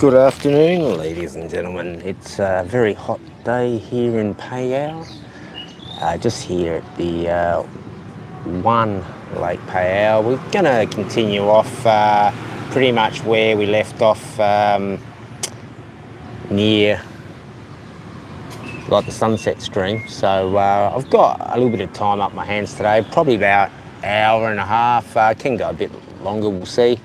Good afternoon, ladies and gentlemen. It's a very hot day here in Phayao. Just here at the one Lake Phayao. We're going to continue off pretty much where we left off near like the Sunset Stream. So I've got a little bit of time up my hands today, probably about an hour and a half. Can go a bit longer, we'll see.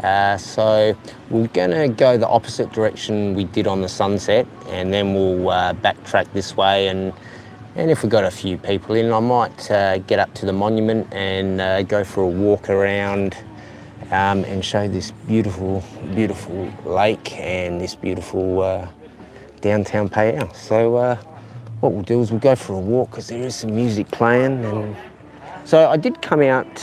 So we're going to go the opposite direction we did on the sunset, and then we'll backtrack this way, and if we've got a few people in, I might get up to the monument and go for a walk around and show this beautiful lake and this beautiful downtown Phayao. So what we'll do is we'll go for a walk because there is some music playing. And so I did come out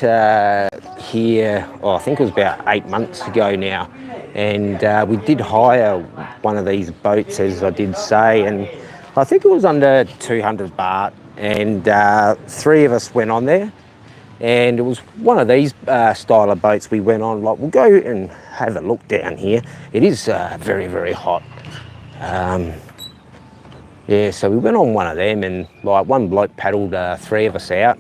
here, I think it was about 8 months ago now, and we did hire one of these boats, as I did say, and I think it was under 200 baht, and 3 of us went on there, and it was one of these style of boats we went on. Like, we'll go and have a look down here. It is very hot. Yeah, so we went on one of them, and like one bloke paddled 3 of us out,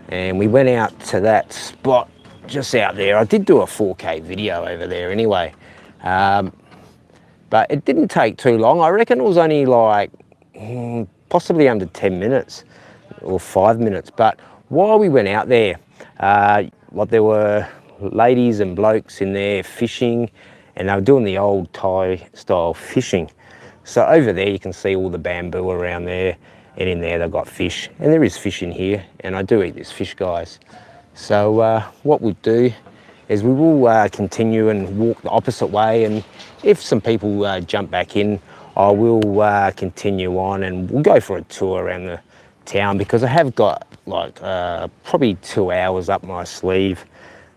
and we went out to that spot just out there. I did do a 4K video over there anyway, but it didn't take too long. I reckon it was only like possibly under 10 minutes or 5 minutes. But while we went out there, like there were ladies and blokes in there fishing, and they were doing the old Thai style fishing. So over there you can see all the bamboo around there, and in there they've got fish, and there is fish in here, and I do eat this fish, guys. So what we'll do is we will continue and walk the opposite way, and if some people jump back in, I will continue on, and we'll go for a tour around the town, because I have got like probably 2 hours up my sleeve.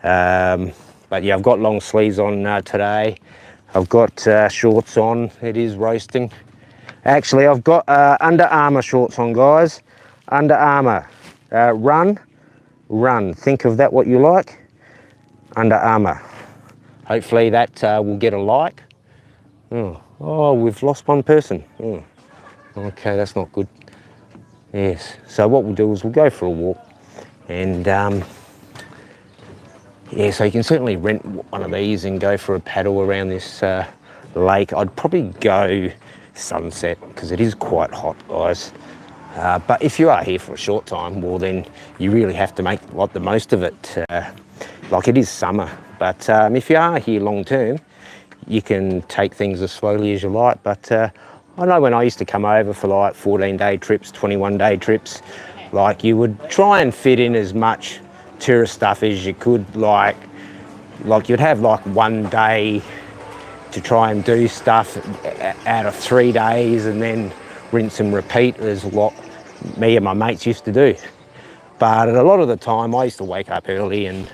But yeah, I've got long sleeves on today. I've got shorts on. It is roasting. Actually, I've got Under Armour shorts on, guys. Under Armour. Run. Think of that what you like. Under Armour. Hopefully that will get a like. Oh, we've lost one person. Okay, that's not good. Yes. So what we'll do is we'll go for a walk, and yeah, so you can certainly rent one of these and go for a paddle around this lake. I'd probably go sunset because it is quite hot, guys. But if you are here for a short time, well, then you really have to make the most of it. Like, it is summer, but if you are here long term, you can take things as slowly as you like. But I know when I used to come over for like 14-day trips, 21-day trips, like, you would try and fit in as much tourist stuff as you could. Like you'd have like 1 day to try and do stuff out of 3 days, and then rinse and repeat, is what me and my mates used to do. But a lot of the time I used to wake up early and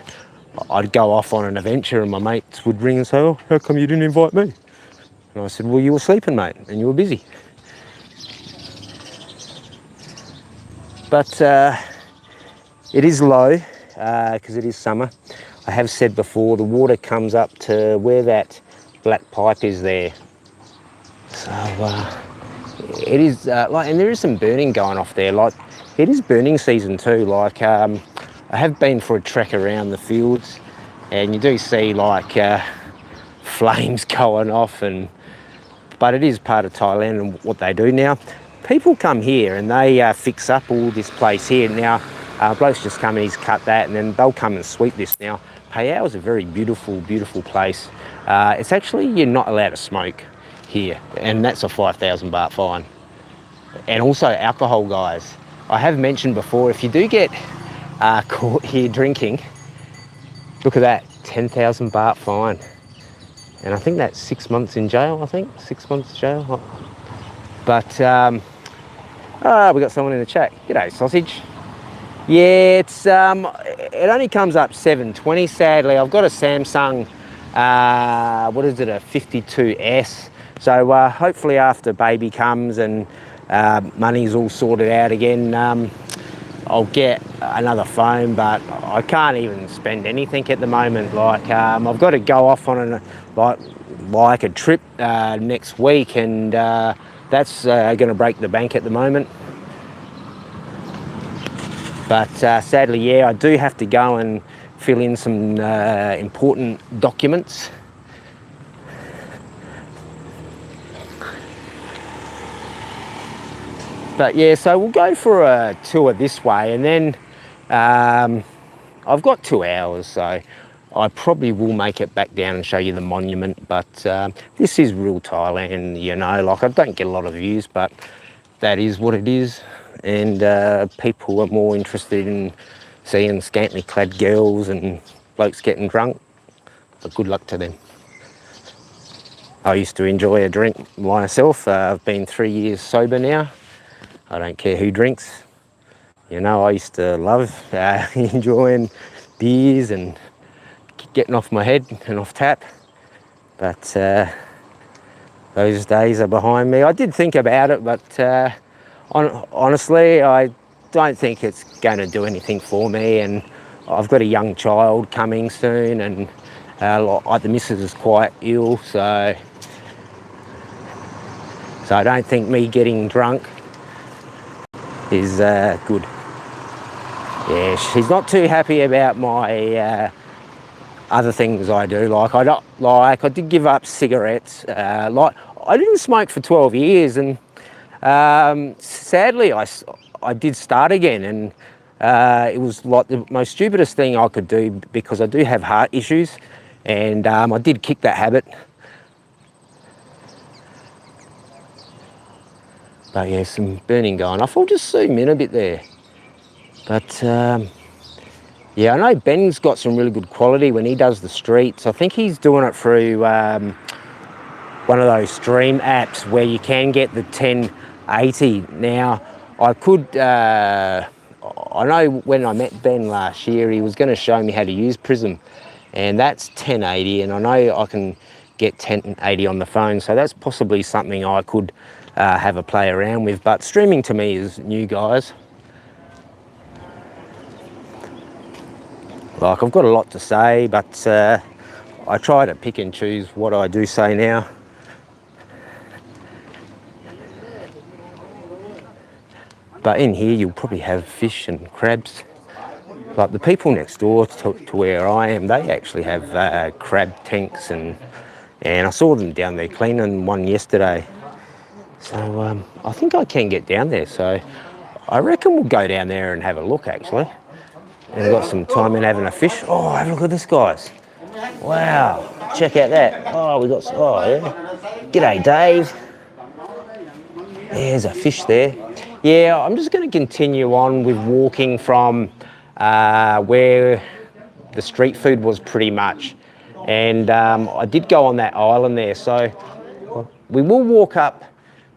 I'd go off on an adventure, and my mates would ring and say, "Oh, how come you didn't invite me?" And I said, "Well, you were sleeping, mate, and you were busy." But it is low because it is summer. I have said before, the water comes up to where that black pipe is there. So it is like, and there is some burning going off there. Like, it is burning season too. Like, I have been for a trek around the fields, and you do see like flames going off, but it is part of Thailand and what they do now. People come here and they fix up all this place here. Now, blokes just come and he's cut that, and then they'll come and sweep this. Now, Phayao is a very beautiful place. It's actually, you're not allowed to smoke here, and that's a 5,000 baht fine. And also alcohol, guys. I have mentioned before, if you do get caught here drinking, look at that, 10,000 baht fine. And I think that's 6 months in jail, 6 months jail. But we got someone in the chat. G'day, sausage. Yeah, it's it only comes up 720. Sadly, I've got a Samsung. What is it? A 52S. So hopefully after baby comes and money's all sorted out again, I'll get another phone, but I can't even spend anything at the moment. Like I've got to go off on like a trip next week, and that's going to break the bank at the moment. But sadly, yeah, I do have to go and fill in some important documents. But yeah, so we'll go for a tour this way, and then I've got 2 hours, so I probably will make it back down and show you the monument. But this is real Thailand, you know, like I don't get a lot of views, but that is what it is. And people are more interested in seeing scantily clad girls and blokes getting drunk, but good luck to them. I used to enjoy a drink myself. I've been 3 years sober now. I don't care who drinks. You know, I used to love enjoying beers and getting off my head and off tap. But those days are behind me. I did think about it, but honestly, I don't think it's going to do anything for me. And I've got a young child coming soon, and the missus is quite ill, so I don't think me getting drunk is good. Yeah, she's not too happy about my other things I do. Like I did give up cigarettes. Like I didn't smoke for 12 years, and sadly I did start again, and it was like the most stupidest thing I could do because I do have heart issues, and I did kick that habit. But yeah, some burning going off. I'll just zoom in a bit there. But yeah, I know Ben's got some really good quality when he does the streets. I think he's doing it through one of those stream apps where you can get the 1080. Now, I know when I met Ben last year, he was going to show me how to use Prism, and that's 1080, and I know I can get 1080 on the phone, so that's possibly something I could have a play around with. But streaming to me is new, guys. Like, I've got a lot to say, but I try to pick and choose what I do say now. But in here, you'll probably have fish and crabs. Like the people next door to where I am, they actually have crab tanks, and I saw them down there cleaning one yesterday. So I think I can get down there. So I reckon we'll go down there and have a look, actually. And I've got some time in having a fish. Oh, have a look at this, guys. Wow, check out that. Oh, we got, oh yeah. G'day, Dave. There's a fish there. Yeah, I'm just going to continue on with walking from where the street food was pretty much. And I did go on that island there. So we will walk up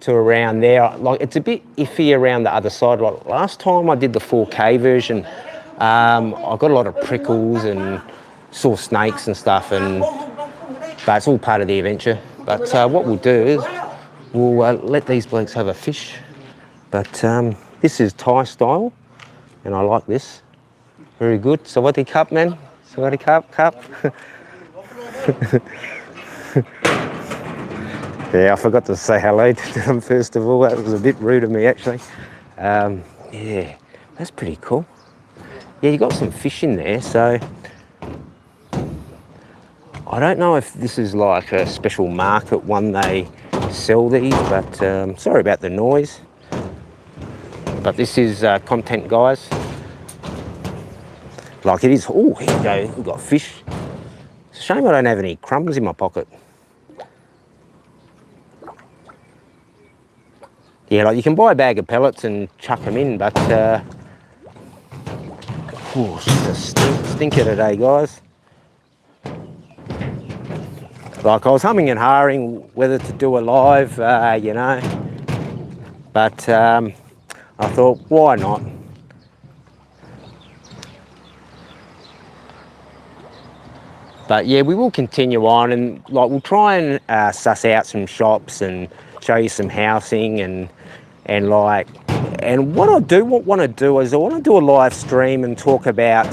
to around there. Like, it's a bit iffy around the other side. Like last time I did the 4K version, I got a lot of prickles and saw snakes and stuff, but it's all part of the adventure. But what we'll do is we'll let these blokes have a fish. But this is Thai style, and I like this. Very good. Sawadee cup, man. Sawadee cup. Yeah, I forgot to say hello to them first of all. That was a bit rude of me, actually. Yeah, that's pretty cool. Yeah, you got some fish in there, so I don't know if this is like a special market one they sell these, but sorry about the noise. But this is content, guys. Like it is. Oh, here we go. We've got fish. It's a shame I don't have any crumbs in my pocket. Yeah, like you can buy a bag of pellets and chuck them in, but oh, it's a stinker today, guys. Like I was humming and hawing whether to do a live, you know, but I thought, why not? But yeah, we will continue on, and like we'll try and suss out some shops and show you some housing, and like And what I do want to do is I want to do a live stream and talk about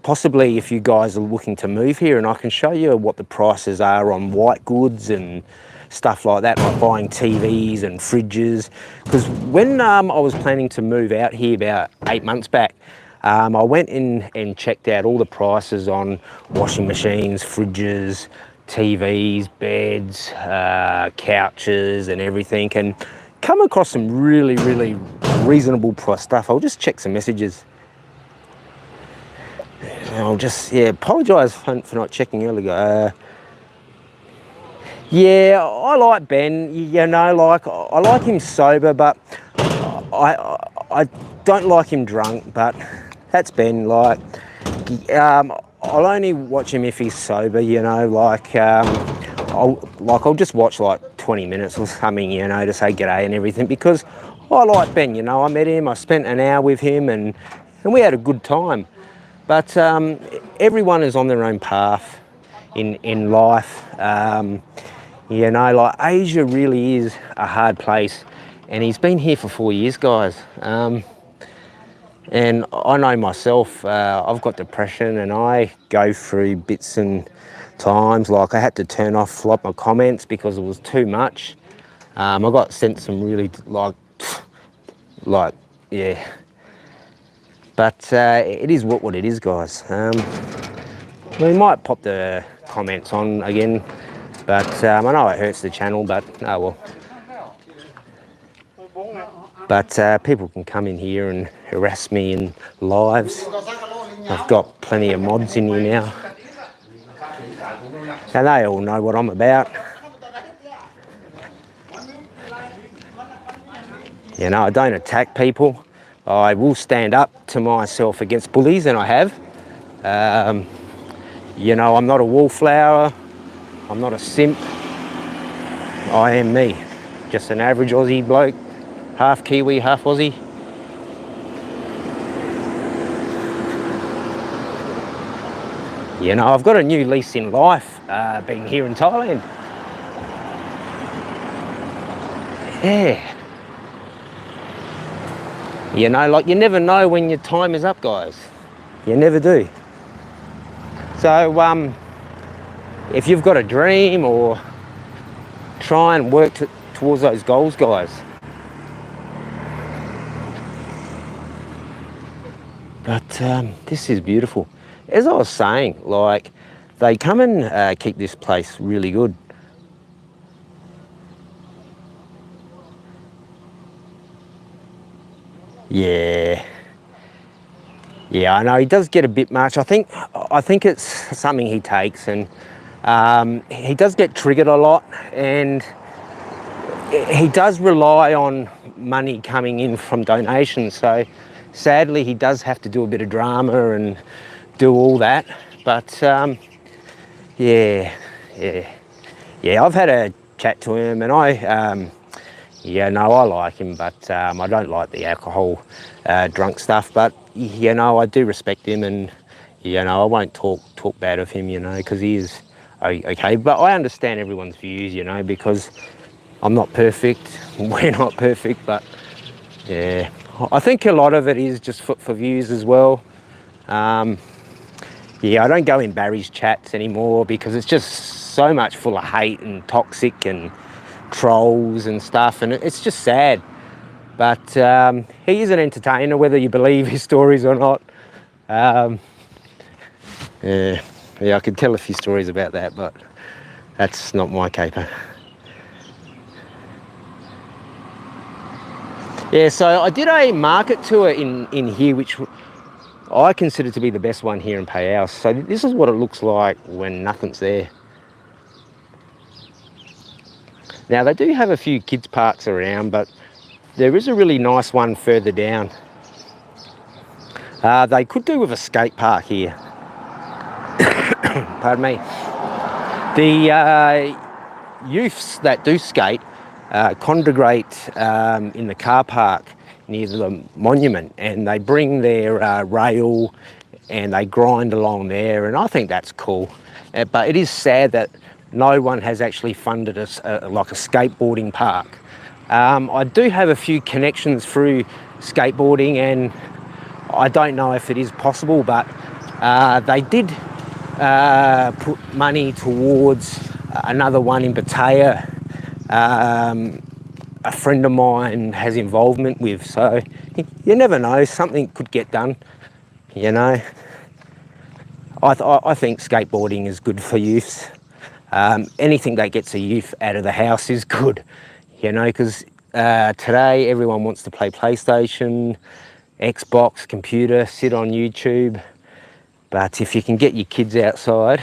possibly if you guys are looking to move here, and I can show you what the prices are on white goods and stuff like that, like buying TVs and fridges. Because when I was planning to move out here about 8 months back, I went in and checked out all the prices on washing machines, fridges, TVs, beds, couches and everything, and come across some really, really reasonable price stuff. I'll just check some messages. I'll just, apologise for not checking earlier. Yeah, I like Ben, you know, like, I like him sober, but I don't like him drunk, but that's Ben, like, I'll only watch him if he's sober, you know, like, I'll just watch like 20 minutes or something, you know, to say g'day and everything, because I like Ben, you know, I met him, I spent an hour with him and we had a good time. But everyone is on their own path in life. You know, like Asia really is a hard place, and he's been here for 4 years, guys. And I know myself, I've got depression and I go through bits and times, like I had to turn off a lot of my comments because it was too much. I got sent some really, yeah. But it is what it is, guys. We might pop the comments on again, but I know it hurts the channel, but oh well. But people can come in here and harass me in lives. I've got plenty of mods in here now. And they all know what I'm about. You know, I don't attack people. I will stand up to myself against bullies, and I have. You know, I'm not a wallflower. I'm not a simp. I am me. Just an average Aussie bloke. Half Kiwi, half Aussie. You know, I've got a new lease in life being here in Thailand. Yeah. You know, like, you never know when your time is up, guys. You never do. So, if you've got a dream, or try and work towards those goals, guys. But this is beautiful. As I was saying, like, they come and keep this place really good. Yeah, I know he does get a bit much. I think it's something he takes, and he does get triggered a lot, and he does rely on money coming in from donations. So sadly, he does have to do a bit of drama and do all that. But yeah, I've had a chat to him, and I like him, but I don't like the alcohol, drunk stuff. But, you know, I do respect him, and, you know, I won't talk bad of him, you know, because he is okay. But I understand everyone's views, you know, because I'm not perfect. We're not perfect, but, yeah. I think a lot of it is just for views as well. Yeah, I don't go in Barry's chats anymore because it's just so much full of hate and toxic and trolls and stuff, and it's just sad. But he is an entertainer, whether you believe his stories or not. Yeah, I could tell a few stories about that, but that's not my caper. Yeah, so I did a market tour in here, which I consider to be the best one here in Phayao. So this is what it looks like when nothing's there. Now, they do have a few kids parks around, but there is a really nice one further down. They could do with a skate park here. Pardon me. The youths that do skate congregate in the car park near the monument, and they bring their rail and they grind along there, and I think that's cool. But it is sad that no one has actually funded like a skateboarding park. I do have a few connections through skateboarding, and I don't know if it is possible, but they did put money towards another one in Pattaya. A friend of mine has involvement with, so you never know, something could get done, you know. I think skateboarding is good for youth. Anything that gets a youth out of the house is good, you know, because today everyone wants to play PlayStation, Xbox, computer, sit on YouTube. But if you can get your kids outside,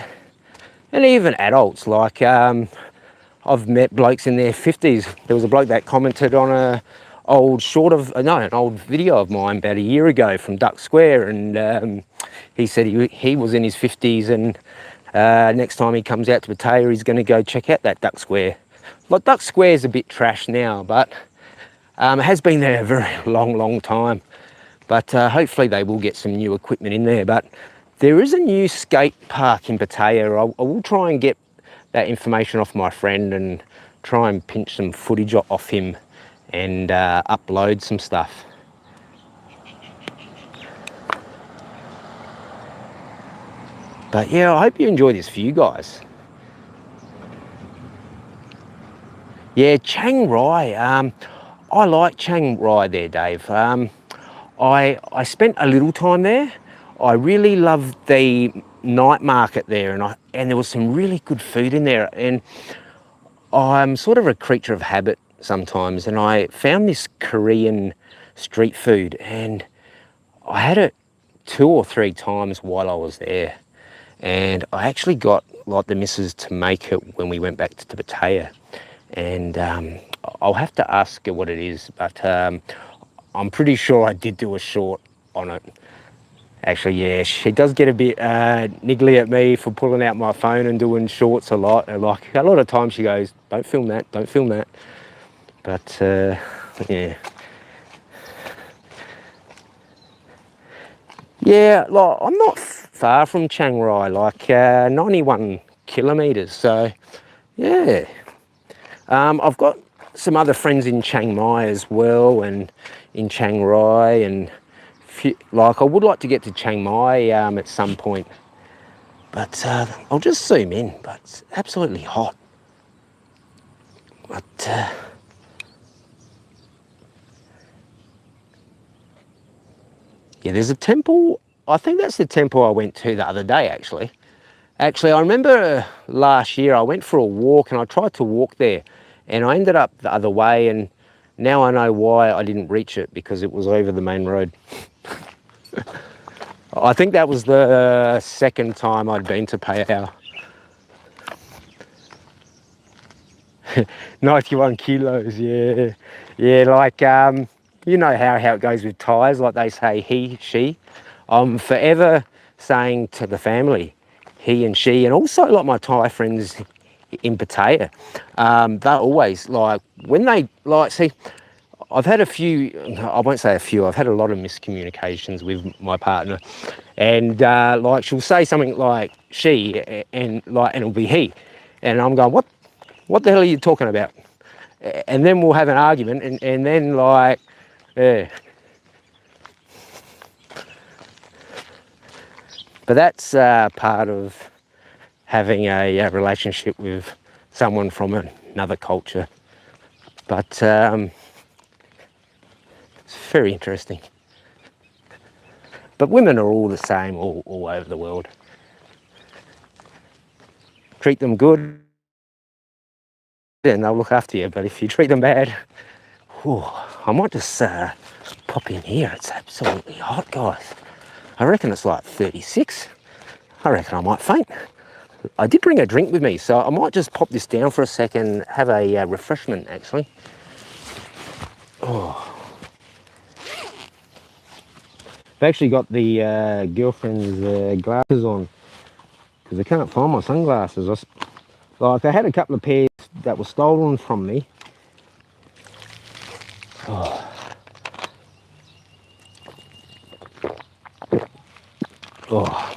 and even adults, like I've met blokes in their 50s. There was a bloke that commented on an old video of mine about a year ago from Duck Square, and he said he was in his 50s, and next time he comes out to Pattaya, he's going to go check out that Duck Square. Like, Duck Square's a bit trash now, but it has been there a very long time. But hopefully they will get some new equipment in there. But there is a new skate park in Pattaya. I will try and get that information off my friend and try and pinch some footage off him and upload some stuff. But yeah, I hope you enjoy this view, guys. Yeah, Chiang Rai. I like Chiang Rai there, Dave. I spent a little time there. I really loved the night market there, and there was some really good food in there. And I'm sort of a creature of habit sometimes, and I found this Korean street food, and I had it 2 or 3 times while I was there. And I actually got, like, the missus to make it when we went back to Pattaya. And I'll have to ask her what it is, but I'm pretty sure I did do a short on it. Actually, yeah, she does get a bit niggly at me for pulling out my phone and doing shorts a lot. And like, a lot of times she goes, don't film that, don't film that. But yeah. Yeah, like, I'm not far from Chiang Rai, like 91 kilometres. So yeah. I've got some other friends in Chiang Mai as well, and in Chiang Rai, and like, I would like to get to Chiang Mai at some point, but I'll just zoom in. But it's absolutely hot. But yeah, there's a temple. I think that's the temple I went to the other day, actually. Actually, I remember last year I went for a walk, and I tried to walk there, and I ended up the other way, and now I know why I didn't reach it, because it was over the main road. I think that was the second time I'd been to Phayao. 91 kilos, yeah. Yeah, like, you know how it goes with Thais, like they say he, she. I'm forever saying to the family, he and she, and also like my Thai friends in Pattaya, they're always like, when they, like, see, I've had a few, I won't say a few, I've had a lot of miscommunications with my partner, and like, she'll say something like she, and it'll be he, and I'm going, what the hell are you talking about? And then we'll have an argument, and then, like, yeah. But that's part of having a relationship with someone from another culture. But it's very interesting. But women are all the same all over the world. Treat them good and they'll look after you. But if you treat them bad, whew, I might just pop in here. It's absolutely hot, guys. I reckon it's like 36. I reckon I might faint. I did bring a drink with me, so I might just pop this down for a second, have a refreshment, actually. Oh. I've actually got the girlfriend's glasses on, because I can't find my sunglasses. Like, I had a couple of pairs that were stolen from me. Oh. Oh.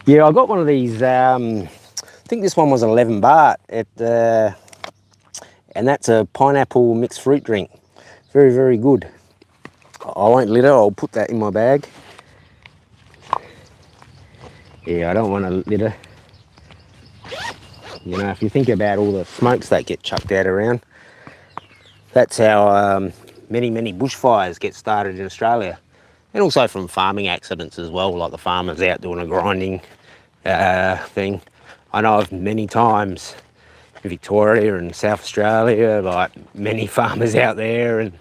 Yeah, I got one of these, I think this one was 11 baht and that's a pineapple mixed fruit drink. Very, very good. I won't litter, I'll put that in my bag. Yeah, I don't want to litter. You know, if you think about all the smokes that get chucked out around, that's how many, many bushfires get started in Australia. And also from farming accidents as well, like the farmers out doing a grinding thing. I know of many times in Victoria and South Australia, like many farmers out there, and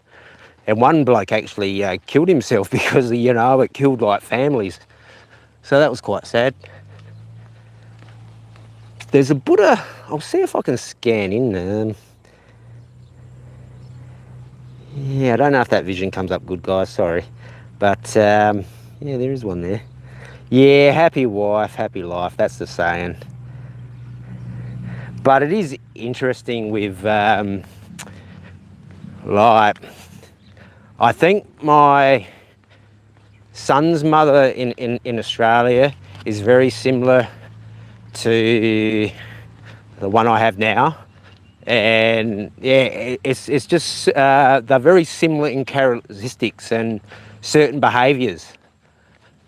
one bloke actually killed himself because, you know, it killed like families. So that was quite sad. There's a Buddha, I'll see if I can scan in there. Yeah, I don't know if that vision comes up good, guys, sorry. But yeah, there is one there. Yeah, happy wife, happy life, that's the saying. But it is interesting with, like, I think my son's mother in Australia is very similar to the one I have now. And yeah, it's just, they're very similar in characteristics and certain behaviours.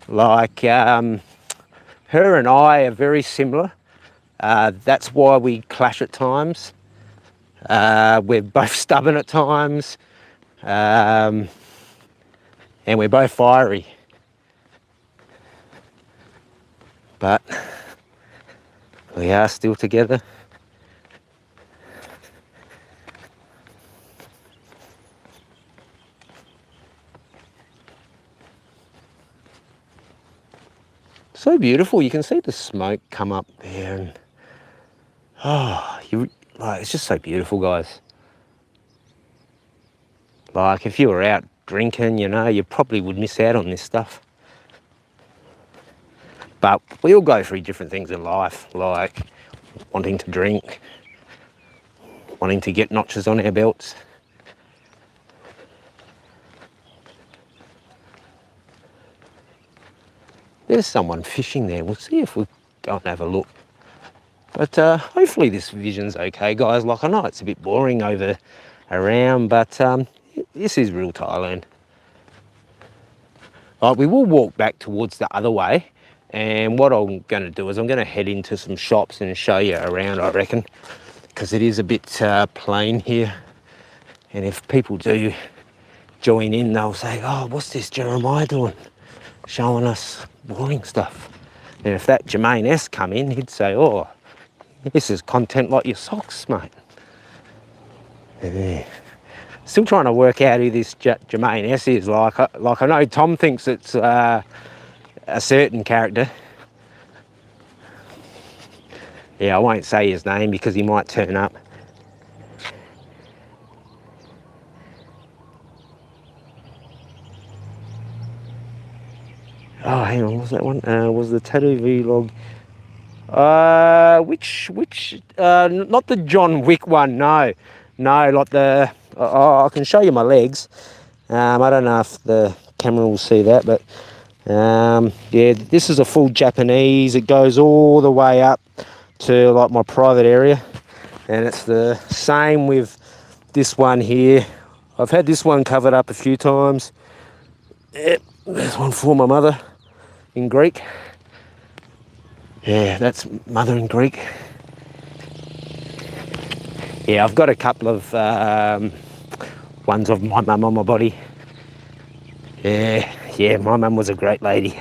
Like, her and I are very similar. That's why we clash at times. We're both stubborn at times, and we're both fiery. But we are still together. So beautiful. You can see the smoke come up there, and like, it's just so beautiful, guys. Like, if you were out drinking, you know, you probably would miss out on this stuff. But we all go through different things in life, like wanting to drink, wanting to get notches on our belts. There's someone fishing there. We'll see if we go and have a look. But hopefully this vision's okay, guys. Like, I know it's a bit boring over around, but this is real Thailand. Right, we will walk back towards the other way, and what I'm going to do is I'm going to head into some shops and show you around, I reckon, because it is a bit plain here. And if people do join in, they'll say, oh, what's this Jeremiah doing? Showing us boring stuff. And if that Jermaine S come in, he'd say, oh, this is content like your socks, mate. Yeah. Still trying to work out who this Jermaine S is. Like I know Tom thinks it's a certain character. Yeah, I won't say his name because he might turn up. Oh, hang on, what was that one? Was the tattoo vlog? Not the John Wick one, no. No, like the, I can show you my legs. I don't know if the camera will see that, but yeah, this is a full Japanese. It goes all the way up to like my private area. And it's the same with this one here. I've had this one covered up a few times. Yep, there's one for my mother in Greek. Yeah, that's mother in Greek. Yeah, I've got a couple of ones of my mum on my body. Yeah, my mum was a great lady.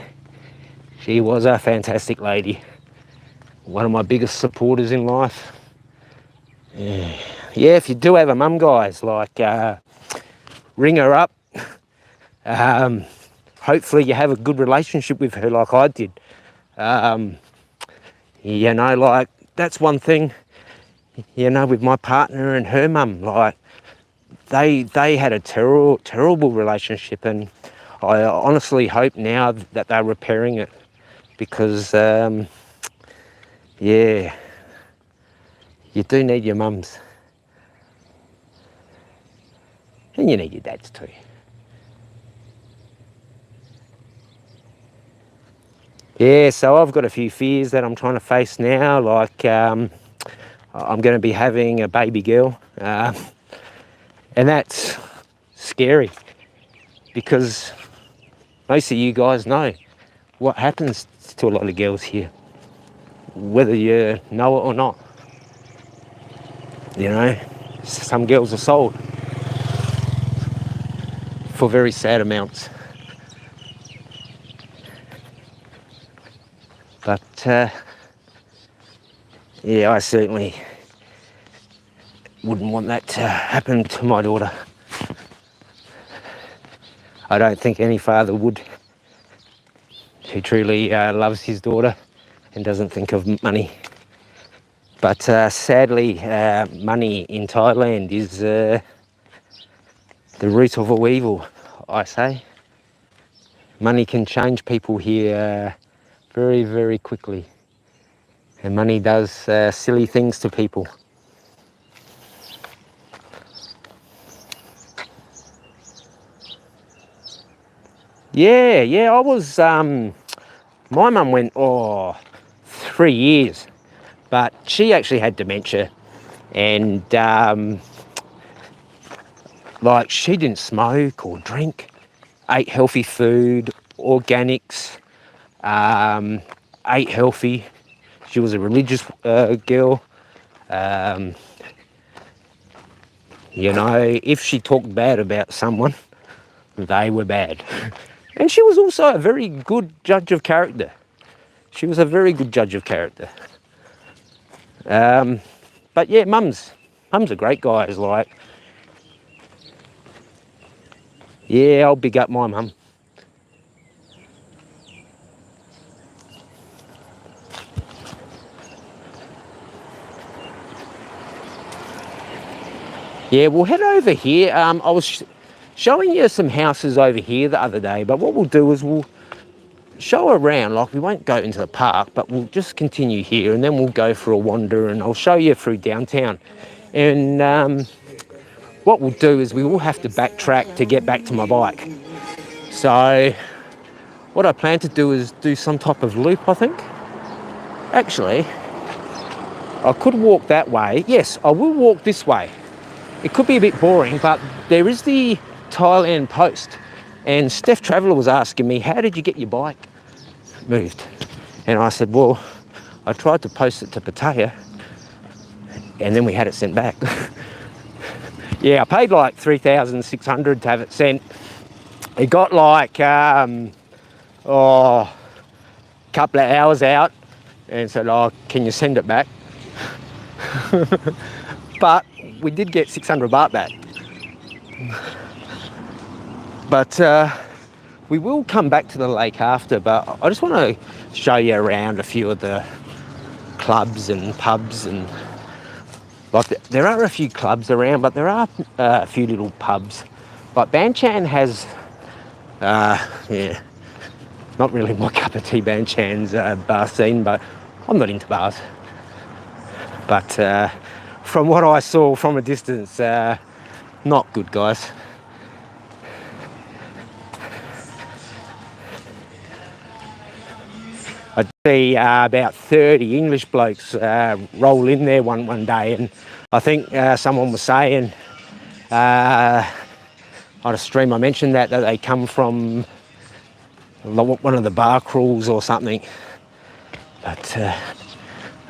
She was a fantastic lady. One of my biggest supporters in life. Yeah, if you do have a mum, guys, like ring her up. Hopefully you have a good relationship with her like I did. You know, like, that's one thing, you know, with my partner and her mum, like, they had a terrible relationship, and I honestly hope now that they're repairing it, because, yeah, you do need your mums. And you need your dads too. Yeah, so I've got a few fears that I'm trying to face now, like I'm going to be having a baby girl, and that's scary because most of you guys know what happens to a lot of girls here, whether you know it or not. You know, some girls are sold for very sad amounts. But yeah, I certainly wouldn't want that to happen to my daughter. I don't think any father would, who truly loves his daughter and doesn't think of money. But sadly, money in Thailand is the root of all evil, I say. Money can change people here very, very quickly. And money does silly things to people. Yeah, I was, my mum went, 3 years, but she actually had dementia, and like, she didn't smoke or drink, ate healthy food, organics, ate healthy. She was a religious girl. You know, if she talked bad about someone, they were bad. And she was also a very good judge of character. She was a very good judge of character. But yeah, mums are great guys. Like, yeah, I'll big up my mum. Yeah, we'll head over here. I was showing you some houses over here the other day, but what we'll do is we'll show around. Like, we won't go into the park, but we'll just continue here, and then we'll go for a wander, and I'll show you through downtown. And what we'll do is we will have to backtrack to get back to my bike. So what I plan to do is do some type of loop, I think. Actually, I could walk that way. Yes, I will walk this way. It could be a bit boring, but there is the Thailand post. And Steph Traveller was asking me, how did you get your bike moved? And I said, well, I tried to post it to Pattaya, and then we had it sent back. Yeah, I paid like 3,600 to have it sent. It got like, couple of hours out, and said, oh, can you send it back? But we did get 600 baht back. But we will come back to the lake after, but I just want to show you around a few of the clubs and pubs. And like, there are a few clubs around, but there are a few little pubs. Like Banchan has, yeah, not really my cup of tea, Banchan's bar scene, but I'm not into bars. But from what I saw from a distance, not good, guys. I see about 30 English blokes roll in there one day, and I think someone was saying on a stream, I mentioned that they come from one of the bar crawls or something. But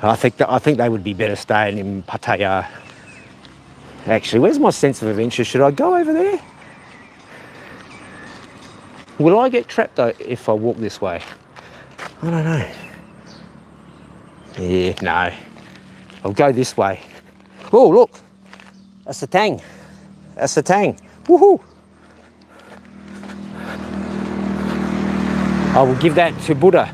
I think they would be better staying in Pattaya. Actually, where's my sense of adventure? Should I go over there? Will I get trapped though if I walk this way? I don't know. Yeah, no. I'll go this way. Oh, look. That's the tang. That's the tang. Woohoo! I will give that to Buddha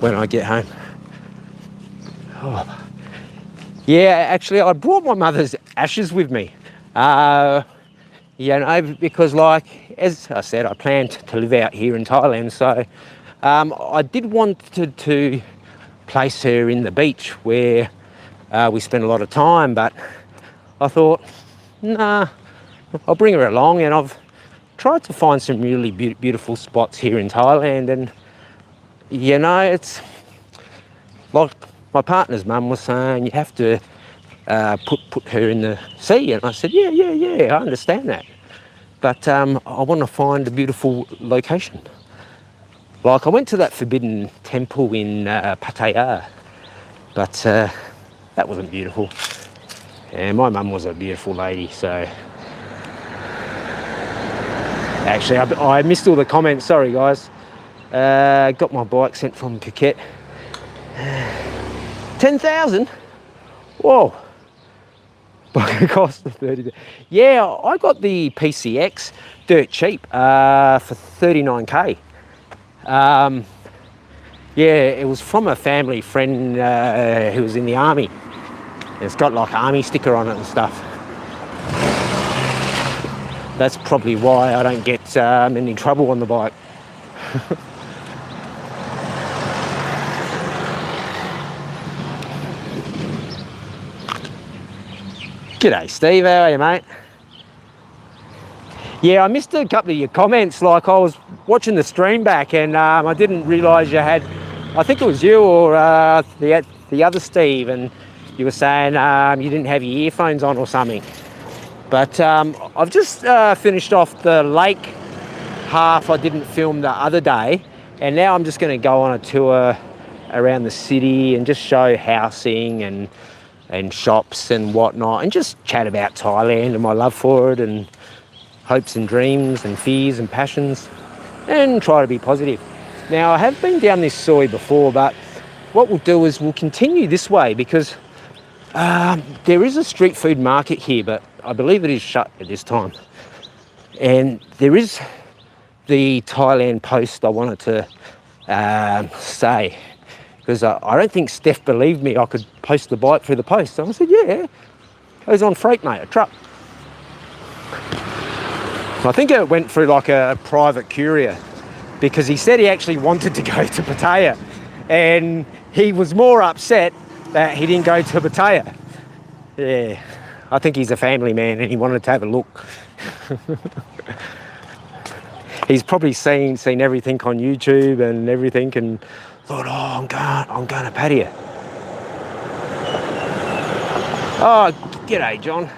when I get home. Oh. Yeah, actually, I brought my mother's ashes with me. You know, because, like, as I said, I planned to live out here in Thailand, so I did want to place her in the beach where we spend a lot of time, but I thought, nah, I'll bring her along, and I've tried to find some really beautiful spots here in Thailand, and, you know, it's like my partner's mum was saying you have to put her in the sea, and I said, yeah, I understand that, but I want to find a beautiful location. Like I went to that forbidden temple in Pattaya, but that wasn't beautiful. And my mum was a beautiful lady, so... Actually, I missed all the comments, sorry guys. Got my bike sent from Phuket. 10,000? Whoa. But it cost 30. Yeah, I got the PCX dirt cheap for 39k. Yeah, it was from a family friend who was in the army. It's got like an army sticker on it and stuff. That's probably why I don't get any trouble on the bike. G'day Steve, how are you mate? Yeah, I missed a couple of your comments. Like I was watching the stream back and I didn't realise you had, I think it was you or the other Steve, and you were saying you didn't have your earphones on or something. But I've just finished off the lake half I didn't film the other day, and now I'm just going to go on a tour around the city and just show housing and shops and whatnot, and just chat about Thailand and my love for it and hopes and dreams and fears and passions, and try to be positive. Now I have been down this soy before, but what we'll do is we'll continue this way because there is a street food market here, but I believe it is shut at this time. And there is the Thailand post I wanted to say, because I don't think Steph believed me I could post the bike through the post. So I said, yeah, it was on freight, mate, a truck. I think it went through like a private courier, because he said he actually wanted to go to Pattaya, and he was more upset that he didn't go to Pattaya. Yeah, I think he's a family man and he wanted to have a look. He's probably seen everything on YouTube and everything, and thought, oh, I'm going to Pattaya. Oh, g'day, John.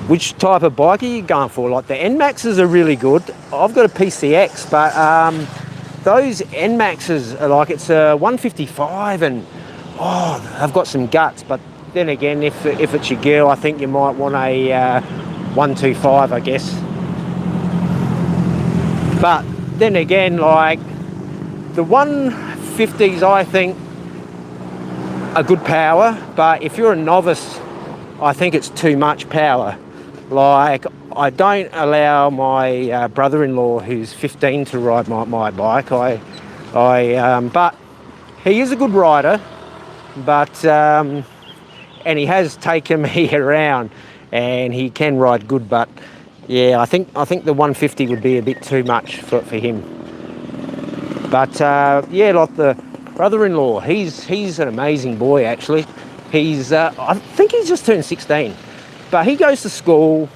Which type of bike are you going for? Like the NMAXs are really good. I've got a PCX, but those NMAXs are like, it's a 155 and I've got some guts. But then again, if it's your girl, I think you might want a 125, I guess. But then again, like the 150s, I think are good power. But if you're a novice, I think it's too much power. Like, I don't allow my brother-in-law, who's 15, to ride my bike. But he is a good rider, but and he has taken me around, and he can ride good. But yeah, I think the 150 would be a bit too much for him. But yeah, like the brother-in-law, he's an amazing boy actually. I think he's just turned 16. But he goes to school,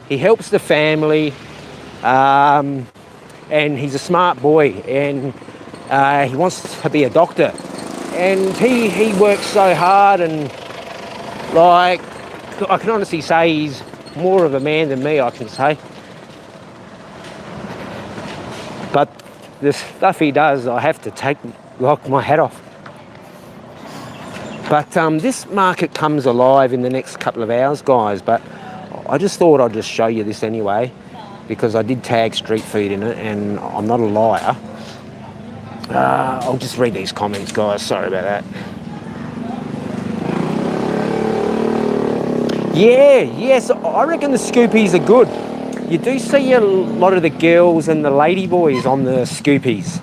he helps the family, and he's a smart boy, and he wants to be a doctor. And he works so hard, and like, I can honestly say he's more of a man than me, I can say. But the stuff he does, I have to lock my hat off. But this market comes alive in the next couple of hours, guys. But I just thought I'd just show you this anyway, because I did tag street food in it, and I'm not a liar. I'll just read these comments, guys. Sorry about that. Yeah, yes, I reckon the Scoopies are good. You do see a lot of the girls and the lady boys on the Scoopies.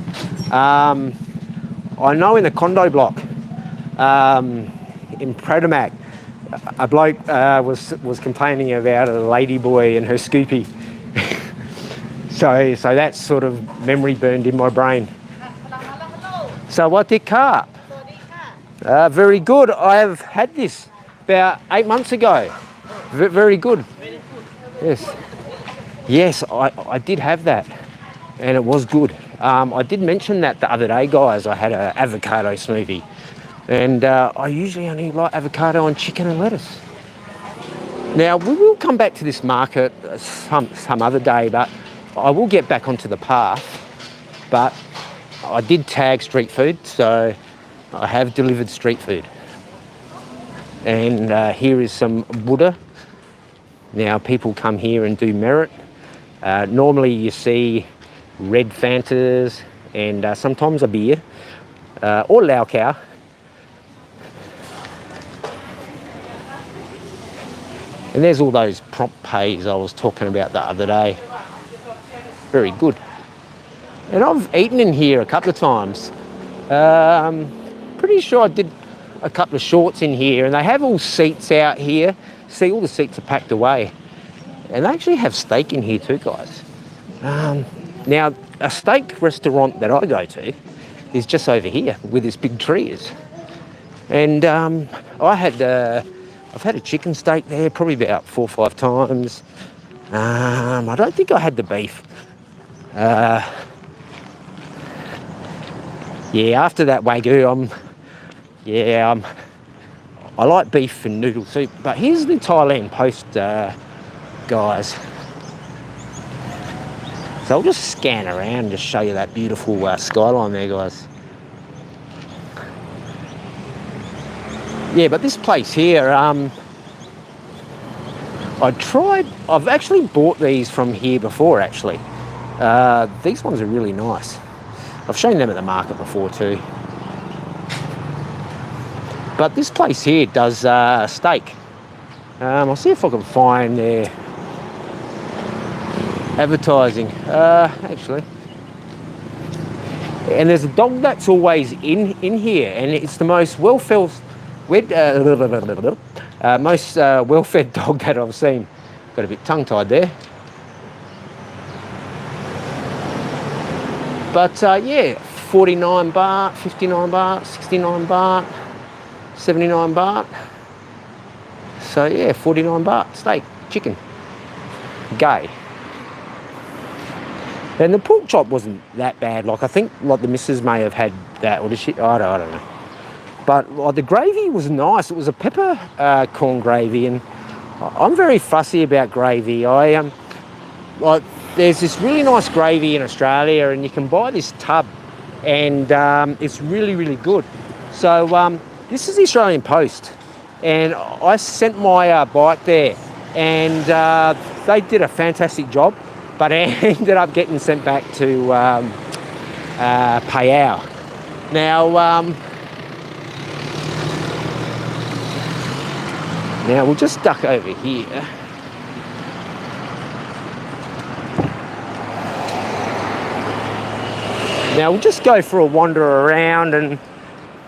I know in the condo block, in Pradamac, a bloke was complaining about a lady boy and her Scoopy. so that's sort of memory burned in my brain. So what did car? Very good. I have had this about 8 months ago. Very good. Yes, I did have that, and it was good. I did mention that the other day, guys. I had an avocado smoothie, and I usually only like avocado on chicken and lettuce. Now, we will come back to this market some other day, but I will get back onto the path. But I did tag street food, so I have delivered street food. And here is some Buddha. Now, people come here and do merit. Normally you see red Fantas and sometimes a beer or Lao Cow. And there's all those prompt pays I was talking about the other day. Very good. And I've eaten in here a couple of times. Pretty sure I did a couple of shorts in here, and they have all seats out here. See, all the seats are packed away. And they actually have steak in here too, guys. Now, a steak restaurant that I go to is just over here where this big tree is. And I've had a chicken steak there probably about 4 or 5 times. I don't think I had the beef. Yeah, after that Wagyu, I like beef and noodle soup. But here's the Thailand Post, guys. So I'll just scan around and just show you that beautiful skyline there, guys. Yeah, but this place here, I've actually bought these from here before, actually. These ones are really nice. I've shown them at the market before too. But this place here does steak. I'll see if I can find their advertising, actually. And there's a dog that's always in here, and it's the most well-fed dog that I've seen. Got a bit tongue-tied there. But yeah, 49 baht, 59 baht, 69 baht, 79 baht. So yeah, 49 baht, steak, chicken, gay. And the pork chop wasn't that bad. Like, I think like the missus may have had that, or the shit, I don't know. But like, the gravy was nice. It was a pepper corn gravy, and I'm very fussy about gravy. Like, there's this really nice gravy in Australia, and you can buy this tub, and it's really, really good. So this is the Australian Post, and I sent my bike there, and they did a fantastic job, but I ended up getting sent back to Phayao. Now we'll just duck over here. Now we'll just go for a wander around, and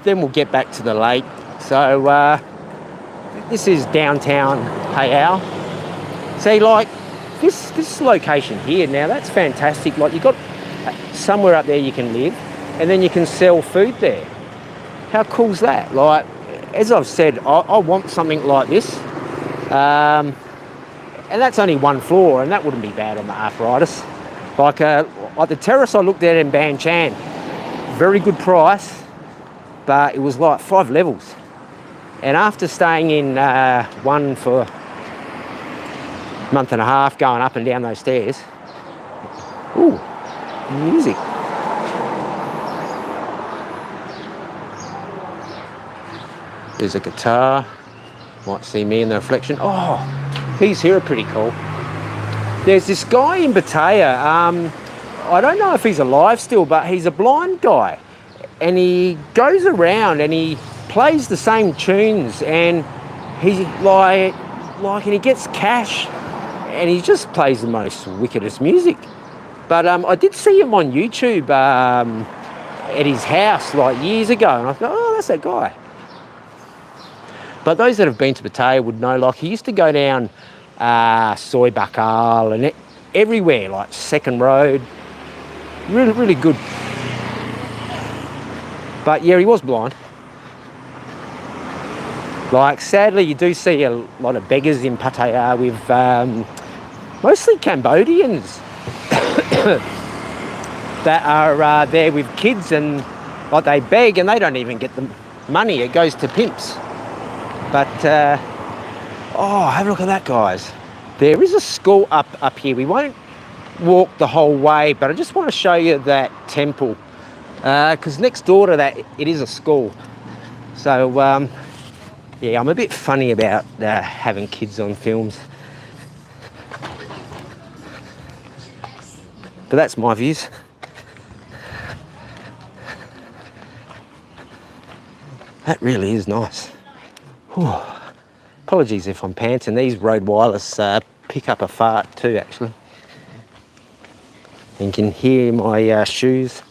then we'll get back to the lake. So this is downtown Phayao. See, like this location here, now that's fantastic. Like, you got somewhere up there you can live, and then you can sell food there. How cool's that? Like, as I've said, I want something like this. And that's only one floor, and that wouldn't be bad on the arthritis. Like the terrace I looked at in Ban Chan, very good price, but it was like 5 levels. And after staying in one for a month and a half, going up and down those stairs, ooh, music. There's a guitar. Might see me in the reflection. Oh, these here are pretty cool. There's this guy in Pattaya. I don't know if he's alive still, but he's a blind guy, and he goes around and he plays the same tunes, and he's like, and he gets cash, and he just plays the most wickedest music. But I did see him on YouTube at his house like years ago, and I thought, oh, that's that guy. But those that have been to Pattaya would know, like, he used to go down Soy Bakal and everywhere, like Second Road. Really, really good. But yeah, he was blind. Like, sadly, you do see a lot of beggars in Pattaya with mostly Cambodians. that are there with kids, and like they beg and they don't even get the money. It goes to pimps. But oh, have a look at that, guys. There is a school up here. We won't walk the whole way, but I just want to show you that temple, because next door to that it is a school. So yeah, I'm a bit funny about having kids on films, but that's my views. That really is nice. Whew. Apologies if I'm panting. These Rode Wireless pick up a fart too, actually. You can hear my shoes.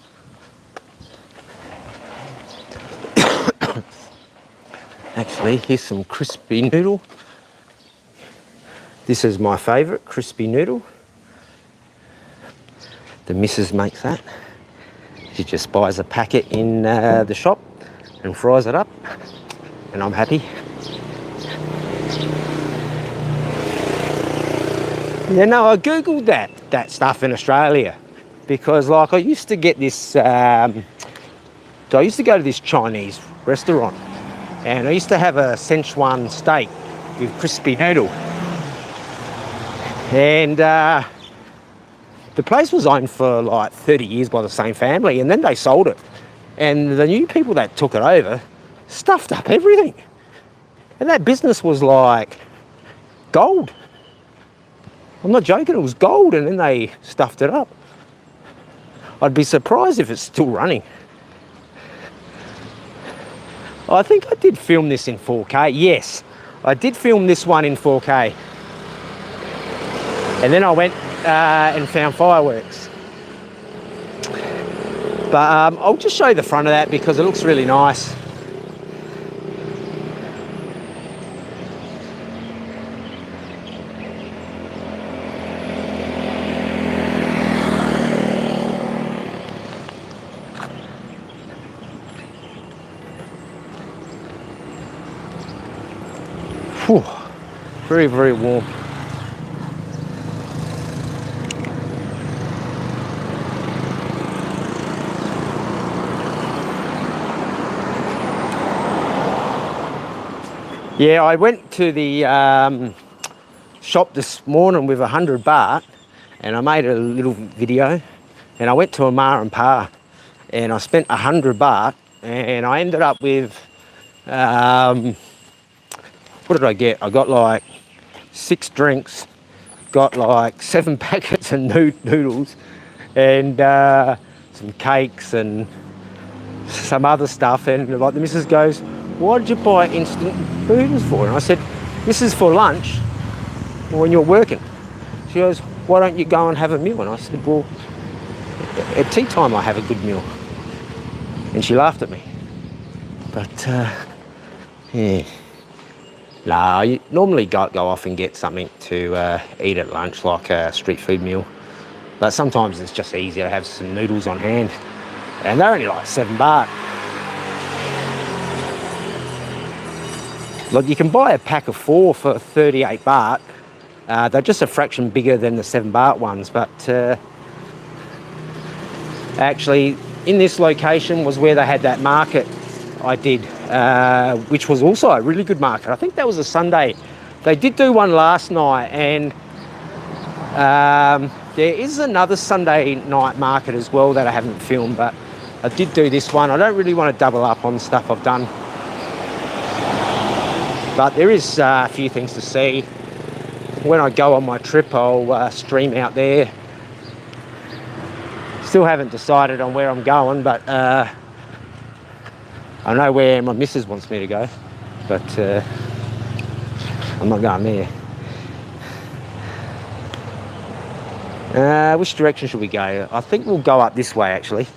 Actually, here's some crispy noodle. This is my favourite, crispy noodle. The missus makes that. She just buys a packet in the shop and fries it up, and I'm happy. Yeah, no, I googled that stuff in Australia, because like I used to get this, I used to go to this Chinese restaurant, and I used to have a Szechuan steak with crispy noodle, and the place was owned for like 30 years by the same family, and then they sold it. And the new people that took it over stuffed up everything. And that business was like gold. I'm not joking, it was gold, and then they stuffed it up. I'd be surprised if it's still running. I think I did film this in 4K. Yes, I did film this one in 4K. And then I went and found fireworks. But I'll just show you the front of that because it looks really nice. Whew. Very, very warm. Yeah, I went to the shop this morning with 100 baht, and I made a little video, and I went to a Ma and Pa, and I spent 100 baht, and I ended up with, what did I get? I got like 6 drinks, got like 7 packets of noodles, and some cakes and some other stuff, and like the missus goes, "Why did you buy instant noodles for?" And I said, "This is for lunch when you're working." She goes, "Why don't you go and have a meal?" And I said, "Well, at tea time I have a good meal." And she laughed at me. But yeah, nah, you normally go off and get something to eat at lunch, like a street food meal. But sometimes it's just easier to have some noodles on hand, and they're only like 7 baht. Look, you can buy a pack of 4 for 38 baht. They're just a fraction bigger than the 7 baht ones, but actually in this location was where they had that market I did, which was also a really good market. I think that was a Sunday. They did do one last night, and there is another Sunday night market as well that I haven't filmed, but I did do this one. I don't really want to double up on stuff I've done. But there is a few things to see. When I go on my trip, I'll stream out there. Still haven't decided on where I'm going, but I know where my missus wants me to go, but I'm not going there. Which direction should we go? I think we'll go up this way, actually,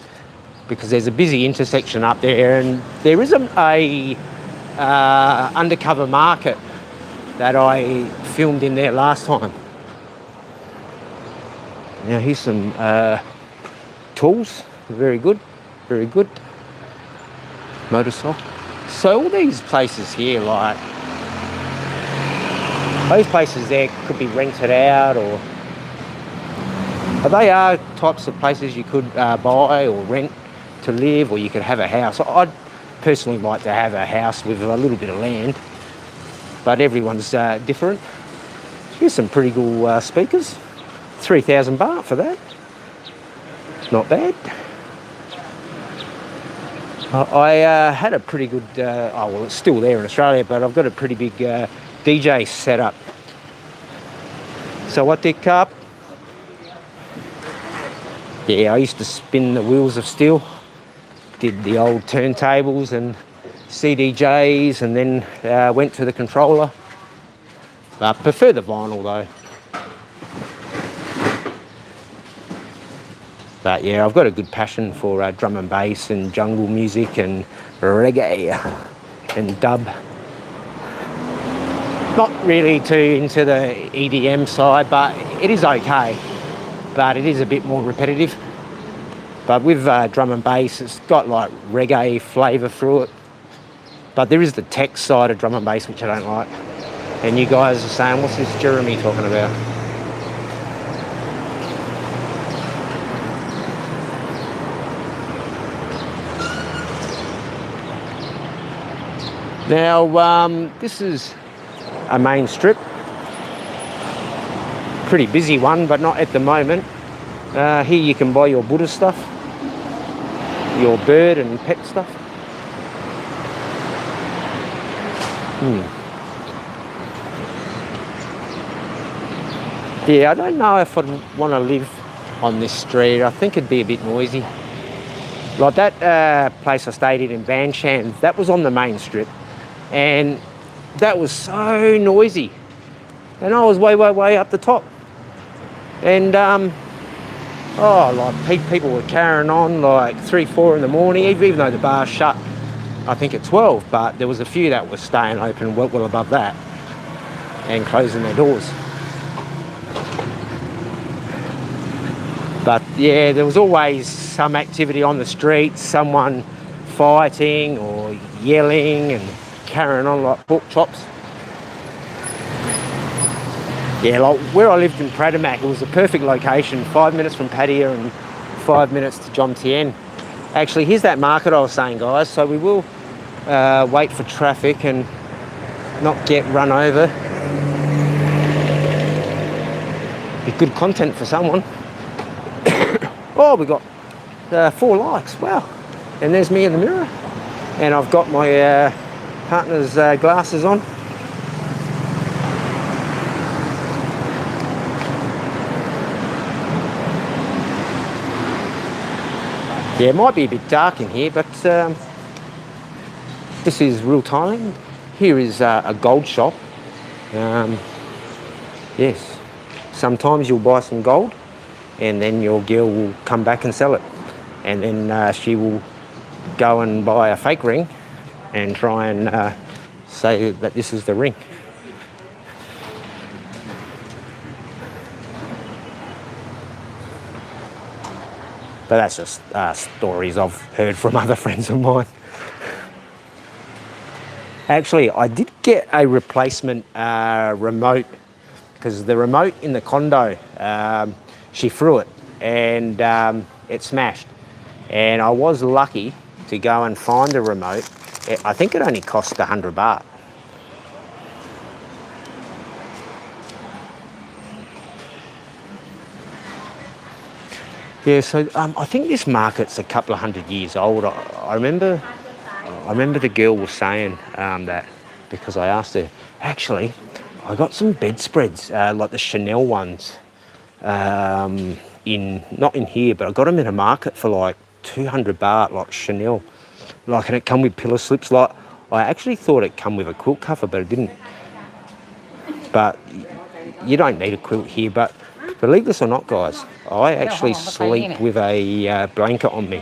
because there's a busy intersection up there, and there isn't a undercover market that I filmed in there last time. Now here's some tools, very good, very good. Motorcycle. So all these places here, like those places there could be rented out, or But they are types of places you could buy or rent to live, or you could have a house. I'd personally like to have a house with a little bit of land, but everyone's different. Here's some pretty cool speakers. 3,000 baht for that. Not bad. I had a pretty good, oh well, it's still there in Australia, but I've got a pretty big DJ setup. So what they cup? Yeah, I used to spin the wheels of steel. Did the old turntables and CDJs, and then went to the controller. But prefer the vinyl though. But yeah, I've got a good passion for drum and bass and jungle music and reggae and dub. Not really too into the EDM side, but it is okay. But it is a bit more repetitive. But with drum and bass, it's got like reggae flavour through it. But there is the tech side of drum and bass, which I don't like. And you guys are saying, what's this Jeremy talking about? Now, this is a main strip. Pretty busy one, but not at the moment. Here you can buy your Buddha stuff, your bird and pet stuff. Yeah, I don't know if I'd want to live on this street. I think it'd be a bit noisy. Like that place I stayed in Banshan, that was on the main strip. And that was so noisy. And I was way up the top. And, like people were carrying on like 3, 4 in the morning, even though the bar's shut, I think at 12. But there was a few that were staying open well above that and closing their doors. But yeah, there was always some activity on the street, someone fighting or yelling and carrying on like pork chops. Yeah, like where I lived in Pradamak, it was a perfect location, 5 minutes from Pattaya and 5 minutes to Jomtien. Actually, here's that market I was saying, guys, so we will wait for traffic and not get run over. Be good content for someone. Oh, we got 4 likes, wow. And there's me in the mirror. And I've got my partner's glasses on. Yeah, it might be a bit dark in here, but this is real Thailand. Here is a gold shop. Yes, sometimes you'll buy some gold and then your girl will come back and sell it. And then she will go and buy a fake ring and try and say that this is the ring. But that's just stories I've heard from other friends of mine. Actually, I did get a replacement remote, because the remote in the condo, she threw it and it smashed. And I was lucky to go and find a remote. I think it only cost 100 baht. Yeah, so I think this market's a couple of 100 years old. I remember the girl was saying that, because I asked her. Actually, I got some bedspreads, like the Chanel ones, not in here, but I got them in a market for like 200 baht, like Chanel. Like, and it come with pillow slips. Like, I actually thought it come with a quilt cover, but it didn't. But you don't need a quilt here. But believe this or not, guys, I actually sleep with a blanket on me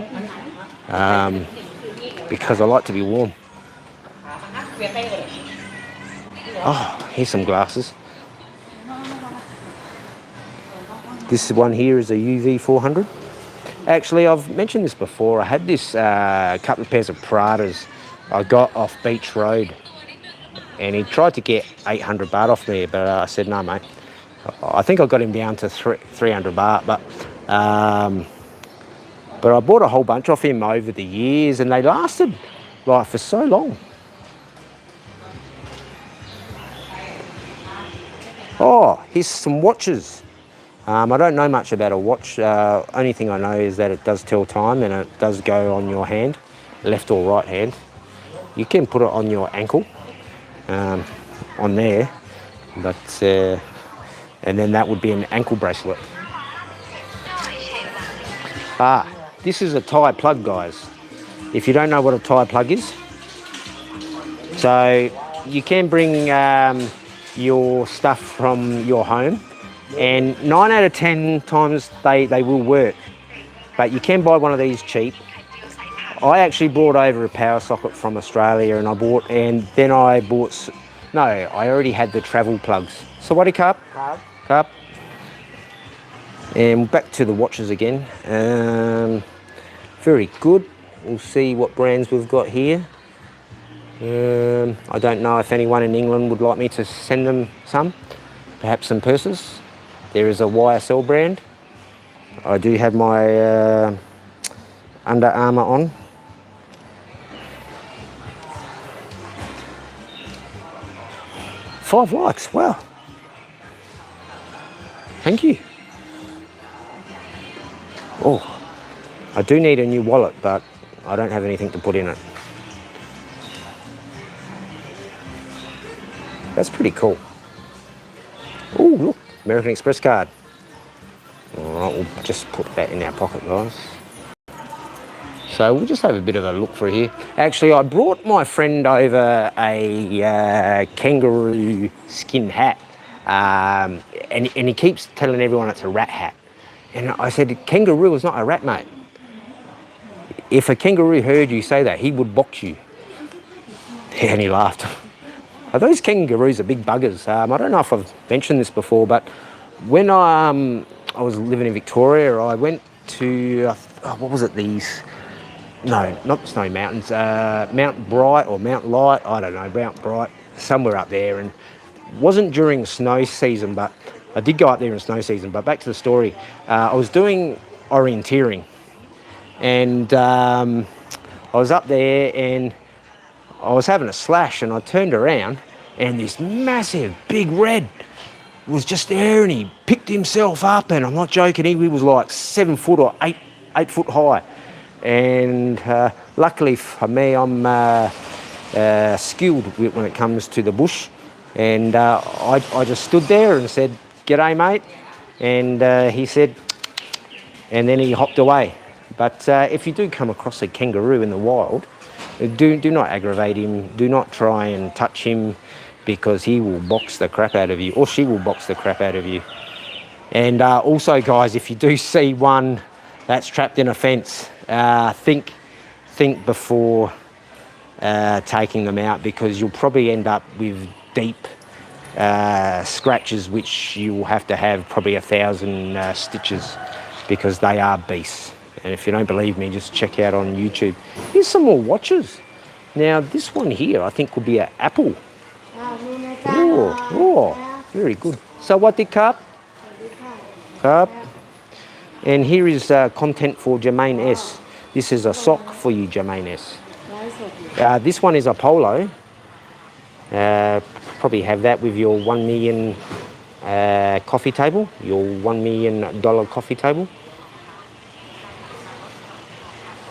because I like to be warm. Oh, here's some glasses. This one here is a UV 400. Actually, I've mentioned this before. I had this couple of pairs of Pradas I got off Beach Road, and he tried to get 800 baht off me, but I said, no, mate. I think I got him down to 300 baht, but But I bought a whole bunch off him over the years, and they lasted like for so long. Oh, here's some watches. I don't know much about a watch. Only thing I know is that it does tell time, and it does go on your hand, left or right hand. You can put it on your ankle, on there, but and then that would be an ankle bracelet. This is a Thai plug, guys. If you don't know what a Thai plug is, so you can bring your stuff from your home, and 9 out of 10 times they will work, but you can buy one of these cheap. I actually brought over a power socket from Australia, and I already had the travel plugs. So what do you cup? Cup. And back to the watches again. Very good. We'll see what brands we've got here. I don't know if anyone in England would like me to send them some, perhaps some purses. There is a YSL brand. I do have my Under Armour on. Five likes, wow. Thank you. Oh, I do need a new wallet, but I don't have anything to put in it. That's pretty cool. Oh, look, American Express card. All right, we'll just put that in our pocket, guys. So we'll just have a bit of a look through here. Actually, I brought my friend over a kangaroo skin hat, and he keeps telling everyone it's a rat hat. And I said, kangaroo is not a rat, mate. If a kangaroo heard you say that, he would box you. And he laughed. Those kangaroos are big buggers. I don't know if I've mentioned this before, but when I was living in Victoria, I went to, what was it, no, not the Snowy Mountains, Mount Bright or Mount Light, I don't know, Mount Bright, somewhere up there. And it wasn't during snow season, but I did go up there in snow season. But back to the story, I was doing orienteering, and I was up there and I was having a slash, and I turned around and this massive big red was just there, and he picked himself up, and I'm not joking, he was like 7 foot or 8 foot high. And luckily for me, I'm skilled when it comes to the bush, and I just stood there and said, "G'day, mate," and he said, and then he hopped away. But if you do come across a kangaroo in the wild, do not aggravate him. Do not try and touch him, because he will box the crap out of you, or she will box the crap out of you. And also, guys, if you do see one that's trapped in a fence, think before taking them out, because you'll probably end up with deep scratches, which you will have to have probably 1,000 stitches, because they are beasts. And if you don't believe me, just check out on YouTube. Here's some more watches. Now, this one here, I think, could be an Apple. Oh, very good. So what the cup? Cup. And here is content for Jermaine S. This is a sock for you, Jermaine S. This one is a polo. Probably have that with your $1 million coffee table, your $1 million coffee table.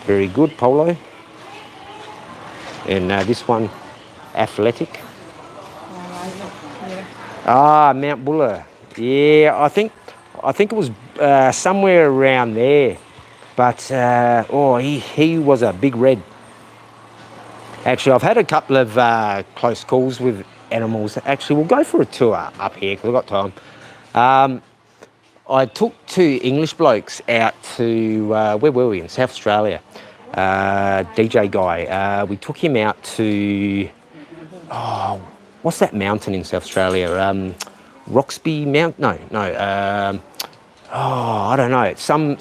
Very good, polo. And this one, athletic. Mount Buller. Yeah, I think it was somewhere around there. But he was a big red. Actually, I've had a couple of close calls with animals. Actually, we'll go for a tour up here because I've got time. I took 2 English blokes out to, where were we, in South Australia? DJ guy. We took him out to, what's that mountain in South Australia? Roxby Mount? No. I don't know. It's some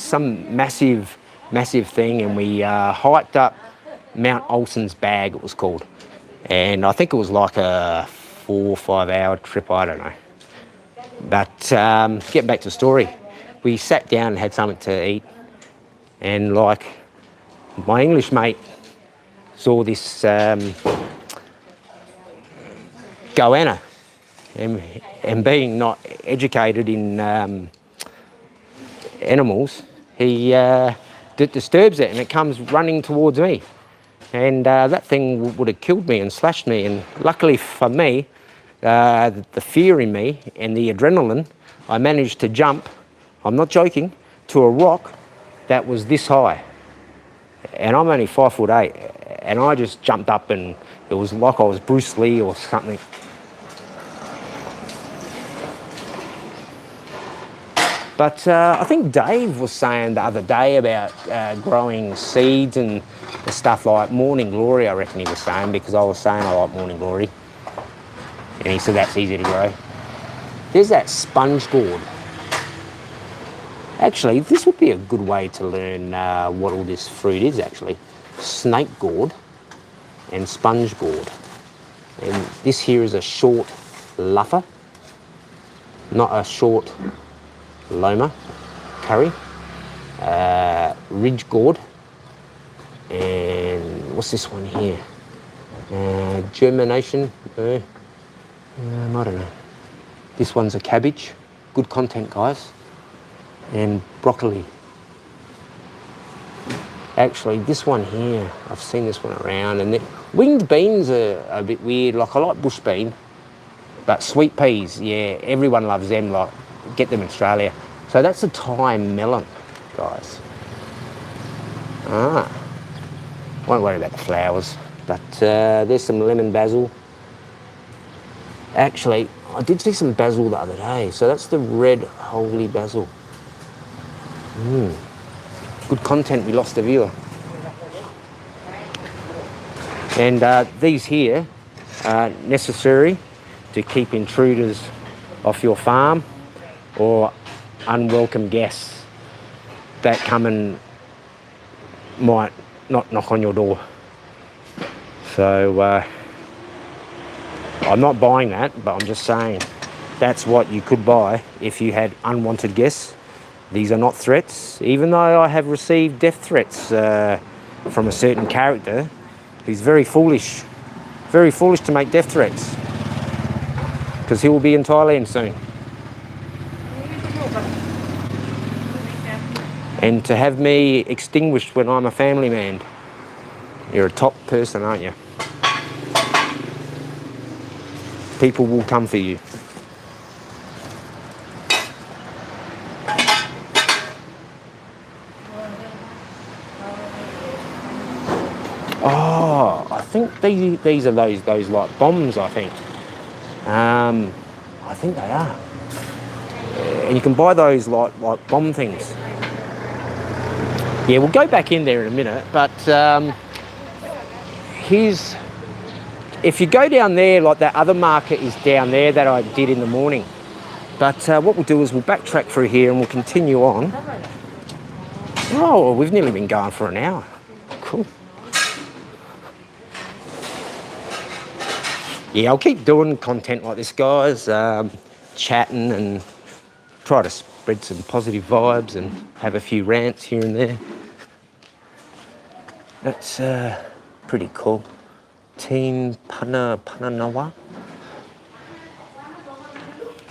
massive thing, and we hiked up Mount Olson's Bag, it was called. And I think it was like a 4 or 5 hour trip, I don't know. But getting back to the story, we sat down and had something to eat, and like my English mate saw this goanna, and being not educated in animals, he disturbs it and it comes running towards me. And that thing would have killed me and slashed me. And luckily for me, the fear in me and the adrenaline, I managed to jump, I'm not joking, to a rock that was this high. And I'm only 5'8", and I just jumped up, and it was like I was Bruce Lee or something. But I think Dave was saying the other day about growing seeds and stuff like morning glory, I reckon he was saying, because I was saying I like morning glory. And he said that's easy to grow. There's that sponge gourd. Actually, this would be a good way to learn what all this fruit is, actually. Snake gourd and sponge gourd. And this here is a short luffer, not a short Loma curry, ridge gourd, and what's this one here? Germination, I don't know. This one's a cabbage, good content, guys, and broccoli. Actually, this one here, I've seen this one around, and winged beans are a bit weird. Like, I like bush bean, but sweet peas, yeah, everyone loves them. Like, get them in Australia. So that's a Thai melon, guys. Won't worry about the flowers, but there's some lemon basil. Actually, I did see some basil the other day, so that's the red holy basil. Good content, we lost a viewer. And these here are necessary to keep intruders off your farm or unwelcome guests that come and might not knock on your door. So I'm not buying that, but I'm just saying that's what you could buy if you had unwanted guests. These are not threats, even though I have received death threats from a certain character who's very foolish to make death threats, because he will be in Thailand soon. And to have me extinguished when I'm a family man. You're a top person, aren't you? People will come for you. Oh, I think these are those like bombs, I think. I think they are. And you can buy those like bomb things. Yeah, we'll go back in there in a minute, but if you go down there, like that other market is down there that I did in the morning. But what we'll do is we'll backtrack through here and we'll continue on. Oh, we've nearly been going for an hour. Cool. Yeah, I'll keep doing content like this, guys, chatting and try to spread some positive vibes and have a few rants here and there. That's pretty cool. Team Pananawa.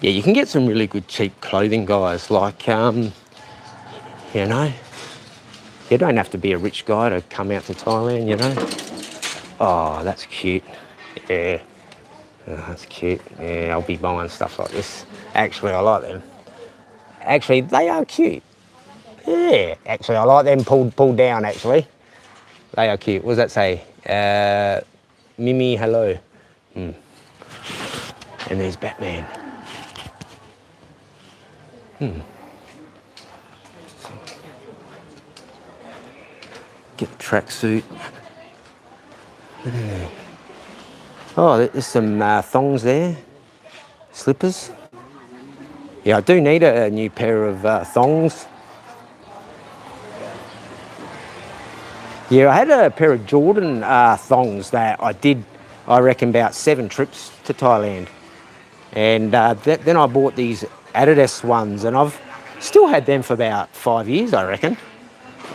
Yeah, you can get some really good cheap clothing, guys. Like, you know, you don't have to be a rich guy to come out to Thailand, you know. Oh, that's cute. Yeah. Oh, that's cute. Yeah, I'll be buying stuff like this. Actually, I like them. Actually, they are cute. Yeah, actually, I like them pulled down, actually. They are cute. What does that say? Mimi, hello. And there's Batman. Get the tracksuit. Oh, there's some thongs there. Slippers. Yeah, I do need a new pair of thongs. Yeah, I had a pair of Jordan thongs that I did, I reckon, about 7 trips to Thailand. And then I bought these Adidas ones, and I've Still had them for about 5 years, I reckon.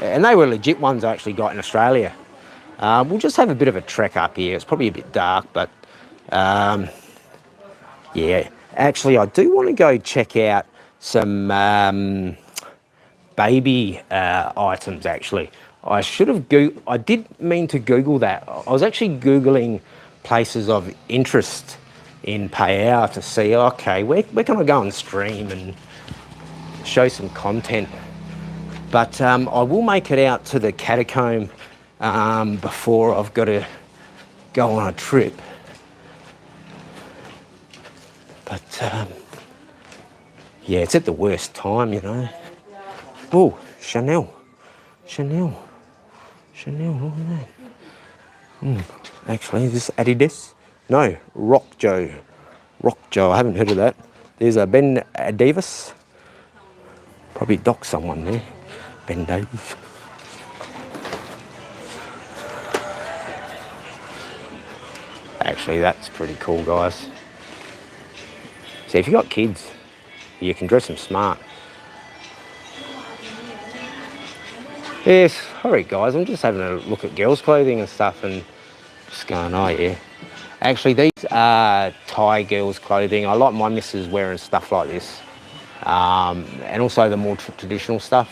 And they were legit ones I actually got in Australia. We'll just have a bit of a trek up here. It's probably a bit dark, but yeah. Actually, I do want to go check out some baby items, actually. I did mean to Google that. I was actually Googling places of interest in Phayao to see, okay, where can I go and stream and show some content? But I will make it out to the catacomb before I've got to go on a trip. But yeah, it's at the worst time, you know. Oh, Chanel, look at that. Actually, is this Adidas? No, Rock Joe, I haven't heard of that. There's a Ben Davis. Probably docked someone there, Ben Davis. Actually, that's pretty cool, guys. So if you've got kids, you can dress them smart. Yes, alright guys, I'm just having a look at girls' clothing and stuff and just going, oh yeah. Actually, these are Thai girls' clothing. I like my missus wearing stuff like this. And also the more traditional stuff.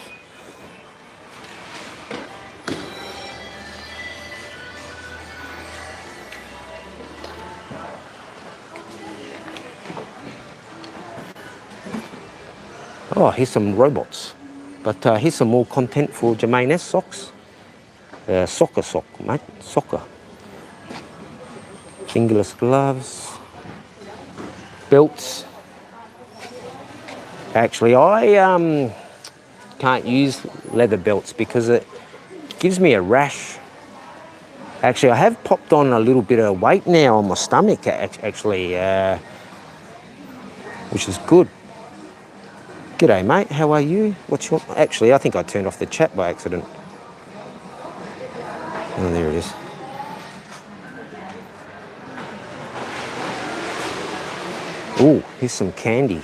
Oh, here's some robots. But here's some more content for Jermaine S. socks. Soccer sock, mate. Soccer. Fingerless gloves. Belts. Actually, I can't use leather belts because it gives me a rash. Actually, I have popped on a little bit of weight now on my stomach, actually, which is good. G'day, mate. How are you? What's your... Actually, I think I turned off the chat by accident. Oh, there it is. Oh, here's some candy.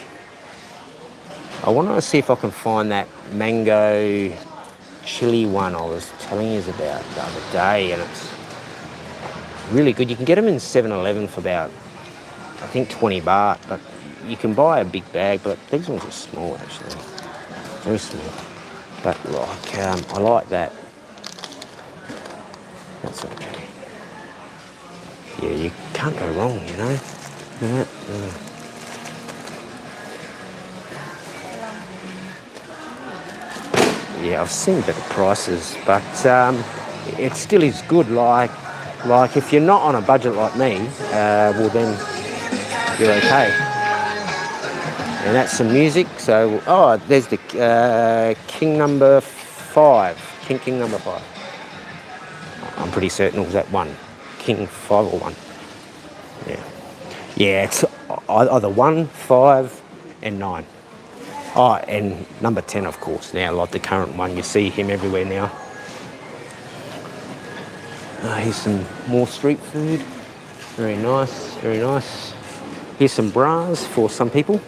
I want to see if I can find that mango chili one I was telling you about the other day, and it's really good. You can get them in 7-Eleven for about, I think, 20 baht, but you can buy a big bag, but these ones are small, actually. Very small. But, like, I like that. That's okay. Yeah, you can't go wrong, you know. Yeah, I've seen better prices, but it still is good. Like if you're not on a budget like me, well then you're okay. And that's some music. So, oh, there's the King number 5. King number 5. I'm pretty certain it was that one. King 501. Yeah. Yeah, it's either 1, 5, and 9. Oh, and number 10, of course, now, like the current one. You see him everywhere now. Here's some more street food. Very nice, very nice. Here's some bras for some people.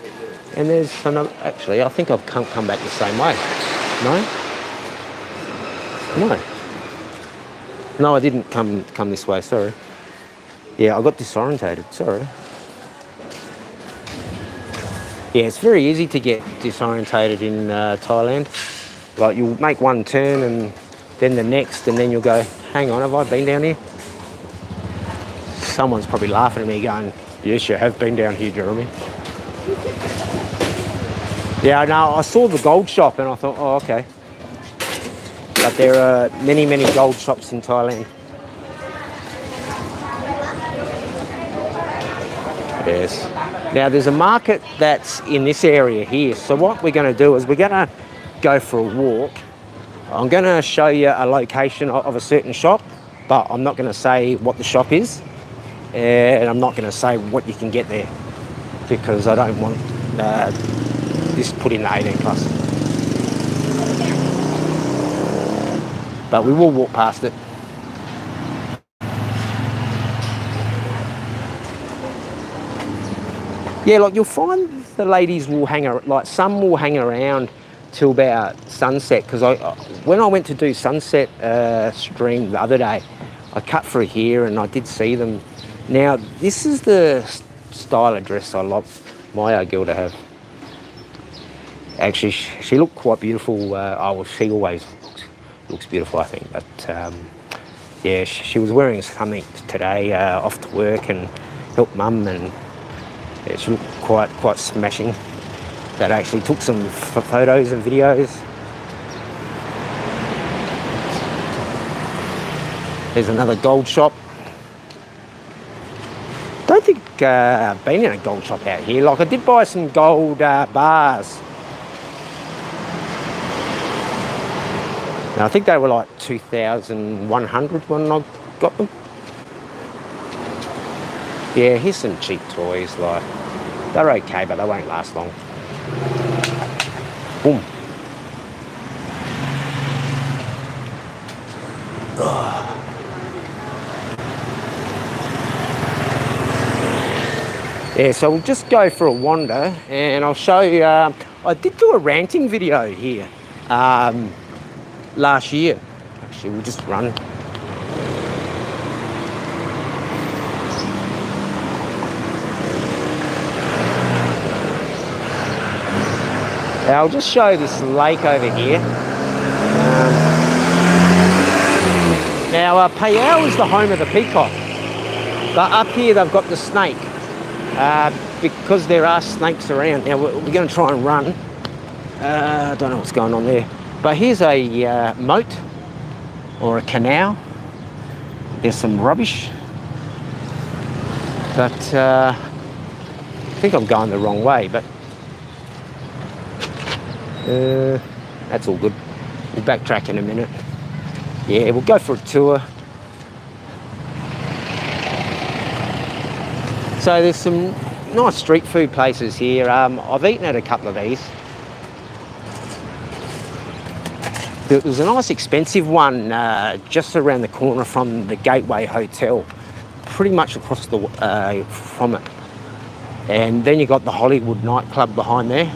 And there's another... Actually, I think I've come back the same way. No? No, I didn't come this way, sorry. Yeah, I got disorientated, sorry. Yeah, it's very easy to get disorientated in Thailand. Like, you'll make one turn and then the next, and then you'll go, hang on, have I been down here? Someone's probably laughing at me going, yes, you have been down here, Jeremy. Yeah, no, I saw the gold shop and I thought, oh, okay. But there are many, many gold shops in Thailand. Yes. Now, there's a market that's in this area here. So what we're going to do is we're going to go for a walk. I'm going to show you a location of a certain shop, but I'm not going to say what the shop is. And I'm not going to say what you can get there because I don't want this put in the 18 plus. But we will walk past it. Yeah, like you'll find the ladies will hang around, like some will hang around till about sunset, because when I went to do sunset stream the other day, I cut through here and I did see them. Now, this is the style of dress I love my girl to have. Actually, she looked quite beautiful. Well, she always looks beautiful, I think. But yeah, she was wearing something today off to work and helped mum, and yeah, she looked quite smashing. That actually took some photos and videos. There's another gold shop. Don't think I've been in a gold shop out here. Like, I did buy some gold bars. Now, I think they were like 2,100 when I got them. Yeah, here's some cheap toys. Like, they're okay, but they won't last long. Boom. Yeah, so we'll just go for a wander and I'll show you. I did do a ranting video here last year. Actually, we'll just run. Now, I'll just show this lake over here. Now, Phayao is the home of the peacock, but up here they've got the snake because there are snakes around. Now, we're going to try and run. I don't know what's going on there, but here's a moat or a canal. There's some rubbish, but I think I'm going the wrong way, but that's all good. We'll backtrack in a minute. Yeah, we'll go for a tour. So there's some nice street food places here. I've eaten at a couple of these. There was a nice expensive one just around the corner from the Gateway Hotel, pretty much across the from it. And then you got the Hollywood nightclub behind there.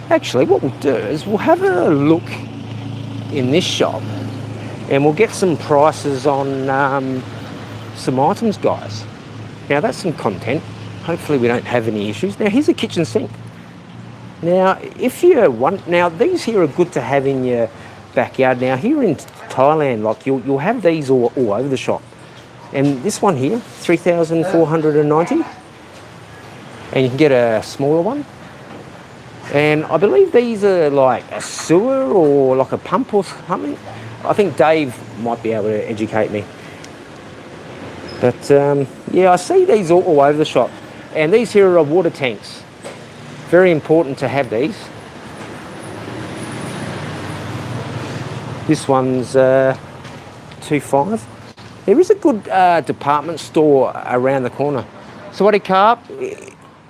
Actually, what we'll do is we'll have a look in this shop and we'll get some prices on some items, guys. Now, that's some content. Hopefully we don't have any issues. Now, here's a kitchen sink. Now, if you want, now these here are good to have in your backyard. Now, here in Thailand, like you'll have these all over the shop. And this one here, 3,490. And you can get a smaller one. And I believe these are like a sewer or like a pump or something. I think Dave might be able to educate me. But yeah, I see these all over the shop. And these here are water tanks. Very important to have these. This one's 2.5. There is a good department store around the corner. So what a carp?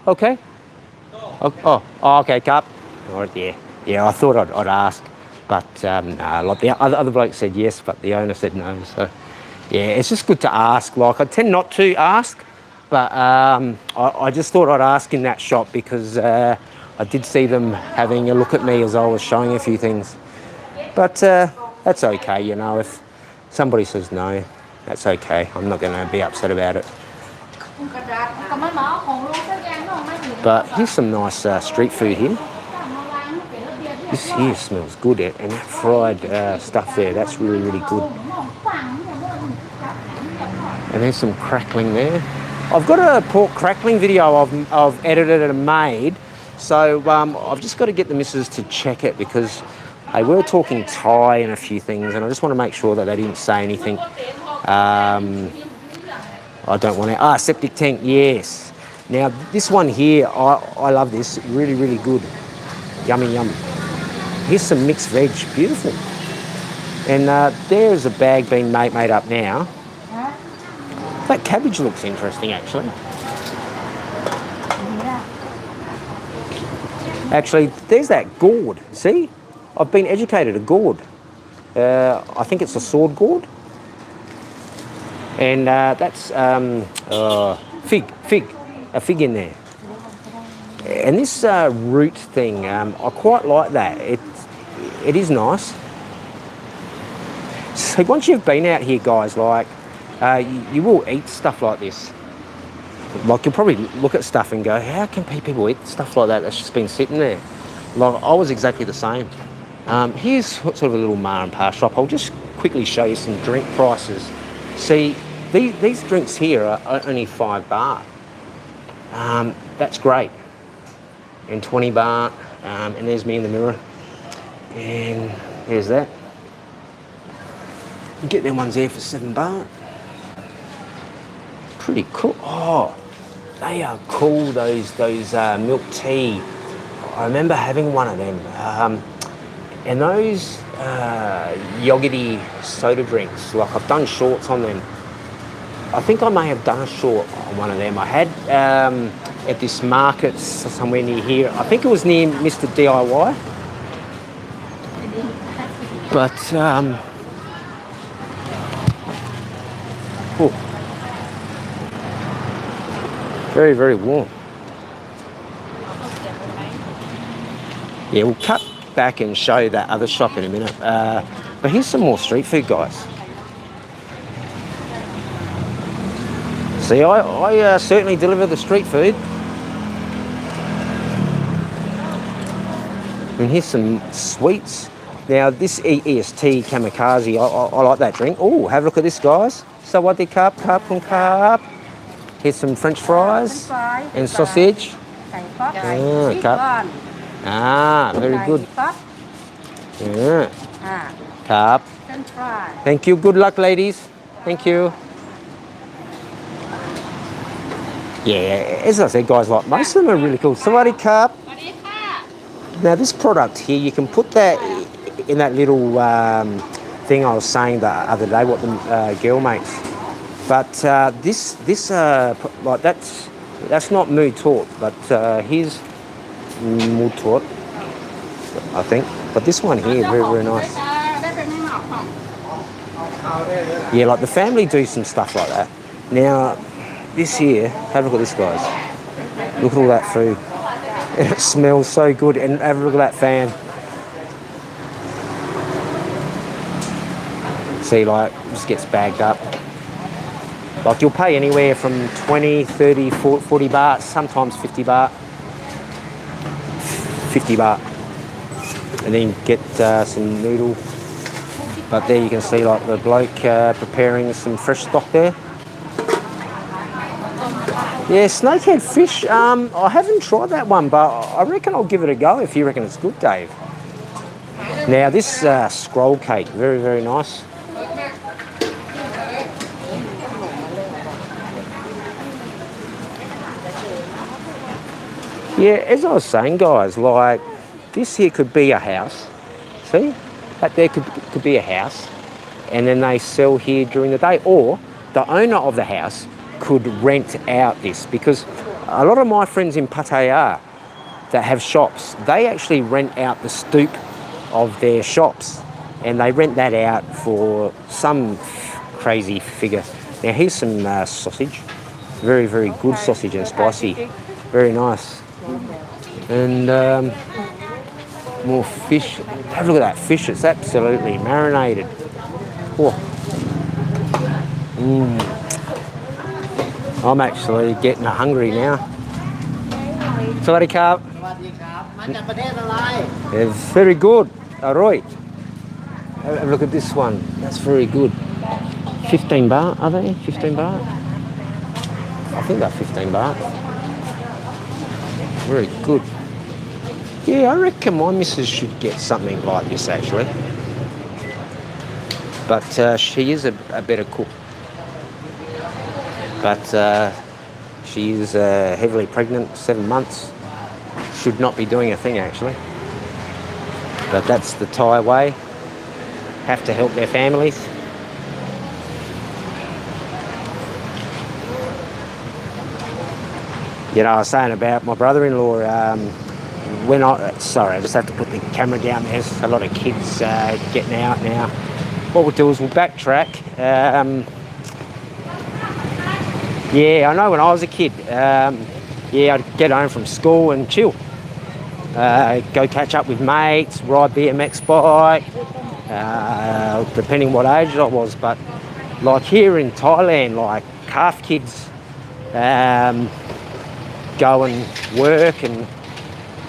Okay. Oh, okay, carp. All right, yeah. I thought I'd ask, but like the other bloke said yes, but the owner said no. So yeah, it's just good to ask. Like, I tend not to ask, but I just thought I'd ask in that shop because I did see them having a look at me as I was showing a few things. But that's okay, you know. If somebody says no, that's okay. I'm not going to be upset about it. But here's some nice street food here. This here smells good, and that fried stuff there, that's really, really good. And there's some crackling there. I've got a pork crackling video I've edited and made, so I've just got to get the missus to check it because they were talking Thai and a few things, and I just want to make sure that they didn't say anything. I don't want to... septic tank, yes. Now, this one here, I love this. Really, really good. Yummy, yum. Here's some mixed veg. Beautiful. And there's a bag being made up now. That cabbage looks interesting, actually. Actually, there's that gourd. See? I've been educated, a gourd. I think it's a sword gourd. And that's fig. A fig in there. And this root thing, I quite like that. it is nice. So once you've been out here, guys, like, you will eat stuff like this. Like, you'll probably look at stuff and go, how can people eat stuff like that that's just been sitting there? Like, I was exactly the same. Here's sort of a little ma and pa shop. I'll just quickly show you some drink prices. See, these drinks here are only 5 baht. That's great. And 20 baht. And there's me in the mirror. And there's that. You get them ones there for 7 baht. Pretty cool. Oh, they are cool, those milk tea. I remember having one of them. And those yogurty soda drinks, like I've done shorts on them. I think I may have done a short on one of them. I had at this market somewhere near here. I think it was near Mr. DIY. But, oh, very, very warm. Yeah, we'll cut back and show that other shop in a minute. But here's some more street food, guys. See, I certainly deliver the street food. And here's some sweets. Now, this EST Kamikaze, I like that drink. Oh, have a look at this, guys. Sawadee cup and cup. Here's some French fries and sausage. Cup. Very good. Yeah. Cup. Thank you. Good luck, ladies. Thank you. Yeah, as I said, guys, like most of them are really cool. Sawadee cup. Now, this product here, you can put that in that little thing I was saying the other day, what the girl makes. But this like that's not moo tort, but here's moo tort, I think. But this one here, very, very nice. Yeah, like the family do some stuff like that. Now, this here, have a look at this, guys. Look at all that food. And it smells so good. And have a look at that fan. See, like, it just gets bagged up. Like, you'll pay anywhere from 20, 30, 40 baht, sometimes 50 baht. 50 baht. And then get some noodle. But there you can see, like, the bloke preparing some fresh stock there. Yeah, snakehead fish. I haven't tried that one, but I reckon I'll give it a go if you reckon it's good, Dave. Now, this scroll cake, very, very nice. Yeah, as I was saying, guys, like, this here could be a house. See? That there could be a house. And then they sell here during the day. Or the owner of the house could rent out this, because a lot of my friends in Pattaya that have shops, they actually rent out the stoop of their shops, and they rent that out for some crazy figure. Now, here's some sausage. Very, very good sausage and spicy. Very nice. And more fish. Have a look at that fish. It's absolutely marinated. Oh. I'm actually getting hungry now. Sawadee krap. It's very good. Alright. Have a look at this one. That's very good. 15 baht, are they? 15 baht? I think they're 15 baht. Very good. Yeah, I reckon my missus should get something like this, actually. But she is a better cook. But she is heavily pregnant, 7 months. Should not be doing a thing, actually. But that's the Thai way. Have to help their families. You know, I was saying about my brother-in-law, sorry, I just have to put the camera down. There's a lot of kids getting out now. What we'll do is we'll backtrack. Yeah, I know when I was a kid, yeah, I'd get home from school and chill. go catch up with mates, ride BMX bike, depending what age I was. But like here in Thailand, like half kids go and work,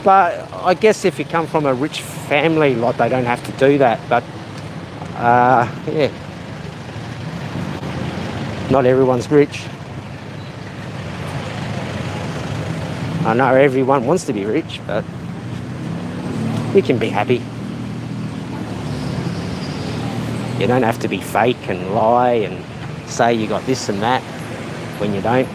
but I guess if you come from a rich family, like they don't have to do that. But yeah, not everyone's rich. I know everyone wants to be rich, but you can be happy. You don't have to be fake and lie and say you got this and that when you don't.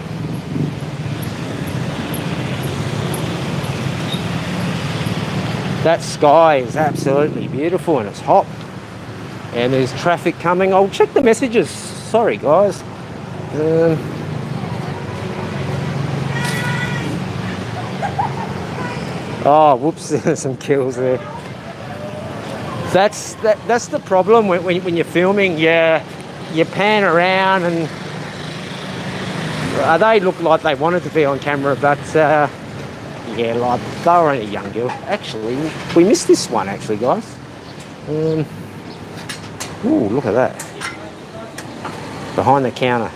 That sky is absolutely beautiful and it's hot. And there's traffic coming. I'll check the messages. Sorry, guys. Oh, whoops, there's some kills there. That's the problem when you're filming. You pan around and they look like they wanted to be on camera, but yeah, like they were only a young girl. Actually, we missed this one, actually, guys. Ooh, look at that. Behind the counter.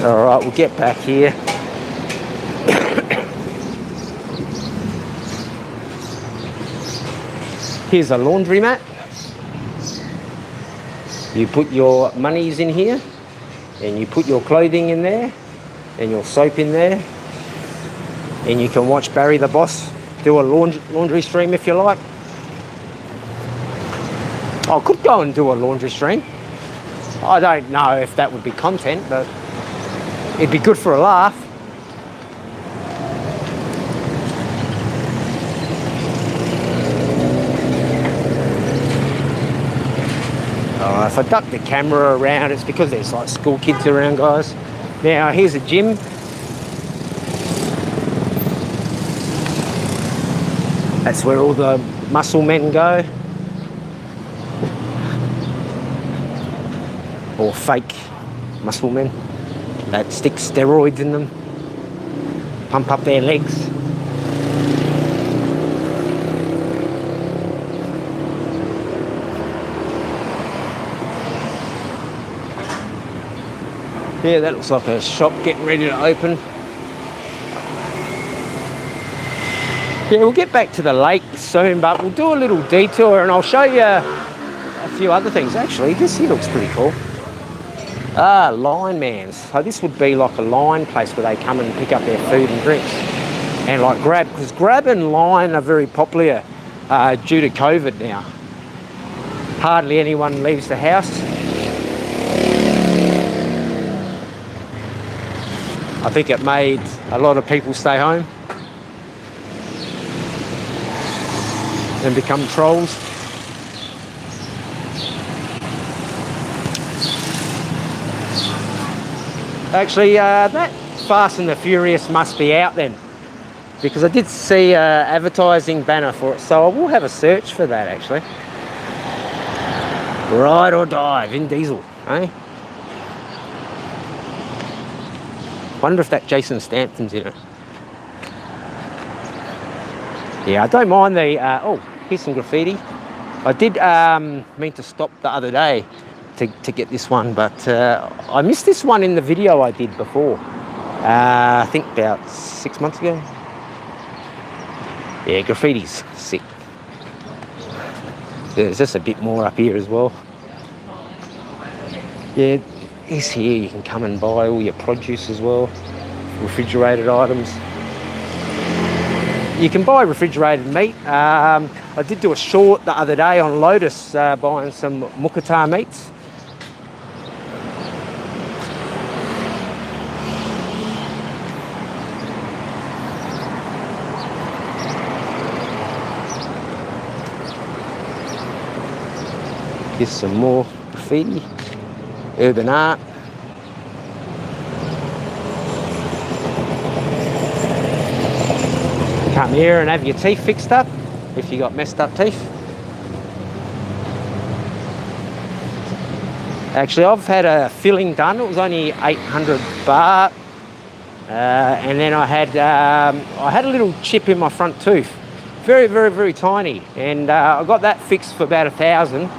All right, we'll get back here. Here's a laundromat. You put your monies in here, and you put your clothing in there, and your soap in there, and you can watch Barry the boss do a laundry stream if you like. I could go and do a laundry stream. I don't know if that would be content, but it'd be good for a laugh. If I duck the camera around, it's because there's like school kids around, guys. Now, here's a gym. That's where all the muscle men go. Or fake muscle men that stick steroids in them, pump up their legs. Yeah, that looks like a shop getting ready to open. Yeah, we'll get back to the lake soon, but we'll do a little detour and I'll show you a few other things. Actually, this here looks pretty cool. Line mans. So this would be like a line place where they come and pick up their food and drinks. And like grab, because grab and line are very popular due to COVID now. Hardly anyone leaves the house. I think it made a lot of people stay home and become trolls. Actually, that Fast and the Furious must be out then, because I did see an advertising banner for it, so I will have a search for that actually. Ride or die, Vin Diesel, eh? Wonder if that Jason Statham's in it. Yeah, I don't mind the, oh, here's some graffiti. I did mean to stop the other day to get this one, but I missed this one in the video I did before. I think about 6 months ago. Yeah, graffiti's sick. There's just a bit more up here as well. Yeah, this here you can come and buy all your produce as well, refrigerated items. You can buy refrigerated meat. I did do a short the other day on Lotus buying some mukata meats. Here's some more graffiti, urban art. Come here and have your teeth fixed up if you got messed up teeth. Actually, I've had a filling done. It was only 800 baht. and then I had a little chip in my front tooth, very, very, very tiny, and I got that fixed for about 1,000.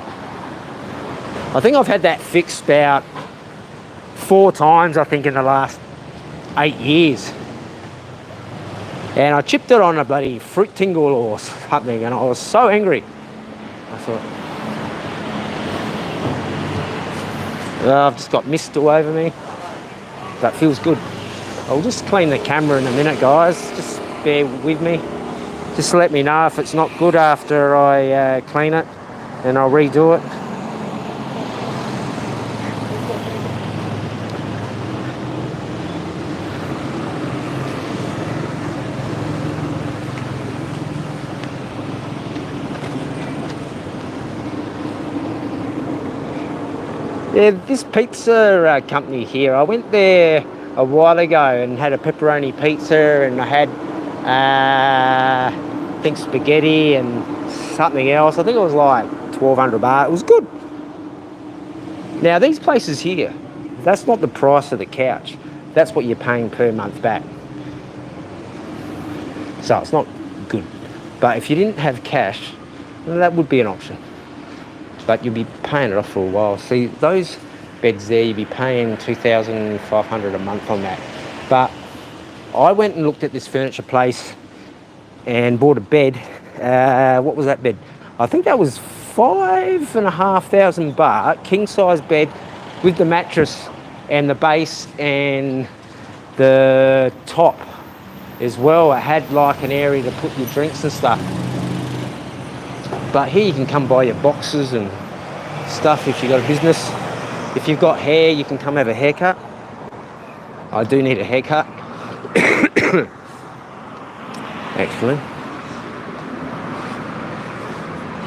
I think I've had that fixed about 4 times, I think, in the last 8 years. And I chipped it on a bloody fruit tingle or something, and I was so angry. I thought, I've just got mist all over me. That feels good. I'll just clean the camera in a minute, guys. Just bear with me. Just let me know if it's not good after I clean it, and I'll redo it. Yeah, this pizza company here, I went there a while ago and had a pepperoni pizza, and I had, I think, spaghetti and something else. I think it was like 1,200 baht. It was good. Now, these places here, that's not the price of the couch. That's what you're paying per month back. So it's not good. But if you didn't have cash, well, that would be an option. But you'll be paying it off for a while. See, those beds there, you'll be paying 2,500 a month on that. But I went and looked at this furniture place and bought a bed. What was that bed? I think that was 5,500 baht, king size bed with the mattress and the base and the top as well. It had like an area to put your drinks and stuff. But here you can come buy your boxes and stuff if you've got a business. If you've got hair, you can come have a haircut. I do need a haircut. Actually.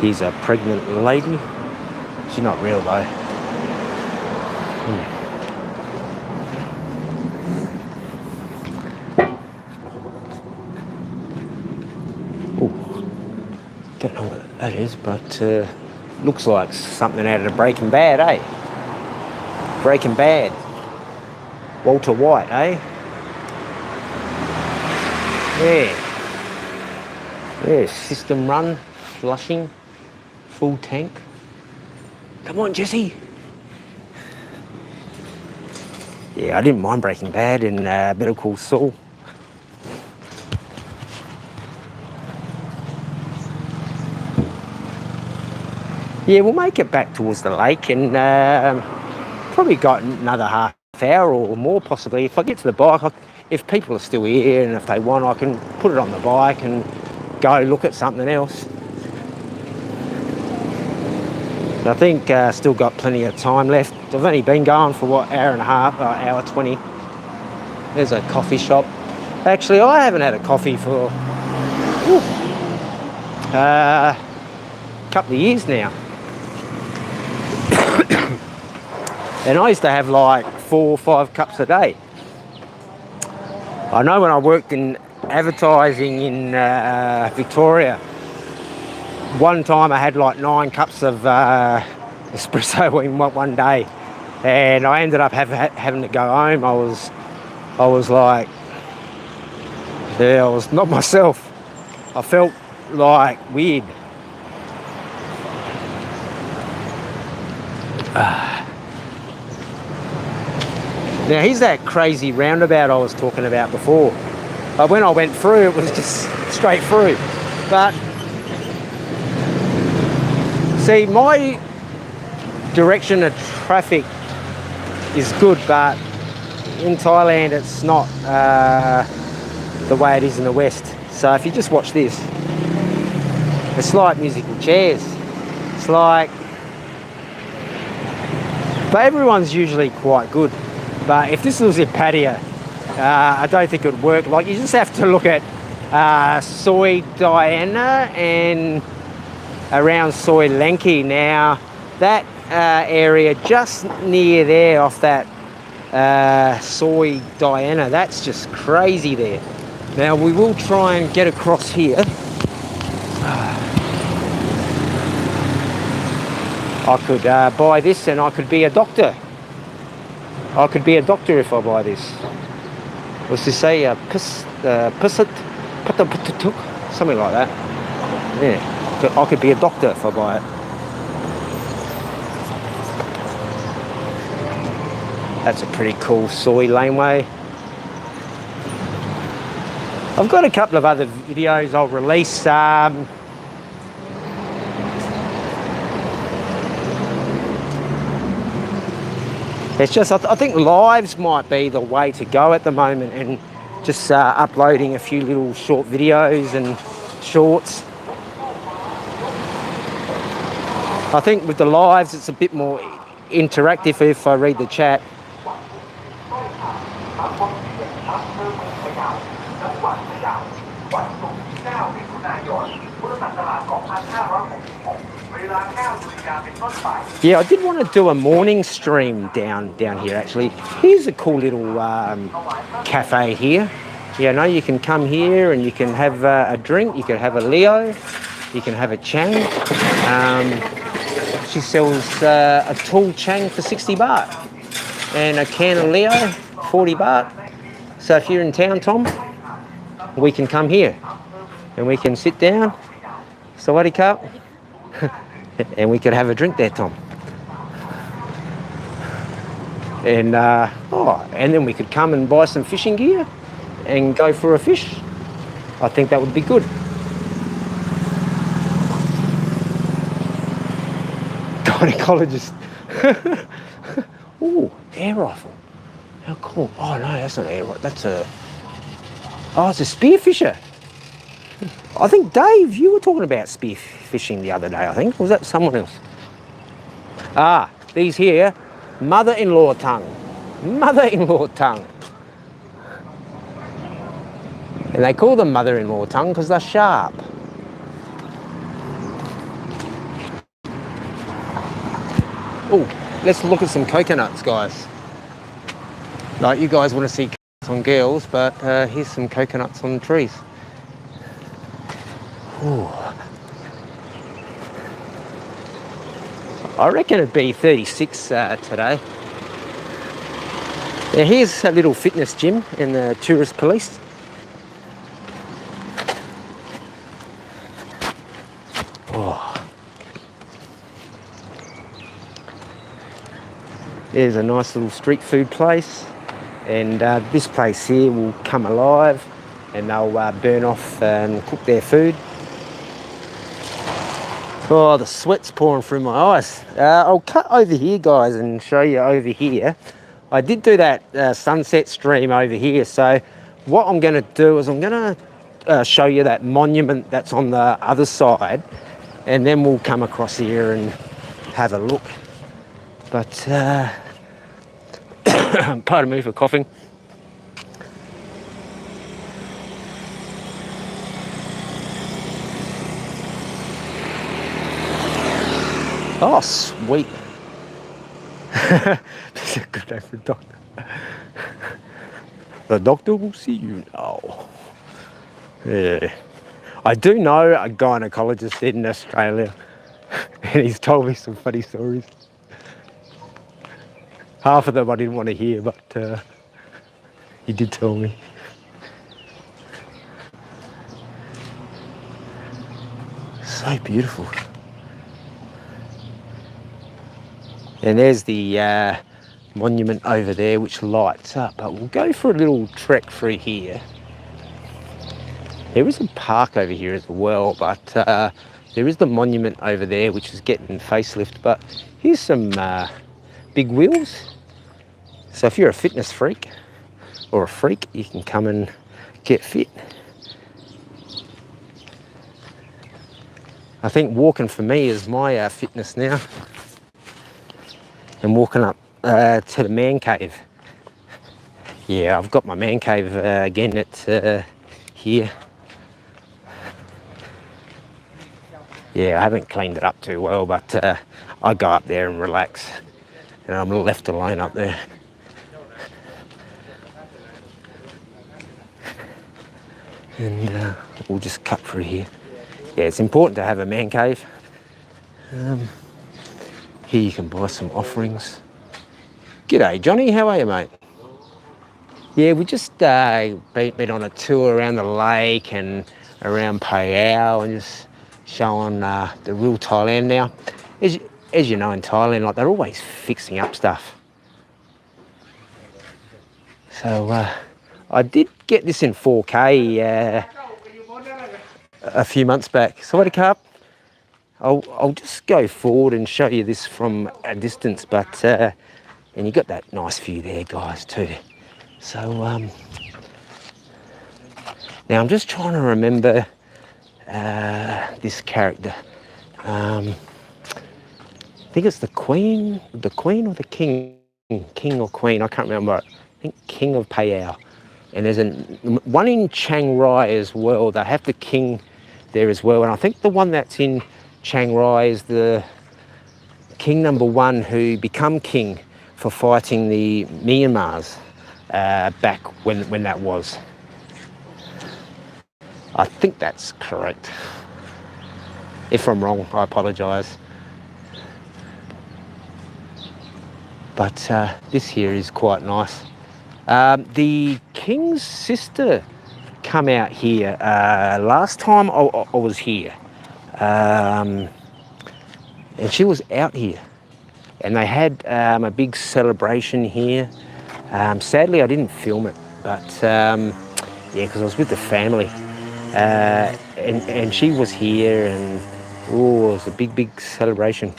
Here's a pregnant lady. She's not real though. Don't know what that is, but looks like something out of Breaking Bad, eh? Breaking Bad. Walter White, eh? Yeah. Yeah, system run, flushing, full tank. Come on, Jesse. Yeah, I didn't mind Breaking Bad and Better Call Saul. Yeah, we'll make it back towards the lake, and probably got another half hour or more possibly. If I get to the bike, if people are still here and if they want, I can put it on the bike and go look at something else. I think still got plenty of time left. I've only been going for what, hour and a half, hour 20. There's a coffee shop. Actually, I haven't had a coffee for a couple of years now. And I used to have like 4 or 5 cups a day. I know when I worked in advertising in Victoria, one time I had like 9 cups of espresso in one day, and I ended up having to go home. I was like, yeah, I was not myself. I felt like weird. Now here's that crazy roundabout I was talking about before. But when I went through, it was just straight through. But see, my direction of traffic is good, but in Thailand it's not the way it is in the West. So if you just watch this, it's like musical chairs. It's like, but everyone's usually quite good. But if this was a patio, I don't think it would work. Like, you just have to look at Soi Diana and around Soi Lenki. Now, that area just near there off that Soi Diana, that's just crazy there. Now, we will try and get across here. I could buy this and I could be a doctor. I could be a doctor if I buy this. What's this say? Pusset, something like that. Yeah, I could be a doctor if I buy it. That's a pretty cool soy laneway. I've got a couple of other videos I'll release. It's just, I think lives might be the way to go at the moment, and just uploading a few little short videos and shorts. I think with the lives it's a bit more interactive if I read the chat. Yeah, I did want to do a morning stream down here actually. Here's a cool little cafe here. You know, you can come here and you can have a drink. You can have a Leo, you can have a Chang. She sells a tall Chang for 60 baht and a can of Leo 40 baht. So if you're in town, Tom, we can come here and we can sit down, sawadee cup, and we could have a drink there, Tom. And and then we could come and buy some fishing gear and go for a fish. I think that would be good. Gynecologist. Ooh, air rifle. How cool. Oh no, that's not air rifle. That's a... Oh, it's a spearfisher. I think, Dave, you were talking about spearfishing the other day, I think. Was that someone else? Ah, these here, mother-in-law tongue. Mother-in-law tongue. And they call them mother-in-law tongue because they're sharp. Oh, let's look at some coconuts, guys. Like, you guys want to see coconuts on girls, but here's some coconuts on the trees. Ooh. I reckon it'd be 36 today. Now here's a little fitness gym in the tourist police. Oh. There's a nice little street food place, and this place here will come alive and they'll burn off and cook their food. Oh, the sweat's pouring through my eyes. I'll cut over here, guys, and show you over here. I did do that sunset stream over here, so what I'm going to do is I'm going to show you that monument that's on the other side, and then we'll come across here and have a look. But, pardon me for coughing. Oh, sweet. That's a good name for a doctor. The doctor will see you now. Yeah. I do know a gynecologist in Australia, and he's told me some funny stories. Half of them I didn't want to hear, but he did tell me. So beautiful. And there's the monument over there which lights up, but we'll go for a little trek through here. There is a park over here as well, but there is the monument over there which is getting facelift. But here's some big wheels. So if you're a fitness freak or a freak, you can come and get fit. I think walking for me is my fitness now. And walking up to the man cave. Yeah, I've got my man cave again. It's here. Yeah, I haven't cleaned it up too well, but I go up there and relax, and I'm left alone up there. And we'll just cut through here. Yeah, it's important to have a man cave. Here you can buy some offerings. G'day, Johnny. How are you, mate? Yeah, we just been on a tour around the lake and around Phayao and just showing the real Thailand now. As, as you know, in Thailand, like they're always fixing up stuff. So I did get this in 4K a few months back. So what cup? I'll just go forward and show you this from a distance, but and you got that nice view there, guys, too. So now I'm just trying to remember this character. I think it's the Queen or the King or Queen. I can't remember. I think King of Phayao. And there's one in Chiang Rai as well. They have the king there as well. And I think the one that's in Chiang Rai is the king #1 who become king for fighting the Myanmars back when that was. I think that's correct. If I'm wrong, I apologise. But this here is quite nice. The king's sister come out here last time I was here, and she was out here, and they had a big celebration here. Sadly, I didn't film it, but yeah, because I was with the family, and she was here, and it was a big celebration.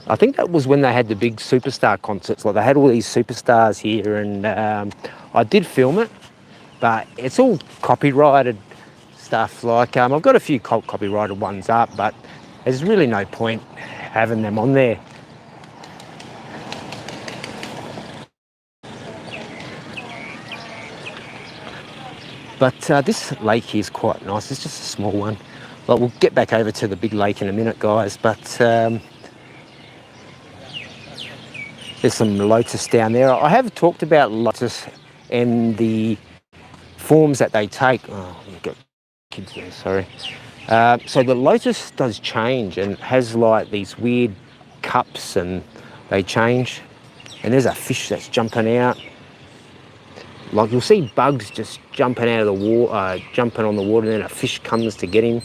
I think that was when they had the big superstar concerts. Like they had all these superstars here, and I did film it, but it's all copyrighted stuff. Like I've got a few copyrighted ones up, but there's really no point having them on there. But this lake here is quite nice. It's just a small one. Like we'll get back over to the big lake in a minute, guys. But there's some lotus down there. I have talked about lotus and the forms that they take. Oh, we've got kids there, sorry. So the lotus does change and has like these weird cups and they change. And there's a fish that's jumping out. Like you'll see bugs just jumping out of the water, jumping on the water, and then a fish comes to get him.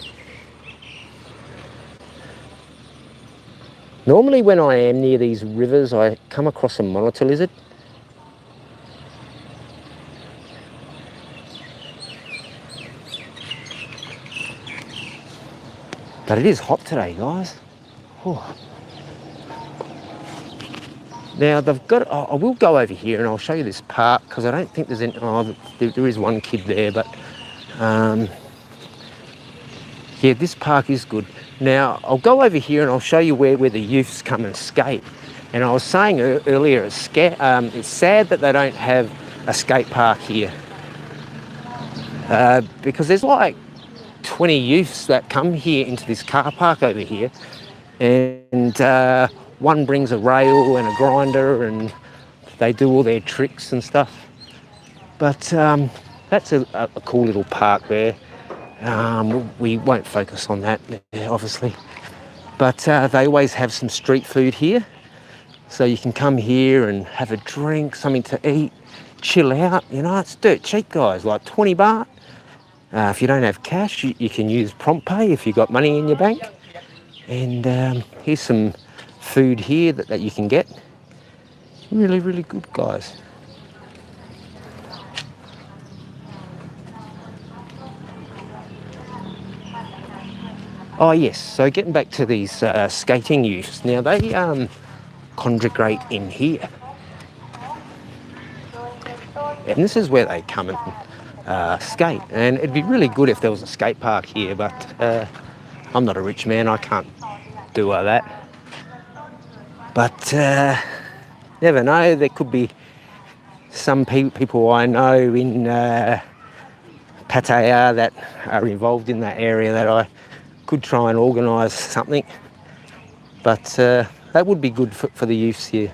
Normally when I am near these rivers, I come across a monitor lizard. But it is hot today, guys. Oh. Now they've got, I will go over here and I'll show you this park because I don't think there's any, there is one kid there, but yeah, this park is good. Now, I'll go over here and I'll show you where the youths come and skate. And I was saying earlier, it's sad that they don't have a skate park here. Because there's like 20 youths that come here into this car park over here. And one brings a rail and a grinder and they do all their tricks and stuff. But that's a cool little park there. We won't focus on that, obviously. But they always have some street food here. So you can come here and have a drink, something to eat, chill out. You know, it's dirt cheap, guys, like 20 baht. If you don't have cash, you can use prompt pay if you've got money in your bank. And here's some food here that you can get. Really, really good, guys. Oh yes, so getting back to these skating youths. Now they congregate in here. And this is where they come and skate. And it'd be really good if there was a skate park here, but I'm not a rich man, I can't do all that. But never know, there could be some people I know in Pattaya that are involved in that area that I could try and organise something. But that would be good for the youths here.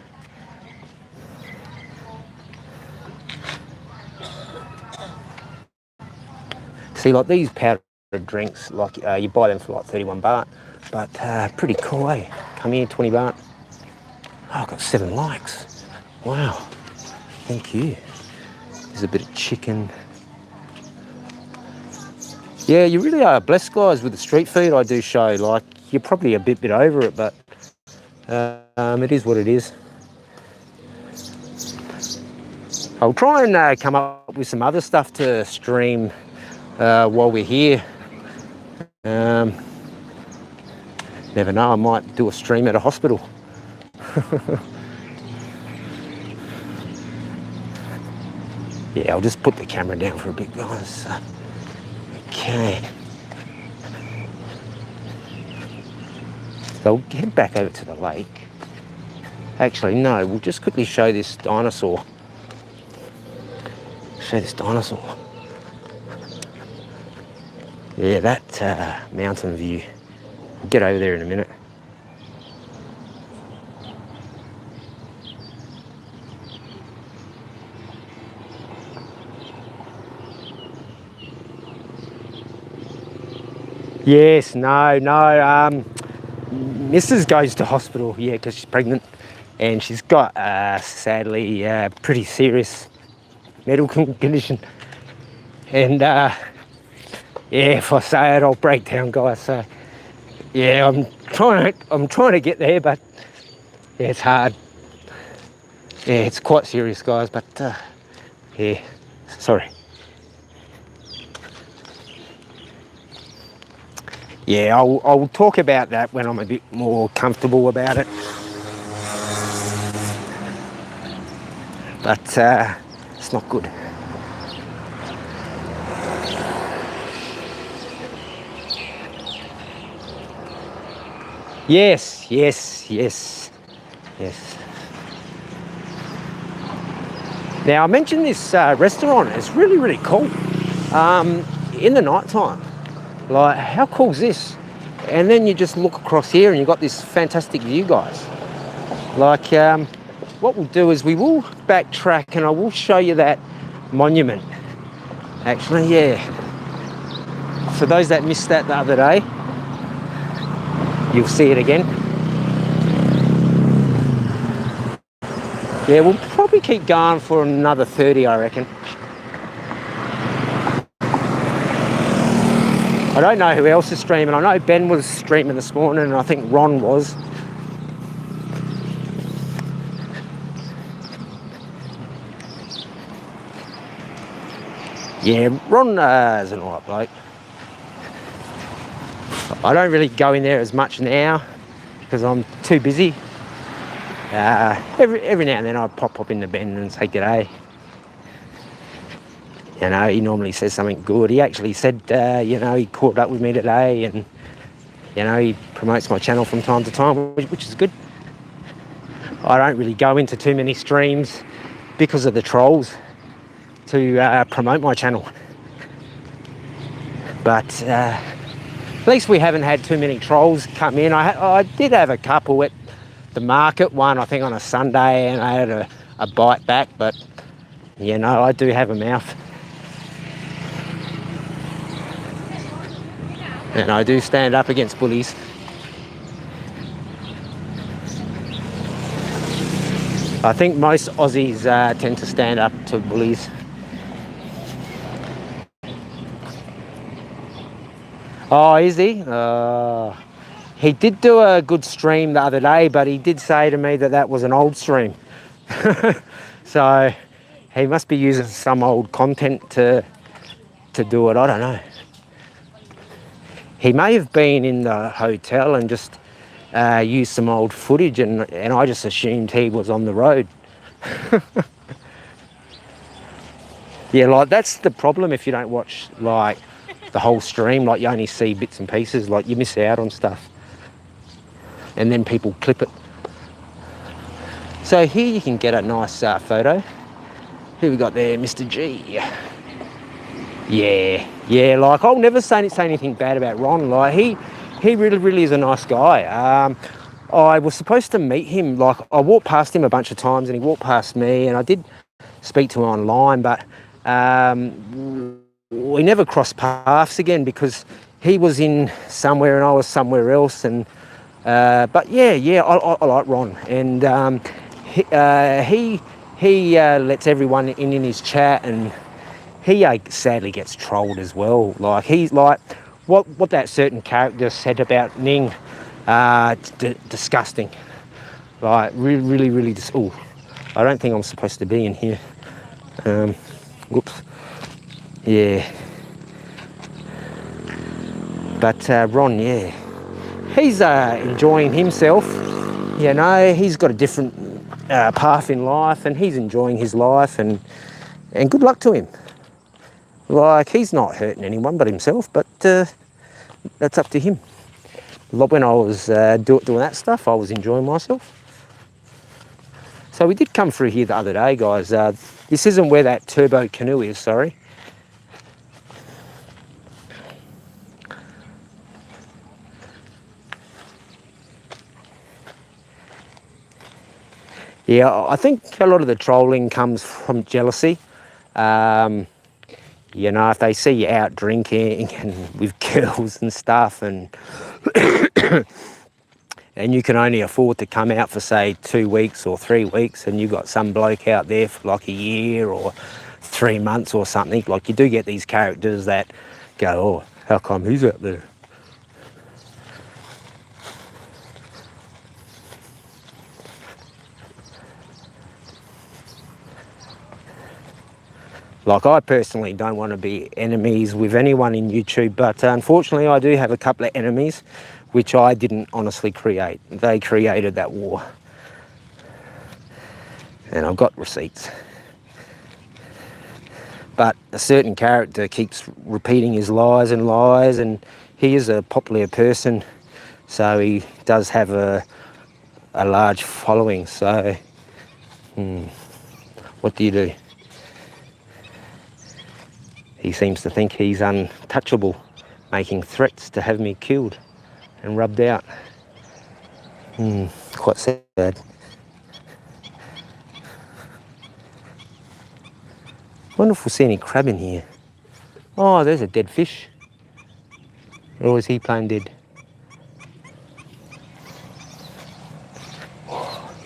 See, like these powdered drinks, like you buy them for like 31 baht, but pretty cool, eh? Come here, 20 baht. Oh, I've got 7 likes. Wow. thank you. There's a bit of chicken. Yeah, you really are blessed, guys, with the street food I do show. Like, you're probably a bit over it, but it is what it is. I'll try and come up with some other stuff to stream while we're here. Never know, I might do a stream at a hospital. Yeah, I'll just put the camera down for a bit, guys. Okay. So we'll head back over to the lake. Actually, no, we'll just quickly show this dinosaur. Yeah, that mountain view. We'll get over there in a minute. Yes, no. Mrs. goes to hospital, yeah, because she's pregnant, and she's got, sadly, pretty serious medical condition. And yeah, if I say it, I'll break down, guys. So yeah, I'm trying to get there, but yeah, it's hard. Yeah, it's quite serious, guys. But yeah, sorry. Yeah, I'll talk about that when I'm a bit more comfortable about it. But it's not good. Yes. Now, I mentioned this restaurant. It's really cool. In the night time. Like, how cool is this? And then you just look across here and you've got this fantastic view, guys. Like, what we'll do is we will backtrack and I will show you that monument. Actually, yeah. For those that missed that the other day, you'll see it again. Yeah, we'll probably keep going for another 30, I reckon. I don't know who else is streaming. I know Ben was streaming this morning and I think Ron was. Yeah, Ron is an alright bloke. I don't really go in there as much now because I'm too busy. Every now and then I pop into Ben and say g'day. You know, he normally says something good. He actually said, you know, he caught up with me today and, you know, he promotes my channel from time to time, which is good. I don't really go into too many streams because of the trolls to promote my channel. But at least we haven't had too many trolls come in. I did have a couple at the market, one I think on a Sunday, and I had a bite back, but, you know, I do have a mouth. And I do stand up against bullies. I think most Aussies tend to stand up to bullies. Oh, is he? He did do a good stream the other day, but he did say to me that was an old stream. So he must be using some old content to do it. I don't know. He may have been in the hotel and just used some old footage, and I just assumed he was on the road. Yeah, like, that's the problem if you don't watch, like, the whole stream. Like, you only see bits and pieces. Like, you miss out on stuff. And then people clip it. So here you can get a nice photo. Who we got there? Mr. G. Yeah, like, I'll never say anything bad about Ron. Like, he really is a nice guy. I was supposed to meet him. Like, I walked past him a bunch of times and he walked past me, and I did speak to him online, but we never crossed paths again because he was in somewhere and I was somewhere else. And but yeah, I like Ron, and he he lets everyone in his chat, and he sadly gets trolled as well. Like, he's like, what that certain character said about Ning, disgusting. Like, really oh, I don't think I'm supposed to be in here. Whoops. Yeah. But Ron, yeah, he's enjoying himself. You know, he's got a different path in life, and he's enjoying his life, and good luck to him. Like, he's not hurting anyone but himself, but that's up to him. Like, when I was doing that stuff, I was enjoying myself. So we did come through here the other day, guys. This isn't where that turbo canoe is, sorry. Yeah, I think a lot of the trolling comes from jealousy. You know, if they see you out drinking and with girls and stuff, and and you can only afford to come out for, say, 2 weeks or 3 weeks, and you've got some bloke out there for like a year or 3 months or something, like, you do get these characters that go, oh, how come he's out there? Like, I personally don't want to be enemies with anyone in YouTube, but unfortunately I do have a couple of enemies which I didn't honestly create. They created that war. And I've got receipts. But a certain character keeps repeating his lies and lies, and he is a popular person, so he does have a large following. So, what do you do? He seems to think he's untouchable, making threats to have me killed and rubbed out. Quite sad. Wonder if we'll see any crab in here. Oh, there's a dead fish. Or is he playing dead?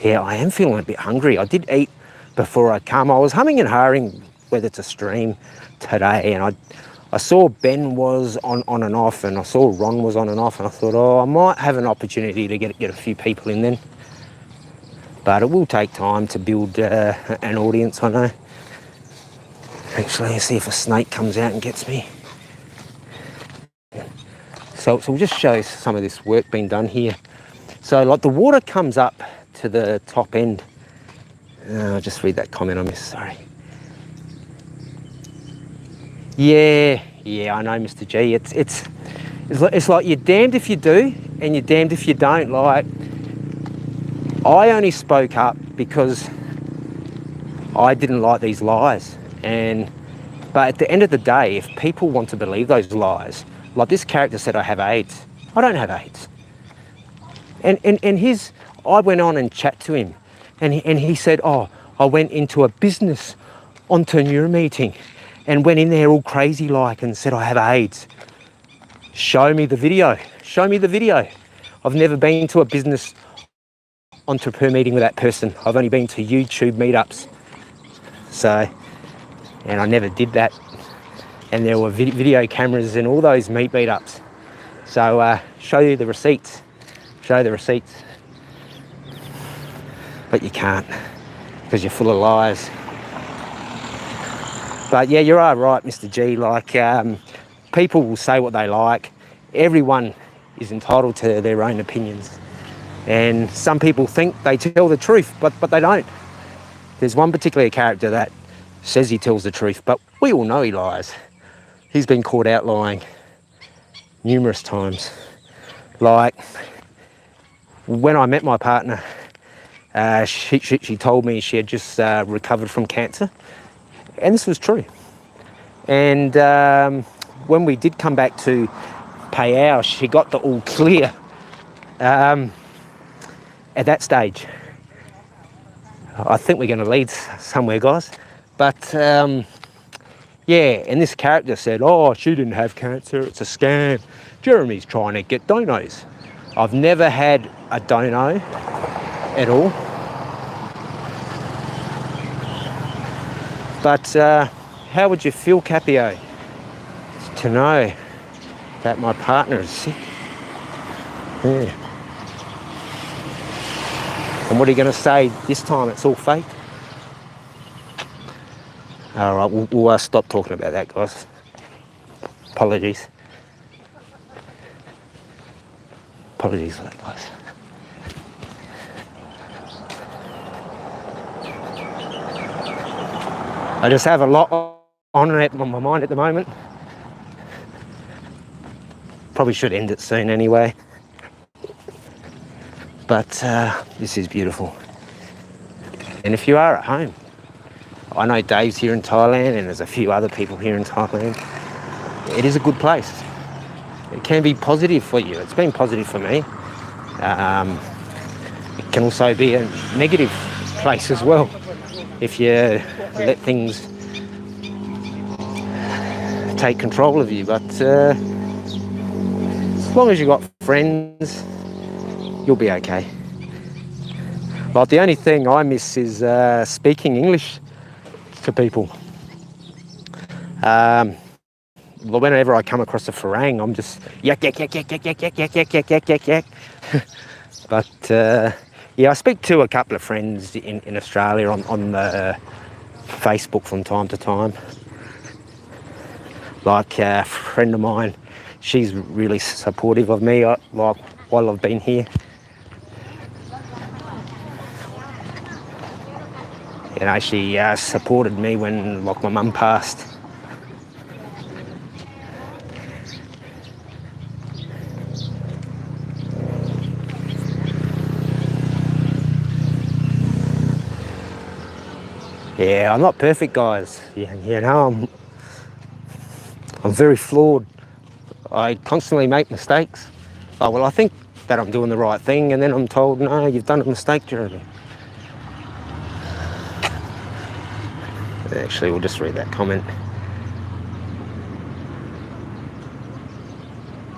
Yeah, I am feeling a bit hungry. I did eat before I come. I was humming and hawing whether to stream today, and I saw Ben was on and off, and I saw Ron was on and off, and I thought, oh, I might have an opportunity to get a few people in then. But it will take time to build an audience, I know. Actually, let's see if a snake comes out and gets me. So we'll just show some of this work being done here. So, like, the water comes up to the top end. I'll just read that comment I missed, sorry. Yeah, I know, Mr. G. It's like you're damned if you do and you're damned if you don't. Like, I only spoke up because I didn't like these lies. But at the end of the day, if people want to believe those lies, like this character said I have AIDS. I don't have AIDS. And I went on and chat to him, and he said, oh, I went into a business entrepreneur meeting and went in there all crazy like and said I have AIDS. Show me the video. Show me the video. I've never been to a business entrepreneur meeting with that person. I've only been to YouTube meetups. So, and I never did that. And there were video cameras in all those meetups. So show you the receipts. Show the receipts. But you can't, because you're full of lies. But yeah, you are right, Mr. G. Like, people will say what they like. Everyone is entitled to their own opinions. And some people think they tell the truth, but they don't. There's one particular character that says he tells the truth, but we all know he lies. He's been caught out lying numerous times. Like, when I met my partner, she told me she had just recovered from cancer. And this was true. And when we did come back to Phayao, she got the all clear at that stage. I think we're going to lead somewhere, guys. But yeah, and this character said, oh, she didn't have cancer, it's a scam. Jeremy's trying to get donos. I've never had a dono at all. But how would you feel, Capio, to know that my partner is sick? Yeah. And what are you going to say this time? It's all fake? All right, we'll stop talking about that, guys. Apologies. Apologies for that, guys. I just have a lot on my mind at the moment. Probably should end it soon anyway. But this is beautiful. And if you are at home, I know Dave's here in Thailand and there's a few other people here in Thailand. It is a good place. It can be positive for you. It's been positive for me. It can also be a negative place as well if you let things take control of you. But as long as you've got friends, you'll be okay. Like the only thing I miss is speaking English to people. Whenever I come across a Farang, I'm just yak, yak, yak, yak, yak, yak, yak, yak, yak, yak, yak, yak, yak. But yeah, I speak to a couple of friends in Australia on the Facebook from time to time. Like a friend of mine, she's really supportive of me like while I've been here. You know, she supported me when like my mum passed. Yeah, I'm not perfect, guys. You know, I'm very flawed. I constantly make mistakes. Oh, well, I think that I'm doing the right thing, and then I'm told, no, you've done a mistake, Jeremy. Actually, we'll just read that comment.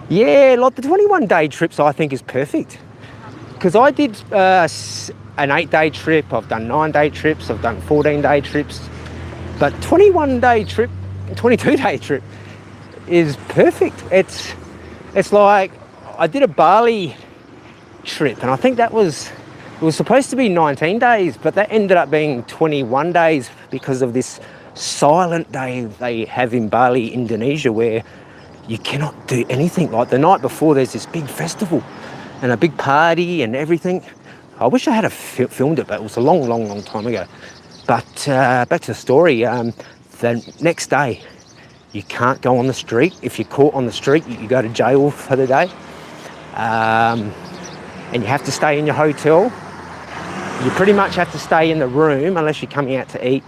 Yeah, like the 21-day trips I think is perfect. Because I did an 8-day trip, I've done 9-day trips, I've done 14-day trips. But 21-day trip, 22-day trip is perfect. It's like I did a Bali trip, and I think it was supposed to be 19 days, but that ended up being 21 days because of this silent day they have in Bali, Indonesia, where you cannot do anything. Like the night before, there's this big festival and a big party and everything. I wish I had filmed it, but it was a long time ago. But back to the story, the next day, you can't go on the street. If you're caught on the street, you go to jail for the day. And you have to stay in your hotel. You pretty much have to stay in the room unless you're coming out to eat.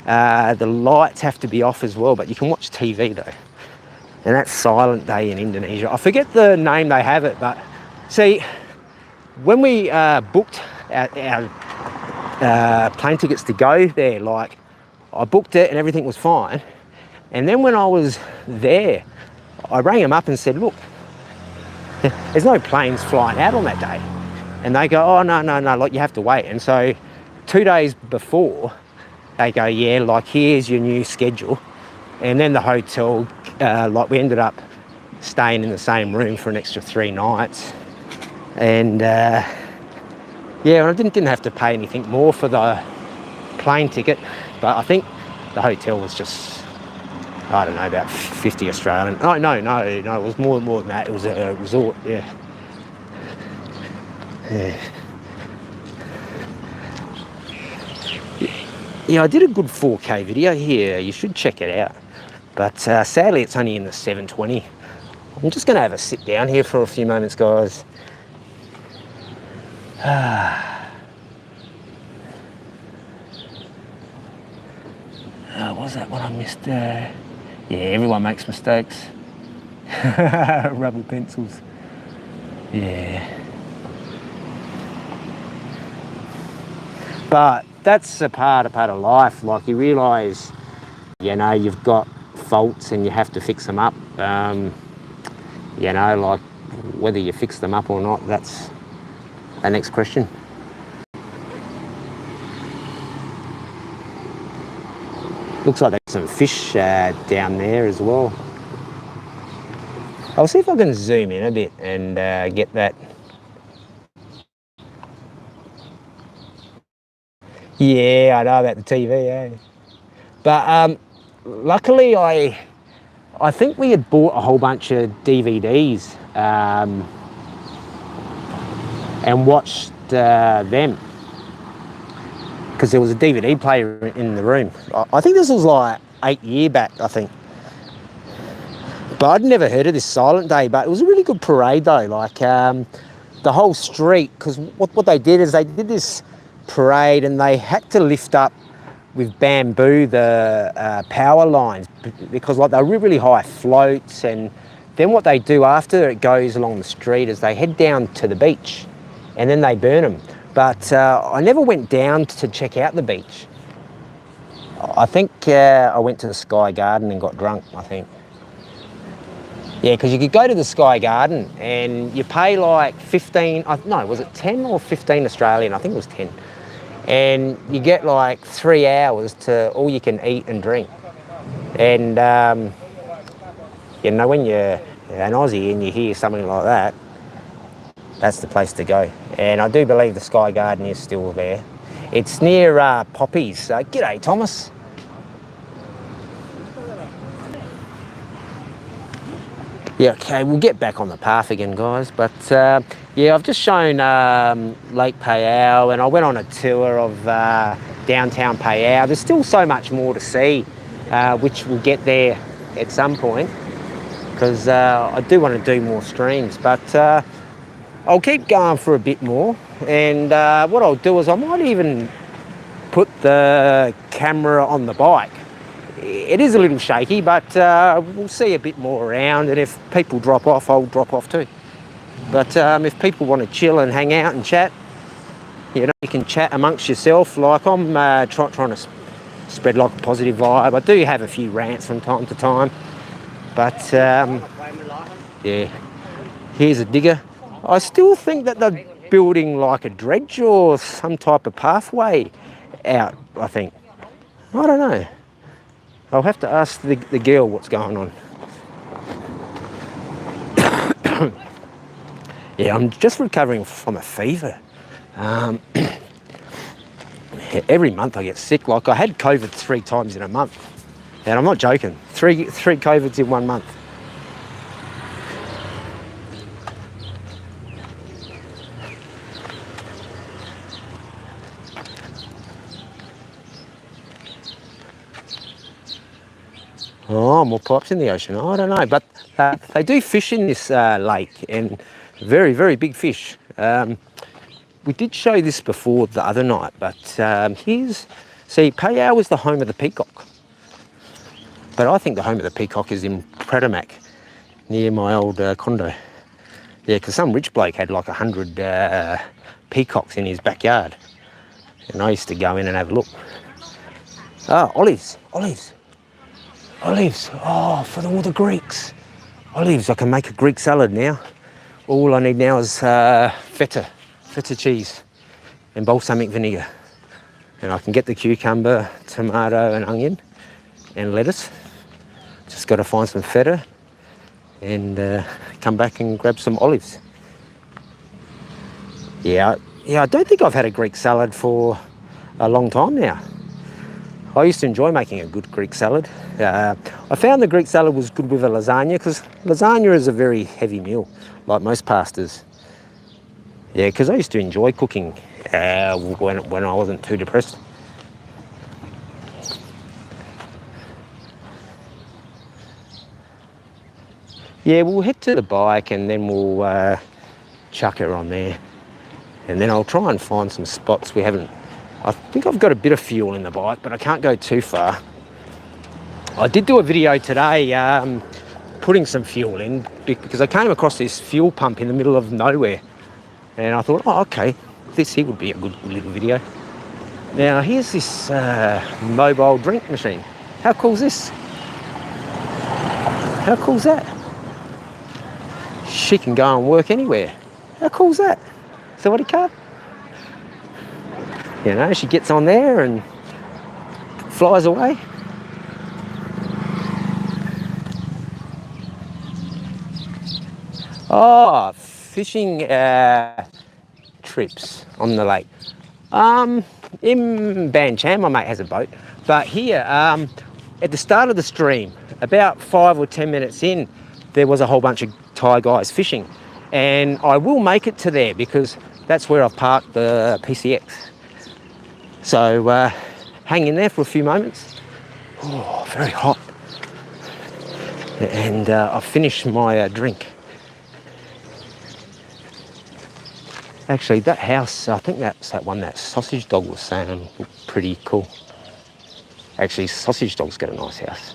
The lights have to be off as well, but you can watch TV though. And that's silent day in Indonesia. I forget the name they have it, but see, when we booked our plane tickets to go there, like I booked it and everything was fine. And then when I was there, I rang them up and said, look, there's no planes flying out on that day. And they go, oh, no, like you have to wait. And so 2 days before, they go, yeah, like here's your new schedule. And then the hotel, like we ended up staying in the same room for an extra 3 nights. And yeah, I didn't have to pay anything more for the plane ticket. But I think the hotel was just, I don't know, about 50 Australian. Oh, no, it was more than that. It was a resort, yeah. Yeah, I did a good 4K video here. You should check it out. But sadly, it's only in the 720. I'm just going to have a sit down here for a few moments, guys. Was that what I missed? Yeah, everyone makes mistakes. Rubber pencils. Yeah. But that's a part of life. Like you realise, you know, you've got faults and you have to fix them up. You know, like whether you fix them up or not, that's the next question. Looks like there's some fish down there as well. I'll see if I can zoom in a bit and get that. Yeah, I know about the TV, eh? But luckily I think we had bought a whole bunch of DVDs and watched them, because there was a DVD player in the room. I think this was like 8 years back, I think. But I'd never heard of this Silent Day, but it was a really good parade though. Like the whole street, because what they did is they did this parade and they had to lift up with bamboo the power lines, because like they're really high floats. And then what they do after it goes along the street is they head down to the beach and then they burn them. But I never went down to check out the beach. I think I went to the Sky Garden and got drunk, I think. Yeah, because you could go to the Sky Garden and you pay like 15, no, was it 10 or 15 Australian? I think it was 10. And you get like 3 hours to all you can eat and drink. And, you know, when you're an Aussie and you hear something like that, that's the place to go. And I do believe the Sky Garden is still there. It's near Poppies. G'day, Thomas. Yeah, okay, we'll get back on the path again, guys. But yeah, I've just shown Lake Phayao, and I went on a tour of downtown Phayao. There's still so much more to see, which we'll get there at some point, because I do want to do more streams. But I'll keep going for a bit more, and what I'll do is I might even put the camera on the bike. It is a little shaky, but we'll see a bit more around, and if people drop off, I'll drop off too. But if people want to chill and hang out and chat, you know, you can chat amongst yourself. Like I'm trying to spread like a positive vibe. I do have a few rants from time to time, but yeah, here's a digger. I still think that they're building like a dredge or some type of pathway out, I think. I don't know. I'll have to ask the girl what's going on. Yeah, I'm just recovering from a fever. Every month I get sick. Like I had COVID 3 times in a month. And I'm not joking. Three COVIDs in 1 month. Oh, more pipes in the ocean. I don't know, but they do fish in this lake, and very, very big fish. We did show this before the other night, but see, Phayao is the home of the peacock. But I think the home of the peacock is in Pradamak, near my old condo. Yeah, because some rich bloke had like 100 peacocks in his backyard, and I used to go in and have a look. Oh, olives. Olives, oh, for all the Greeks. Olives, I can make a Greek salad now. All I need now is feta cheese and balsamic vinegar. And I can get the cucumber, tomato and onion and lettuce. Just got to find some feta and come back and grab some olives. Yeah, I don't think I've had a Greek salad for a long time now. I used to enjoy making a good Greek salad. I found the Greek salad was good with a lasagna, because lasagna is a very heavy meal, like most pastas. Yeah, because I used to enjoy cooking when I wasn't too depressed. Yeah, we'll head to the bike and then we'll chuck her on there. And then I'll try and find some spots we haven't. I think I've got a bit of fuel in the bike, but I can't go too far. I did do a video today putting some fuel in, because I came across this fuel pump in the middle of nowhere. And I thought, oh, okay, this here would be a good little video. Now, here's this mobile drink machine. How cool is this? How cool is that? She can go and work anywhere. How cool is that? So what a car. You know, she gets on there and flies away. Oh, fishing trips on the lake. In Ban Chan, my mate has a boat. But here, at the start of the stream, about 5 or 10 minutes in, there was a whole bunch of Thai guys fishing. And I will make it to there because that's where I've parked the PCX. So hang in there for a few moments. Oh, very hot. And I've finished my drink. Actually, that house, I think that's that one that Sausage Dog was saying looked pretty cool. Actually, Sausage Dog's got a nice house.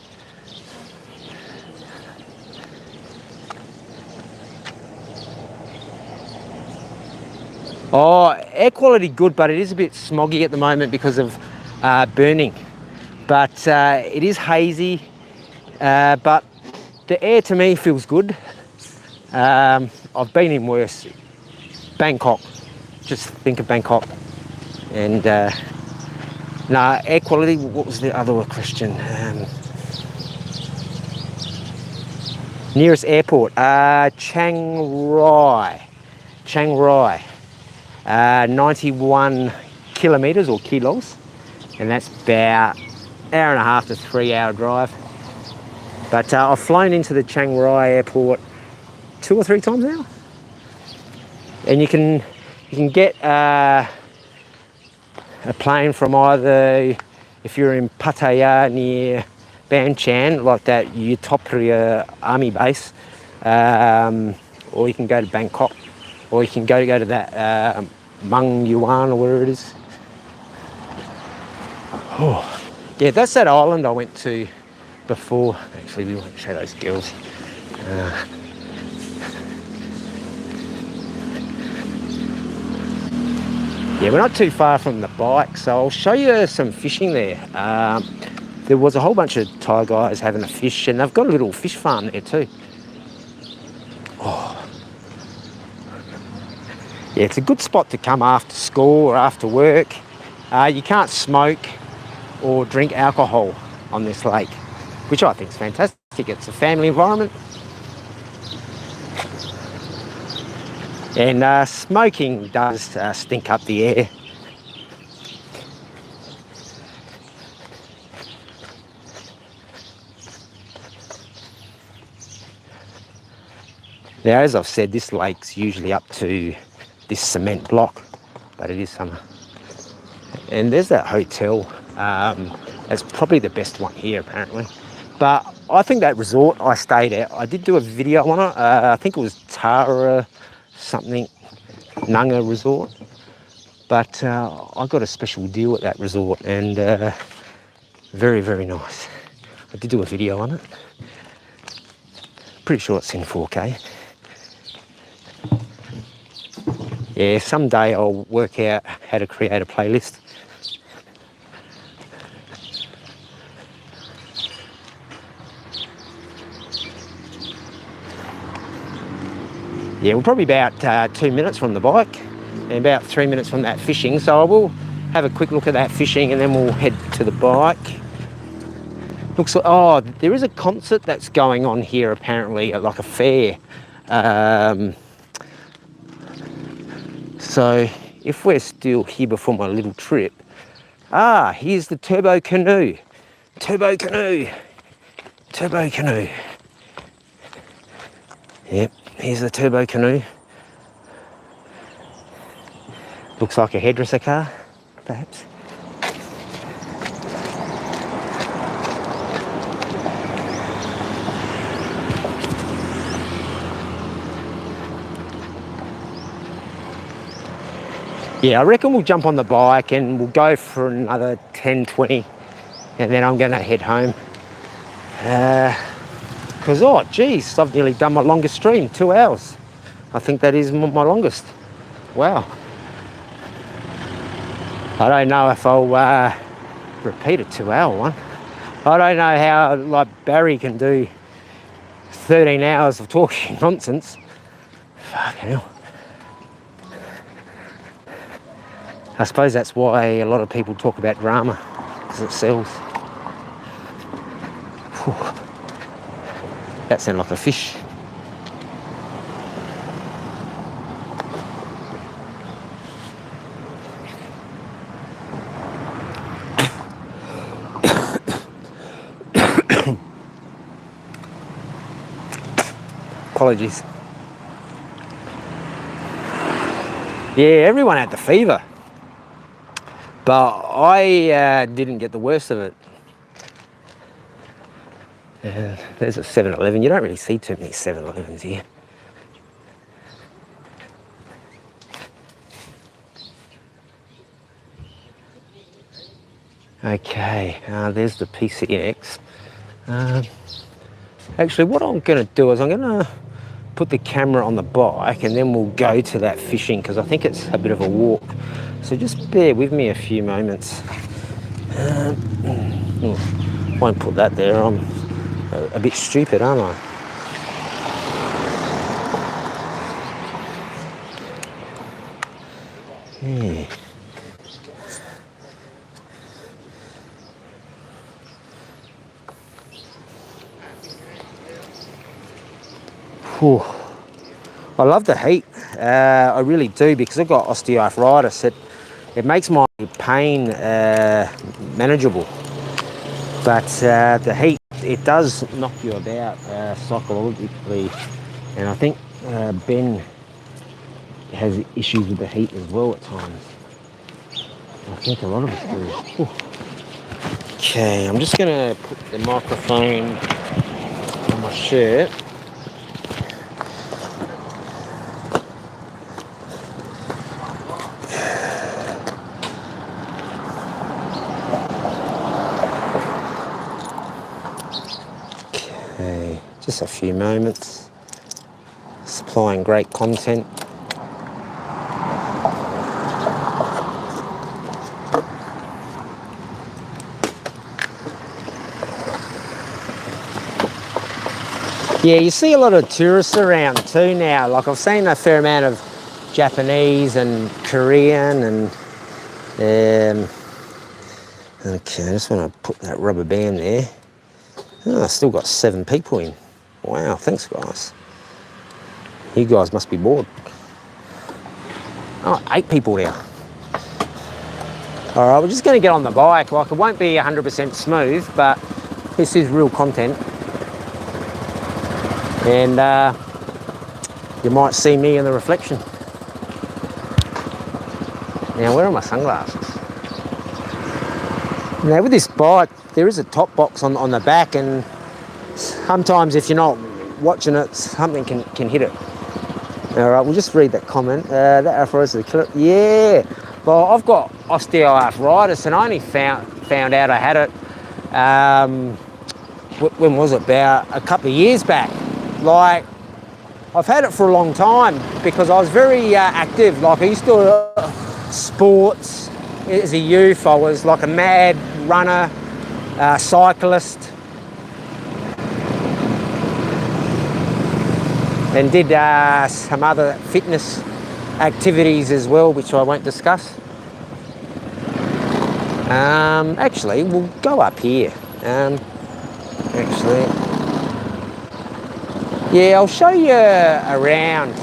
Oh, air quality good, but it is a bit smoggy at the moment because of burning. But it is hazy, but the air to me feels good. I've been in worse. Bangkok, just think of Bangkok. And nah, air quality, what was the other question? Nearest airport, Chiang Rai. 91 kilometres or kilos, and that's about hour and a half to 3 hour drive. But I've flown into the Chiang Rai airport 2 or 3 times now, and you can get a plane from either, if you're in Pattaya near Ban Chan, like that Utopia army base, or you can go to Bangkok, or you can go to that Mung Yuan or whatever it is. Oh, yeah, that's that island I went to before. Actually, we won't show those girls. Yeah, we're not too far from the bike, so I'll show you some fishing there. There was a whole bunch of Thai guys having a fish, and they've got a little fish farm there too. Oh. Yeah, it's a good spot to come after school or after work. You can't smoke or drink alcohol on this lake, which I think is fantastic. It's a family environment. And smoking does stink up the air. Now, as I've said, this lake's usually up to this cement block, but it is summer. And there's that hotel. That's probably the best one here, apparently. But I think that resort I stayed at, I did do a video on it. I think it was Tara something, Nunga Resort. But I got a special deal at that resort, and very, very nice. I did do a video on it. Pretty sure it's in 4K. Yeah, someday I'll work out how to create a playlist. Yeah, we're probably about 2 minutes from the bike and about 3 minutes from that fishing. So I will have a quick look at that fishing and then we'll head to the bike. Looks like, oh, there is a concert that's going on here apparently, like a fair. So if we're still here before my little trip, here's the turbo canoe. Turbo canoe. Yep, here's the turbo canoe. Looks like a hairdresser car, perhaps. Yeah, I reckon we'll jump on the bike and we'll go for another 10, 20, and then I'm gonna head home. Because, oh, geez, I've nearly done my longest stream, 2 hours. I think that is my longest. Wow. I don't know if I'll repeat a 2 hour one. I don't know how, like, Barry can do 13 hours of talking nonsense. Fucking hell. I suppose that's why a lot of people talk about drama, because it sells. Whew. That sounded like a fish. Apologies. Yeah, everyone had the fever, but I didn't get the worst of it. There's a 7-Eleven. You don't really see too many 7-Elevens here. Okay, there's the PCX. Actually, what I'm going to do is I'm going to put the camera on the bike and then we'll go to that fishing because I think it's a bit of a walk. So just bear with me a few moments. Won't put that there. I'm a bit stupid, aren't I? Yeah. Whew. I love the heat. I really do because I've got osteoarthritis. It makes my pain manageable. But the heat, it does knock you about psychologically. And I think Ben has issues with the heat as well at times. I think a lot of us do. Whew. Okay, I'm just going to put the microphone on my shirt. Okay, just a few moments. Supplying great content. Yeah, you see a lot of tourists around too now. Like I've seen a fair amount of Japanese and Korean and okay, I just want to put that rubber band there. Oh, I've still got 7 people in. Wow, thanks guys. You guys must be bored. Oh, 8 people now. All right, we're just going to get on the bike. Like it won't be 100% smooth, but this is real content. And you might see me in the reflection. Now, where are my sunglasses? Now, with this bike, there is a top box on the back, and sometimes if you're not watching it, something can hit it. All right, we'll just read that comment. That arthritis is a killer. Yeah, well, I've got osteoarthritis, and I only found out I had it. When was it? About a couple of years back. Like, I've had it for a long time because I was very active. Like, I used to sports as a youth. I was like a mad runner, cyclist, and did some other fitness activities as well, which I won't discuss. Actually, we'll go up here. Yeah, I'll show you around.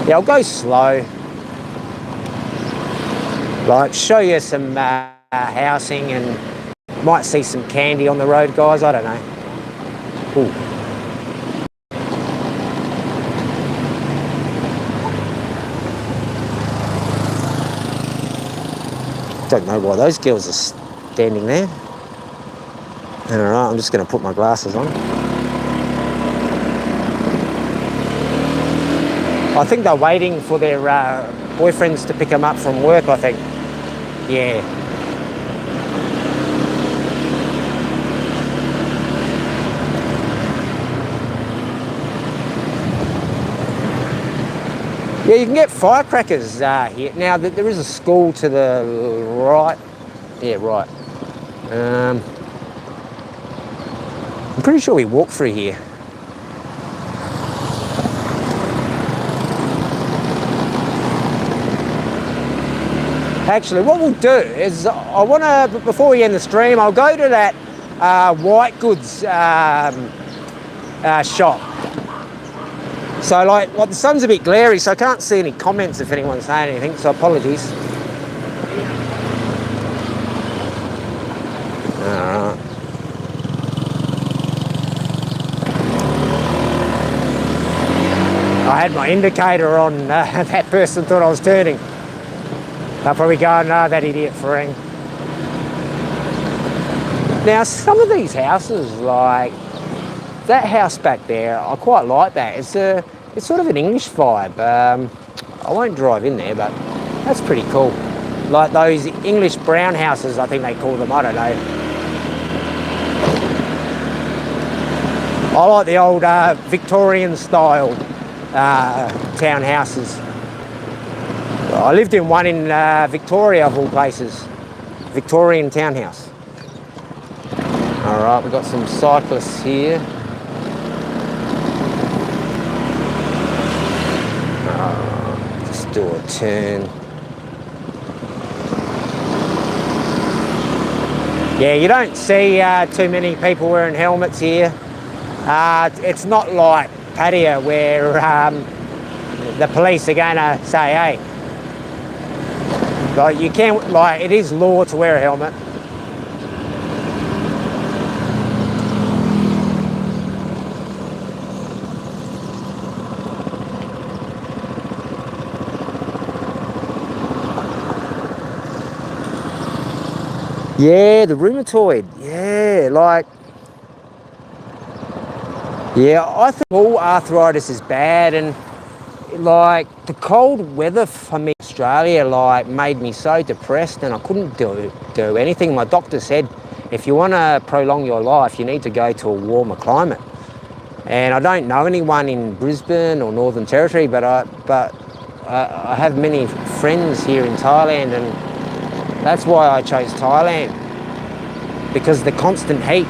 Yeah, I'll go slow. Like, show you some housing and might see some candy on the road, guys. I don't know. Ooh. Don't know why those girls are standing there. All right, I'm just going to put my glasses on. I think they're waiting for their boyfriends to pick them up from work, I think. Yeah. Yeah, you can get firecrackers here. Now, there is a school to the right. Yeah, right. I'm pretty sure we walked through here. Actually, what we'll do is I want to, before we end the stream, I'll go to that white goods shop. So like the sun's a bit glary, so I can't see any comments if anyone's saying anything, so apologies. Alright. had my indicator on. That person thought I was turning. They'll probably go, no, that idiot Fereng. Now, some of these houses, like that house back there, I quite like that. It's sort of an English vibe. I won't drive in there, but that's pretty cool. Like those English brown houses, I think they call them, I don't know. I like the old Victorian style townhouses. I lived in one in Victoria, of all places. Victorian townhouse. All right, we've got some cyclists here. Just do a turn. Yeah, you don't see too many people wearing helmets here. It's not like Pattaya where the police are going to say, hey, like you can, like it is law to wear a helmet. Yeah, the rheumatoid. Yeah, like, yeah, I think all arthritis is bad, and like the cold weather for me in Australia like made me so depressed, and I couldn't do anything. My doctor said, if you want to prolong your life, you need to go to a warmer climate. And I don't know anyone in Brisbane or Northern Territory, but I have many friends here in Thailand, and that's why I chose Thailand, because the constant heat,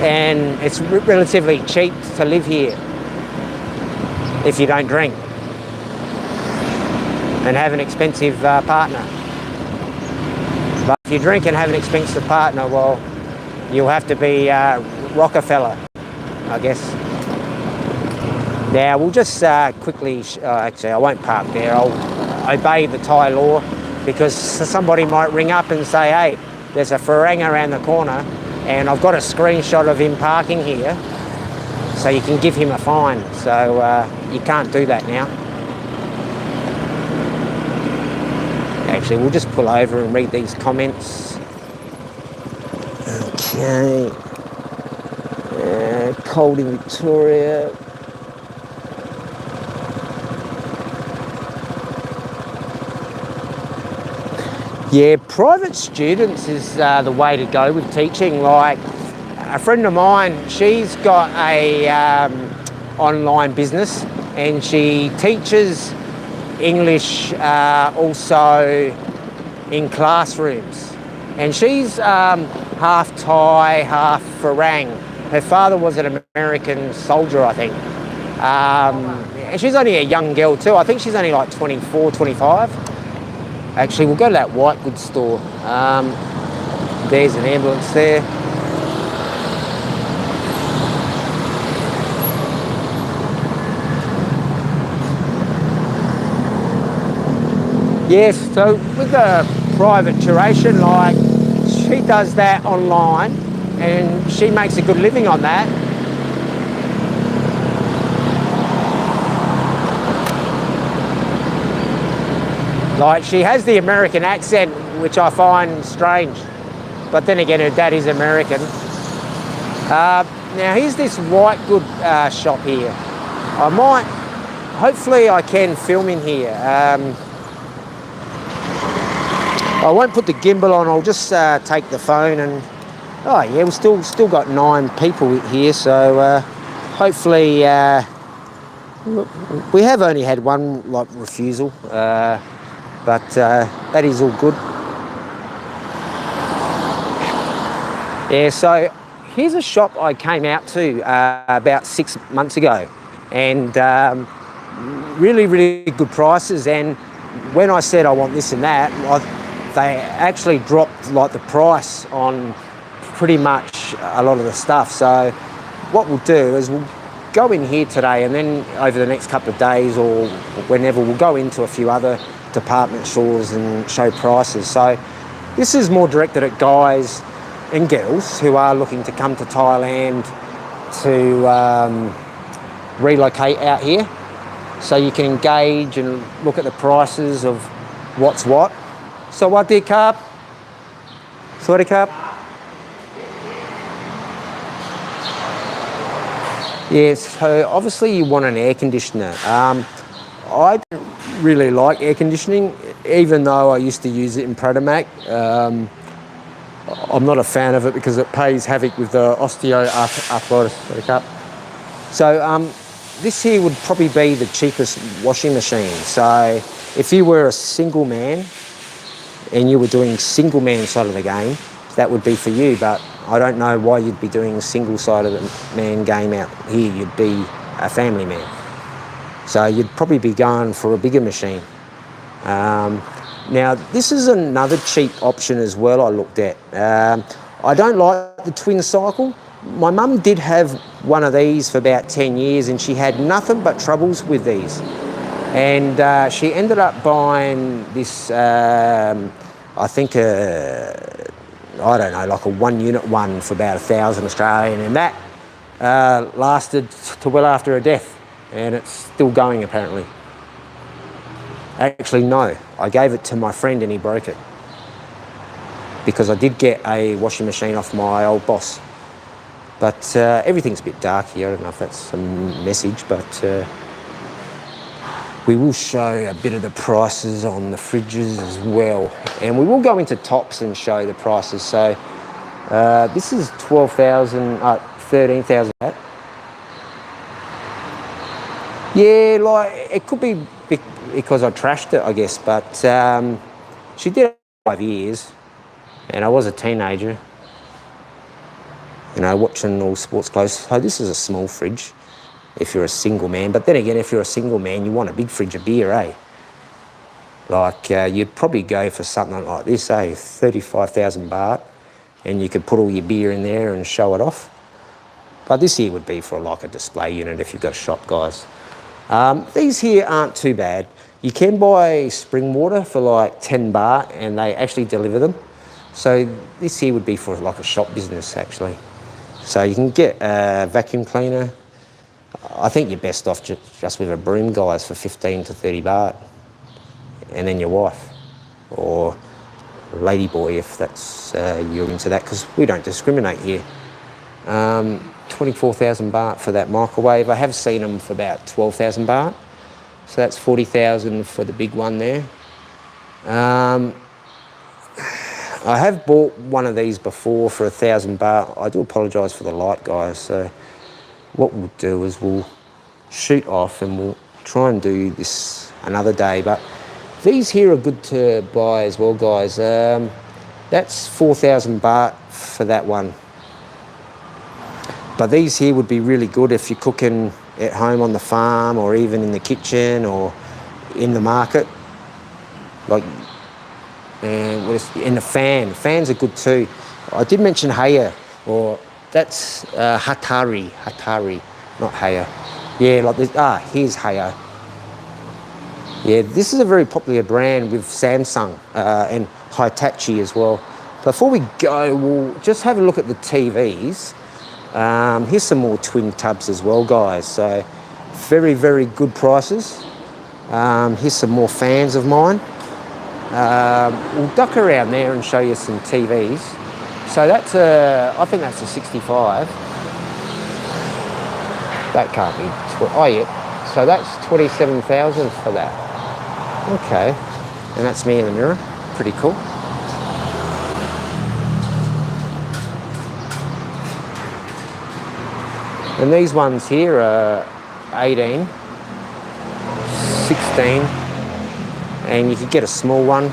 and it's relatively cheap to live here if you don't drink and have an expensive partner. But if you drink and have an expensive partner, well, you'll have to be Rockefeller, I guess. Now we'll just quickly, actually I won't park there, I'll obey the Thai law, because somebody might ring up and say, hey, there's a Fereng around the corner and I've got a screenshot of him parking here, so you can give him a fine. So you can't do that now. Actually, we'll just pull over and read these comments. Okay. Cold in Victoria. Yeah, private students is the way to go with teaching. Like a friend of mine, she's got a online business, and she teaches English also in classrooms. And she's half Thai, half Fereng. Her father was an American soldier, I think. And she's only a young girl too. I think she's only like 24, 25. Actually, we'll go to that white goods store. There's an ambulance there. Yes, so with the private tuition, like she does that online and she makes a good living on that. Like she has the American accent, which I find strange, but then again her dad is American. Now here's this white good shop here. Hopefully I can film in here. I won't put the gimbal on, I'll just take the phone and, oh yeah, we've still got 9 people here, so hopefully, we have only had one like refusal, but that is all good. Yeah, so here's a shop I came out to about 6 months ago, and really, really good prices, and when I said I want this and that, they actually dropped like the price on pretty much a lot of the stuff. So what we'll do is we'll go in here today, and then over the next couple of days or whenever, we'll go into a few other department stores and show prices. So this is more directed at guys and girls who are looking to come to Thailand to relocate out here, so you can engage and look at the prices of what's what. So what did Carp? Sorry, Carp? Yes, so obviously you want an air conditioner. I don't really like air conditioning, even though I used to use it in Protomac. I'm not a fan of it because it plays havoc with the osteoarthritis. Sorry, Carp. So this here would probably be the cheapest washing machine. So if you were a single man and you were doing single man side of the game, that would be for you. But I don't know why you'd be doing single side of the man game out here. You'd be a family man. So you'd probably be going for a bigger machine. Now this is another cheap option as well I looked at. I don't like the twin cycle. My mum did have one of these for about 10 years and she had nothing but troubles with these. And she ended up buying this, I think, I don't know, like a 1 unit one for about 1,000 Australian, and that lasted to well after her death, and it's still going apparently. Actually, no, I gave it to my friend and he broke it because I did get a washing machine off my old boss. But everything's a bit dark here. I don't know if that's a message, but we will show a bit of the prices on the fridges as well. And we will go into tops and show the prices. So this is 12,000, 13,000. Yeah, like it could be because I trashed it, I guess. But she did it for 5 years and I was a teenager. You know, watching all sports clothes. So this is a small fridge if you're a single man. But then again, if you're a single man, you want a big fridge of beer, eh? Like, you'd probably go for something like this, eh? 35,000 baht. And you could put all your beer in there and show it off. But this here would be for like a display unit if you've got shop guys. These here aren't too bad. You can buy spring water for like 10 baht and they actually deliver them. So this here would be for like a shop business actually. So you can get a vacuum cleaner. I think you're best off just with a broom, guys, for 15 to 30 baht. And then your wife or lady boy if that's you're into that, because we don't discriminate here. 24,000 baht for that microwave. I have seen them for about 12,000 baht. So that's 40,000 for the big one there. I have bought one of these before for 1,000 baht. I do apologise for the light, guys. So what we'll do is we'll shoot off and we'll try and do this another day. But these here are good to buy as well, guys. That's 4,000 baht for that one. But these here would be really good if you're cooking at home on the farm or even in the kitchen or in the market. Like, and in the fan. Fans are good too. I did mention Haya, or that's Hatari, not Haya. Yeah, like this. Here's Haya. Yeah, this is a very popular brand with Samsung and Hitachi as well. Before we go, we'll just have a look at the TVs. Here's some more twin tubs as well, guys. So very, very good prices. Here's some more fans of mine. We'll duck around there and show you some TVs. So that's I think that's a 65. That can't be, yeah. So that's 27,000 for that. Okay, and that's me in the mirror. Pretty cool. And these ones here are 18, 16, and you could get a small one.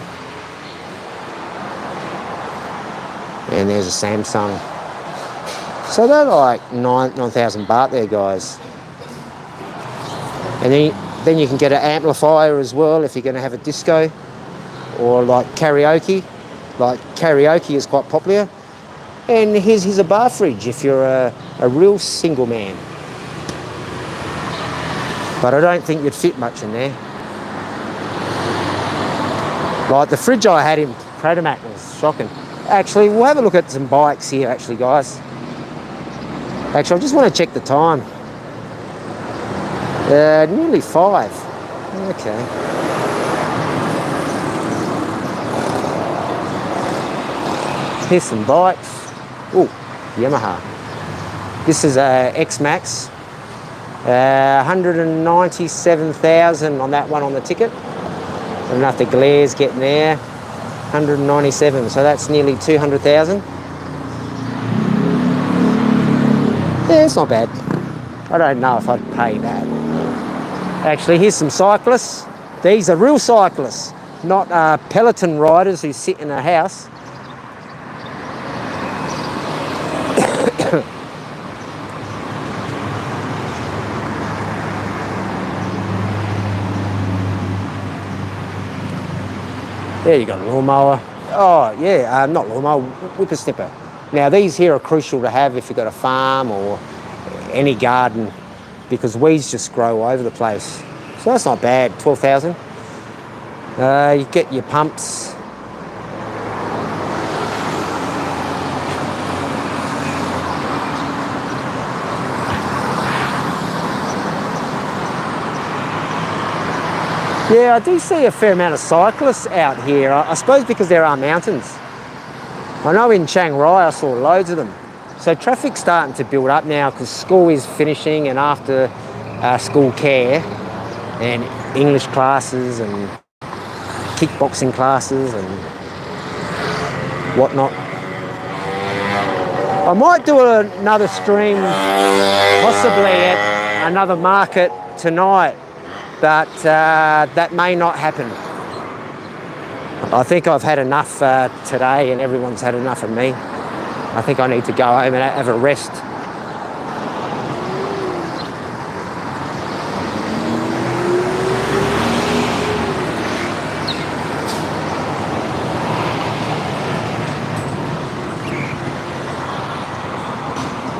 And there's a Samsung. So they're like 9,000 baht there, guys. And then you can get an amplifier as well if you're going to have a disco or like karaoke. Like karaoke is quite popular. And here's a bar fridge if you're a real single man. But I don't think you'd fit much in there. Like the fridge I had in Protomac was shocking. Actually, we'll have a look at some bikes here, actually, guys. Actually, I just want to check the time. Nearly 5. Okay. Here's some bikes. Oh, Yamaha. This is a X-Max. 197,000 on that one on the ticket. I don't know if the glare's getting there. 197, so that's nearly 200,000. Yeah, it's not bad. I don't know if I'd pay that. Actually, here's some cyclists. These are real cyclists, not Peloton riders who sit in a house. There you got a lawnmower. Oh yeah, not lawnmower, whipper snipper. Now these here are crucial to have if you've got a farm or any garden, because weeds just grow over the place. So that's not bad, 12,000. You get your pumps. Yeah, I do see a fair amount of cyclists out here. I suppose because there are mountains. I know in Chiang Rai I saw loads of them. So traffic's starting to build up now because school is finishing, and after school care and English classes and kickboxing classes and whatnot. I might do another stream possibly at another market tonight, but that may not happen. I think I've had enough today, and everyone's had enough of me. I think I need to go home and have a rest.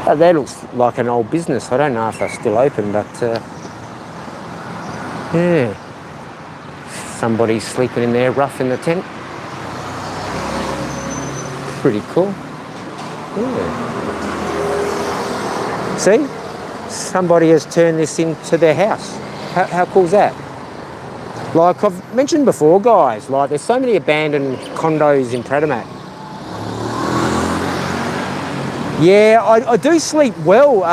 Oh, that looks like an old business. I don't know if they're still open, but yeah. Somebody's sleeping in there rough in the tent. Pretty cool. Yeah. See? Somebody has turned this into their house. How cool is that? Like I've mentioned before, guys, like there's so many abandoned condos in Pradamat. Yeah, I do sleep well,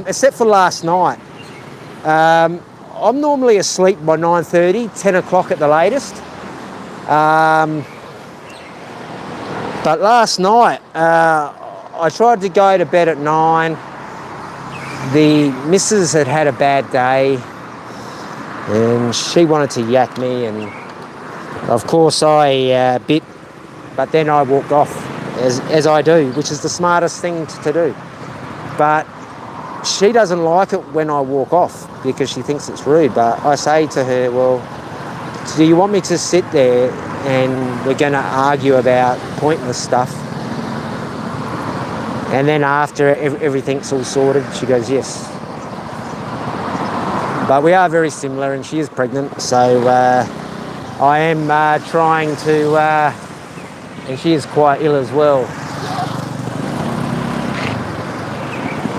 except for last night. I'm normally asleep by 9:30, 10 o'clock at the latest. But last night, I tried to go to bed at 9. The missus had had a bad day and she wanted to yak me, and of course I bit, but then I walked off, as I do, which is the smartest thing to do. But she doesn't like it when I walk off because she thinks it's rude. But I say to her, well, do you want me to sit there and we're going to argue about pointless stuff? And then after everything's all sorted, she goes, yes. But we are very similar, and she is pregnant, so I am trying to, and she is quite ill as well.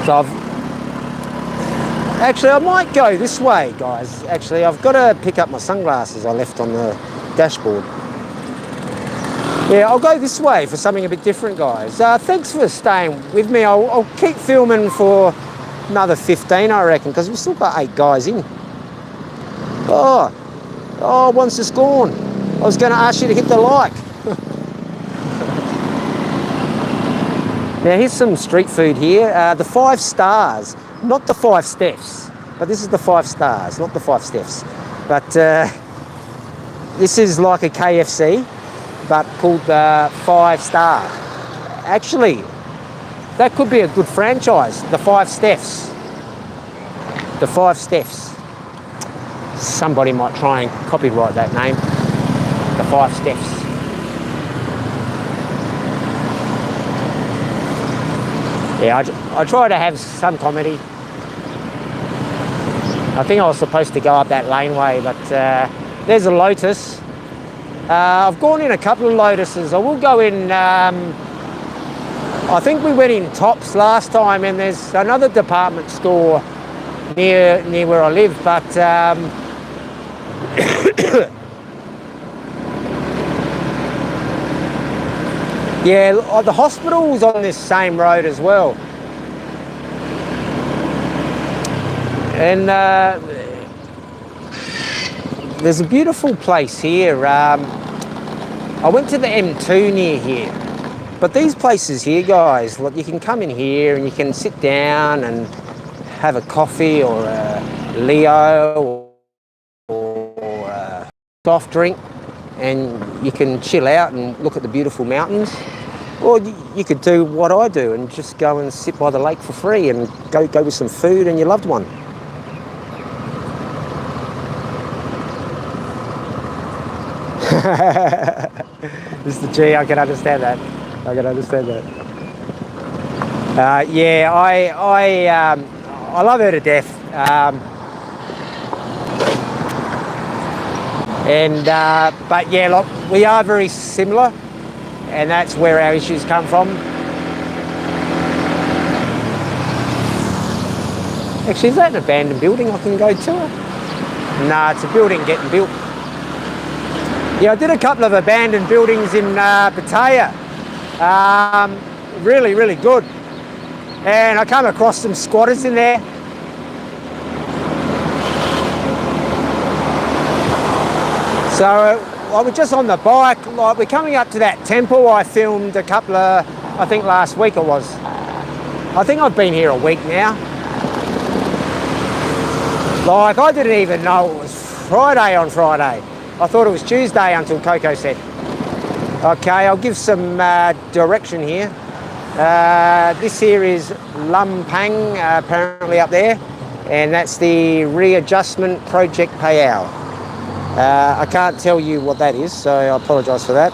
So actually, I might go this way, guys. Actually, I've got to pick up my sunglasses I left on the dashboard. Yeah, I'll go this way for something a bit different, guys. Thanks for staying with me. I'll keep filming for another 15, I reckon, because we've still got 8 guys in. Oh, one's just gone. I was going to ask you to hit the like. Now, here's some street food here. The 5 stars, not the 5 steps, but this is the 5 stars, not the 5 steps. But this is like a KFC, but called 5 star. Actually, that could be a good franchise, the 5 Stephs. The 5 Stephs. Somebody might try and copyright that name. The 5 Stephs. Yeah, I try to have some comedy. I think I was supposed to go up that laneway, but there's a Lotus. I've gone in a couple of Lotuses. I will go in, I think we went in Tops last time, and there's another department store near where I live, but yeah, the hospital's on this same road as well. And there's a beautiful place here. I went to the M2 near here. But these places here, guys, look, you can come in here and you can sit down and have a coffee or a Leo or a soft drink, and you can chill out and look at the beautiful mountains. Or you could do what I do and just go and sit by the lake for free and go with some food and your loved one. Mr. G, I can understand that. I can understand that. Yeah, I love her to death. But yeah, look, we are very similar, and that's where our issues come from. Actually, is that an abandoned building I can go to? No, it's a building getting built. Yeah, I did a couple of abandoned buildings in Pattaya. Really, really good. And I come across some squatters in there. So I was just on the bike, like we're coming up to that temple I filmed a couple of, I think last week it was. I think I've been here a week now. Like I didn't even know it was Friday on Friday. I thought it was Tuesday until Coco said. Okay, I'll give some direction here. This here is Lumpang, apparently up there, and that's the Readjustment Project Phayao. I can't tell you what that is, so I apologise for that.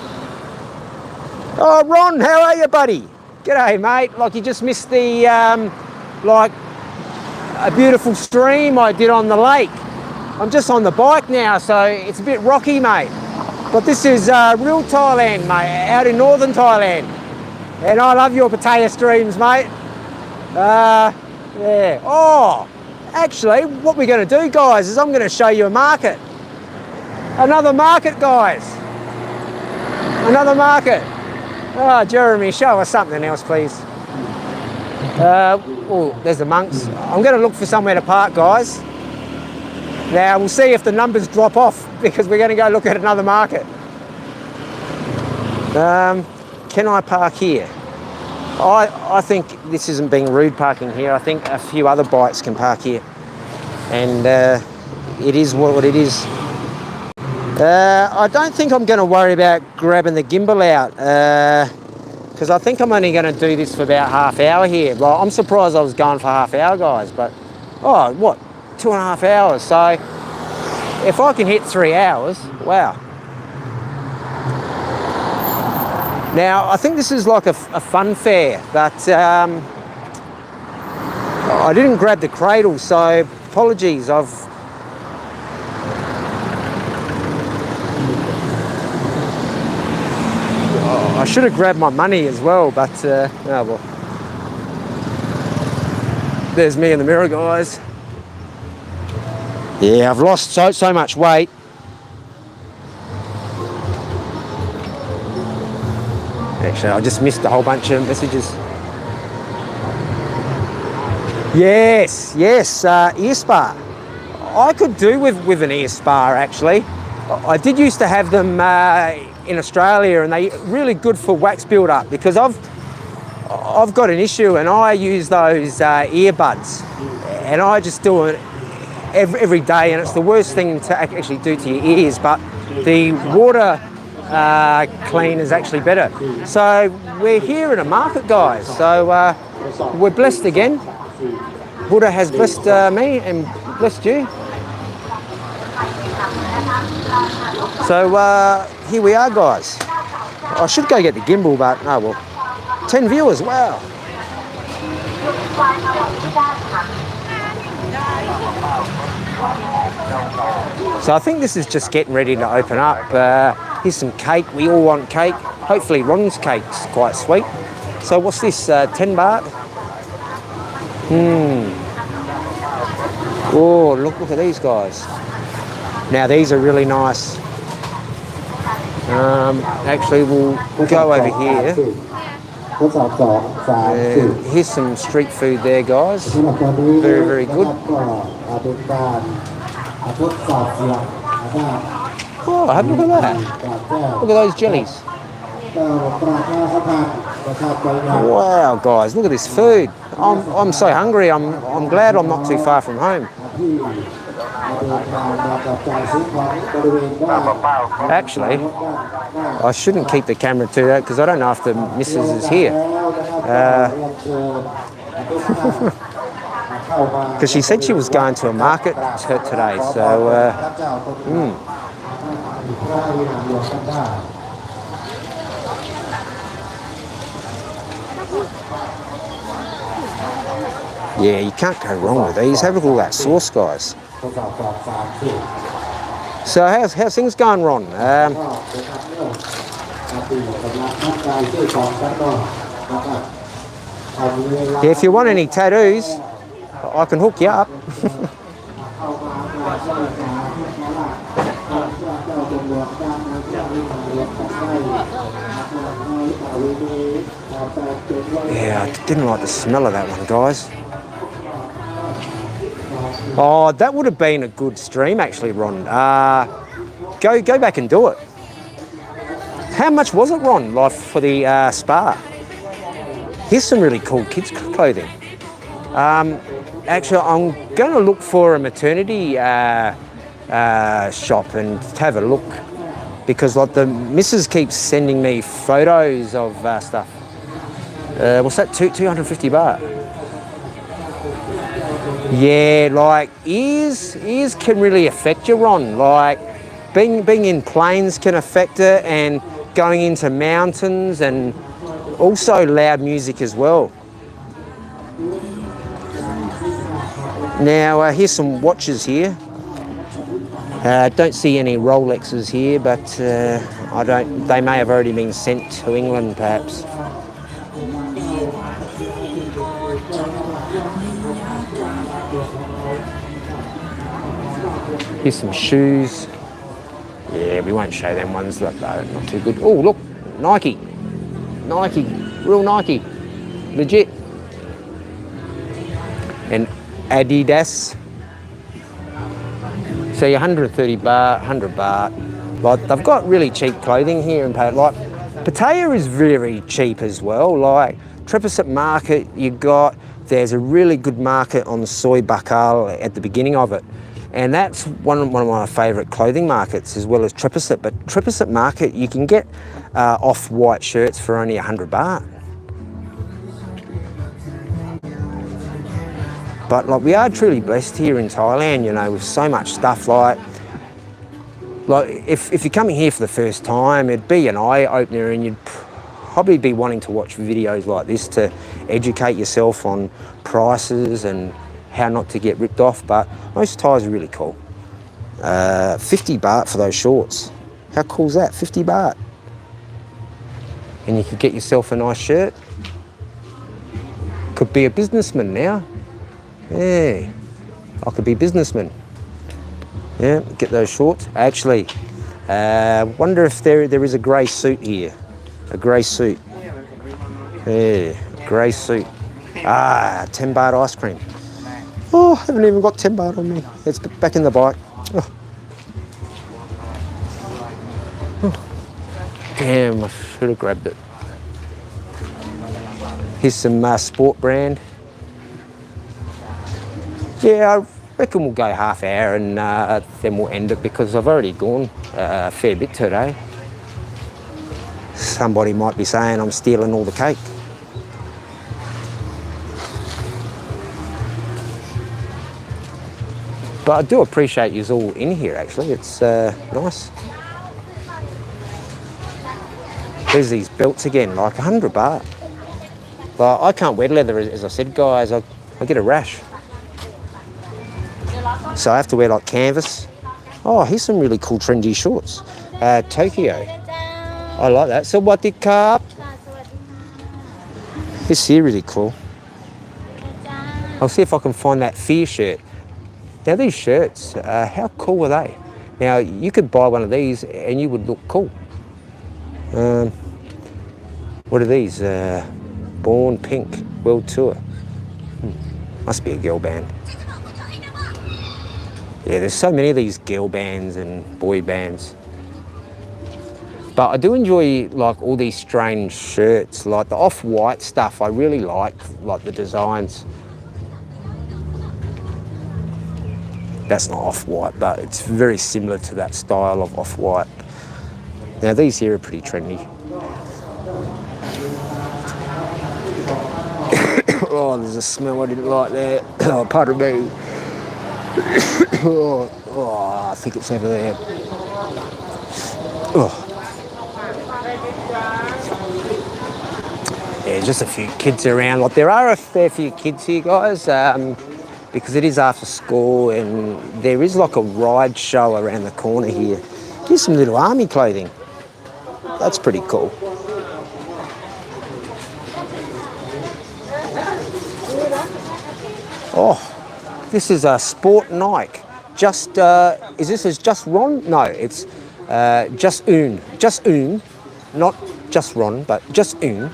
Oh, Ron, how are you, buddy? G'day, mate. Like you just missed the, like a beautiful stream I did on the lake. I'm just on the bike now, so it's a bit rocky, mate. But this is real Thailand, mate, out in northern Thailand. And I love your Pattaya streams, mate. Yeah. Oh, actually, what we're going to do, guys, is I'm going to show you a market. Another market, guys. Another market. Oh, Jeremy, show us something else, please. Oh, there's the monks. I'm going to look for somewhere to park, guys. Now, we'll see if the numbers drop off because we're going to go look at another market. Can I park here? I think this isn't being rude parking here. I think a few other bikes can park here. And it is what it is. I don't think I'm going to worry about grabbing the gimbal out because I think I'm only going to do this for about half hour here. Well, I'm surprised I was going for half hour, guys, but, oh, what? 2.5 hours, so if I can hit 3 hours, wow. Now, I think this is like a fun fair, but I didn't grab the cradle, so apologies. I should have grabbed my money as well, but oh well. There's me in the mirror, guys. Yeah, I've lost so much weight. Actually, I just missed a whole bunch of messages. Yes, ear spa. I could do with an ear spa, actually. I did used to have them in Australia, and they're really good for wax build-up because I've got an issue and I use those earbuds, and I just do it every day, and it's the worst thing to actually do to your ears, but the water clean is actually better. So we're here in a market, guys, so we're blessed again. Buddha has blessed me and blessed you. So here we are, guys. I should go get the gimbal, but oh well. 10 viewers, wow. So I think this is just getting ready to open up. Here's some cake. We all want cake. Hopefully Ron's cake's quite sweet. So what's this, 10 baht? Oh, look at these guys. Now these are really nice. Actually, we'll go over here. Here's some street food there, guys. Very, very good. Oh, have a look at that. Look at those jellies. Wow, guys, look at this food. I'm so hungry. I'm glad I'm not too far from home. Actually, I shouldn't keep the camera to that because I don't know if the missus is here. Because she said she was going to a market today, so yeah, you can't go wrong with these. Have a look at that sauce, guys. So how's things going, Ron? Yeah, if you want any tattoos, I can hook you up. Yeah, I didn't like the smell of that one, guys. Oh, that would have been a good stream, actually, Ron. Go back and do it. How much was it, Ron, like for the spa? Here's some really cool kids' clothing. Actually, I'm going to look for a maternity shop and have a look because, like, the missus keeps sending me photos of stuff. What's that? 250 baht. Yeah, like ears can really affect you, Ron. Like being in plains can affect it, and going into mountains, and also loud music as well. Now here's some watches here. Don't see any Rolexes here, but they may have already been sent to England, perhaps. Here's some shoes. Yeah, we won't show them ones, they're not too good. Oh, look, Nike, real Nike, legit. And Adidas. So you're 130 baht, 100 baht. Like, they've got really cheap clothing here in Pattaya. Like, Pattaya is very cheap as well. Like, Trepasit Market, there's a really good market on Soy Bakal at the beginning of it. And that's one of my favourite clothing markets, as well as Trepasit. But Trepasit Market, you can get off-white shirts for only 100 baht. But like, we are truly blessed here in Thailand, you know, with so much stuff. Like if you're coming here for the first time, it'd be an eye-opener, and you'd probably be wanting to watch videos like this to educate yourself on prices and how not to get ripped off. But most Thais are really cool. 50 baht for those shorts. How cool is that? 50 baht. And you could get yourself a nice shirt. Could be a businessman now. Yeah, I could be a businessman. Yeah, get those shorts. Actually, wonder if there is a grey suit here. A grey suit. Yeah, grey suit. 10 baht ice cream. Oh, I haven't even got 10 baht on me. It's back in the bike. Oh. Oh. Damn, I should have grabbed it. Here's some sport brand. Yeah, I reckon we'll go half hour and then we'll end it, because I've already gone a fair bit today. Somebody might be saying I'm stealing all the cake. But I do appreciate you all in here, actually. It's nice. There's these belts again, like 100 baht. But I can't wear leather, as I said, guys. I get a rash. So I have to wear like canvas. Oh, here's some really cool trendy shorts. Tokyo. I like that. Sawadee krap. This here really cool. I'll see if I can find that Fear shirt. Now these shirts, how cool are they? Now you could buy one of these and you would look cool. What are these? Born Pink World Tour. Must be a girl band. Yeah, there's so many of these girl bands and boy bands. But I do enjoy like all these strange shirts, like the off-white stuff. I really like the designs. That's not off-white, but it's very similar to that style of off-white. Now these here are pretty trendy. Oh, there's a smell I didn't like there. Oh, pardon me. Oh, I think it's over there. Oh. Yeah, just a few kids around. Like there are a fair few kids here, guys, because it is after school, and there is like a ride show around the corner here. Here's some little army clothing. That's pretty cool. Oh, this is a Sport Nike. Just, is this as Just Ron? No, it's Just Un. Just Un, not Just Ron, but Just Un.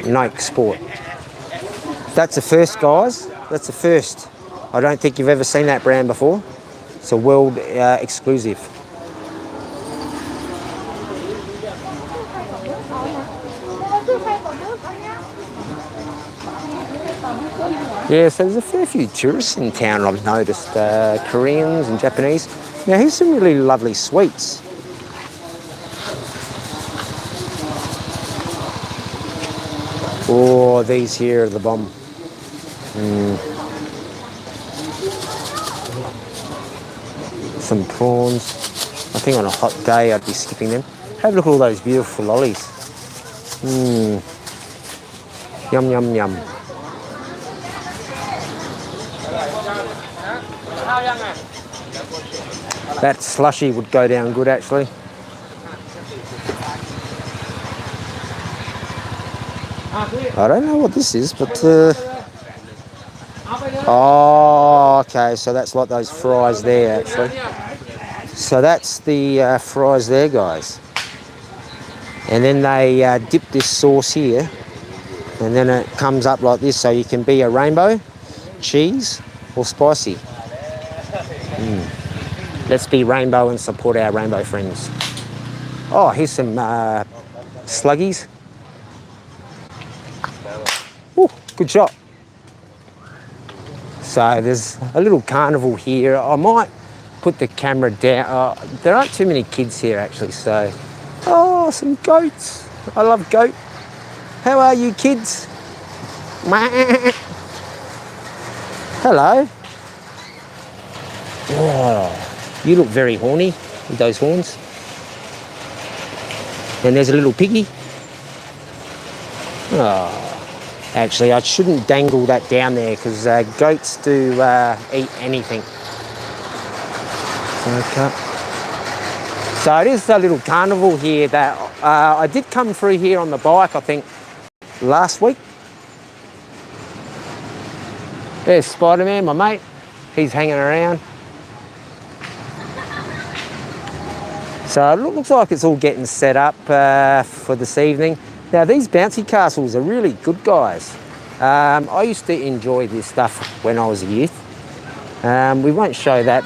Nike Sport. That's the first, guys. That's the first. I don't think you've ever seen that brand before. It's a world exclusive. Yeah, so there's a fair few tourists in town, I've noticed, Koreans and Japanese. Now here's some really lovely sweets. Oh, these here are the bomb. Some prawns. I think on a hot day I'd be skipping them. Have a look at all those beautiful lollies. Yum, yum, yum. That slushy would go down good, actually. I don't know what this is, but... Oh, okay, so that's like those fries there, actually. So that's the fries there, guys. And then they dip this sauce here, and then it comes up like this, so you can be a rainbow, cheese, or spicy. Let's be rainbow and support our rainbow friends. Oh, here's some sluggies. Ooh, good shot. So there's a little carnival here. I might put the camera down. There aren't too many kids here, actually, so... Oh, some goats. I love goat. How are you, kids? Hello. Oh, you look very horny with those horns. And there's a little piggy. Oh. Actually, I shouldn't dangle that down there because goats do eat anything. Okay. So it is a little carnival here that I did come through here on the bike, I think, last week. There's Spider-Man, my mate. He's hanging around. So it looks like it's all getting set up for this evening. Now, these bouncy castles are really good, guys. I used to enjoy this stuff when I was a youth. We won't show that.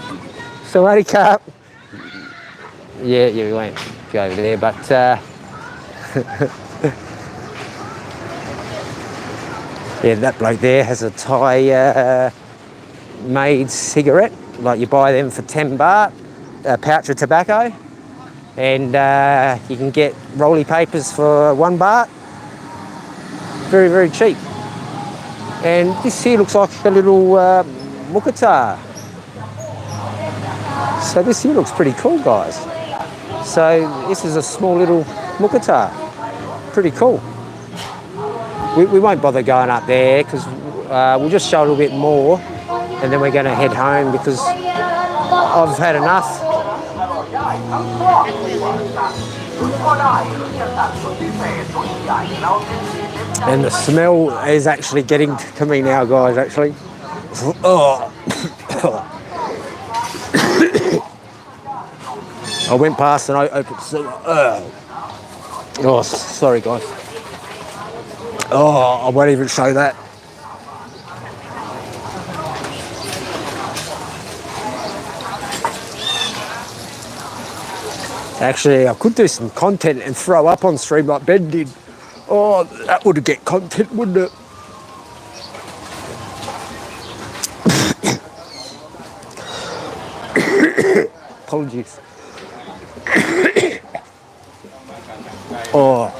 So, Carp. Yeah, we won't go over there, but... yeah, that bloke there has a Thai made cigarette. Like, you buy them for 10 baht, a pouch of tobacco. And you can get rolly papers for 1 baht. Very, very cheap. And this here looks like a little mukata. So this here looks pretty cool, guys. So this is a small little mukata. Pretty cool. We won't bother going up there because we'll just show a little bit more and then we're going to head home because I've had enough. And the smell is actually getting to me now, guys, actually. Oh. I went past and I opened some. Oh, sorry guys. Oh, I won't even show that. Actually, I could do some content and throw up on stream like Ben did. Oh, that would get content, wouldn't it? Apologies. Oh,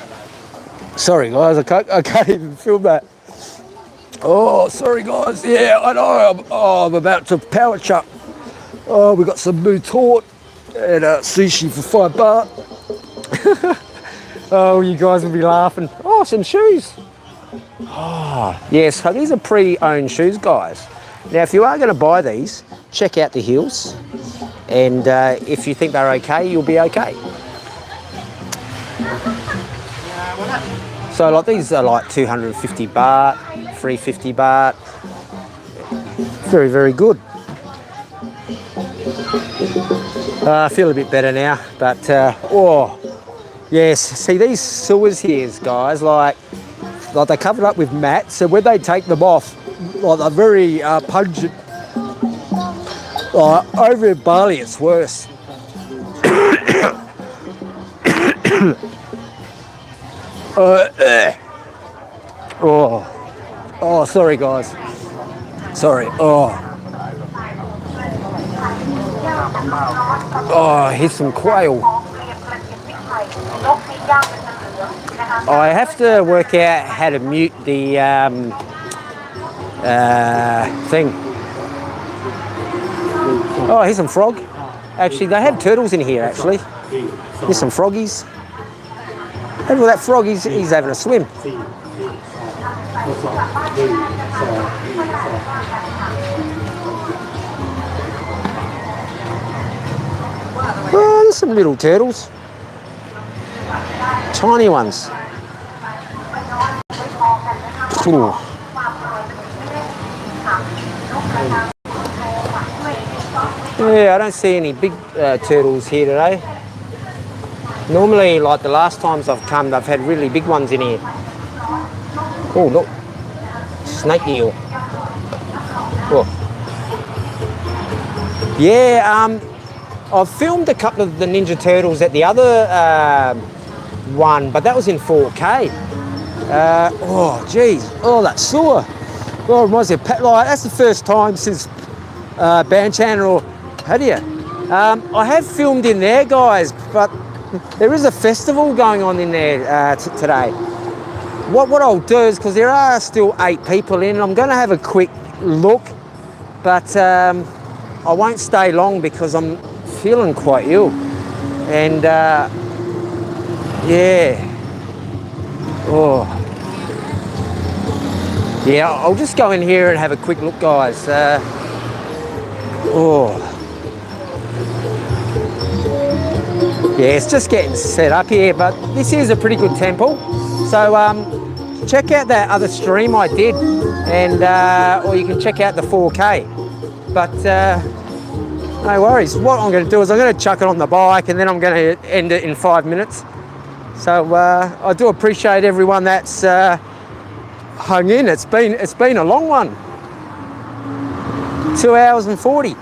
sorry guys, I can't even film that. Oh, sorry guys. Yeah, I know. I'm about to power chuck. Oh, we got some mouton and sushi for £5. Oh, you guys will be laughing. Oh, some shoes. Oh, yes, so these are pre-owned shoes, guys. Now, if you are going to buy these, check out the heels. And if you think they're okay, you'll be okay. So, like, these are like 250 baht, 350 baht. Very, very good. I feel a bit better now, but oh, yes. See these sewers here, guys, like they're covered up with mats, so when they take them off, like they're very pungent. Over in Bali, it's worse. Oh, sorry guys. Sorry. Oh, here's some quail. I have to work out how to mute the thing. Oh, here's some frog. Actually, they have turtles in here, actually. Here's some froggies. Look at that frog, he's having a swim. Oh, there's some little turtles. Tiny ones. Ooh. Yeah, I don't see any big turtles here today. Normally, like the last times I've come, they've had really big ones in here. Oh, look. Snake eel. Oh. Yeah, I've filmed a couple of the Ninja Turtles at the other one, but that was in 4K. Oh, geez. Oh, that sewer. Oh, it reminds me of like, that's the first time since Banchan or Padia. I have filmed in there, guys, but there is a festival going on in there today. What I'll do is, because there are still 8 people in, I'm going to have a quick look, but I won't stay long because I'm feeling quite ill. And yeah. Oh. Yeah, I'll just go in here and have a quick look, guys. Oh. Yeah, it's just getting set up here, but this is a pretty good temple. So check out that other stream I did, and or you can check out the 4K. But no worries. What I'm going to do is I'm going to chuck it on the bike, and then I'm going to end it in 5 minutes. So I do appreciate everyone that's hung in. It's been a long one. 2 hours and 40.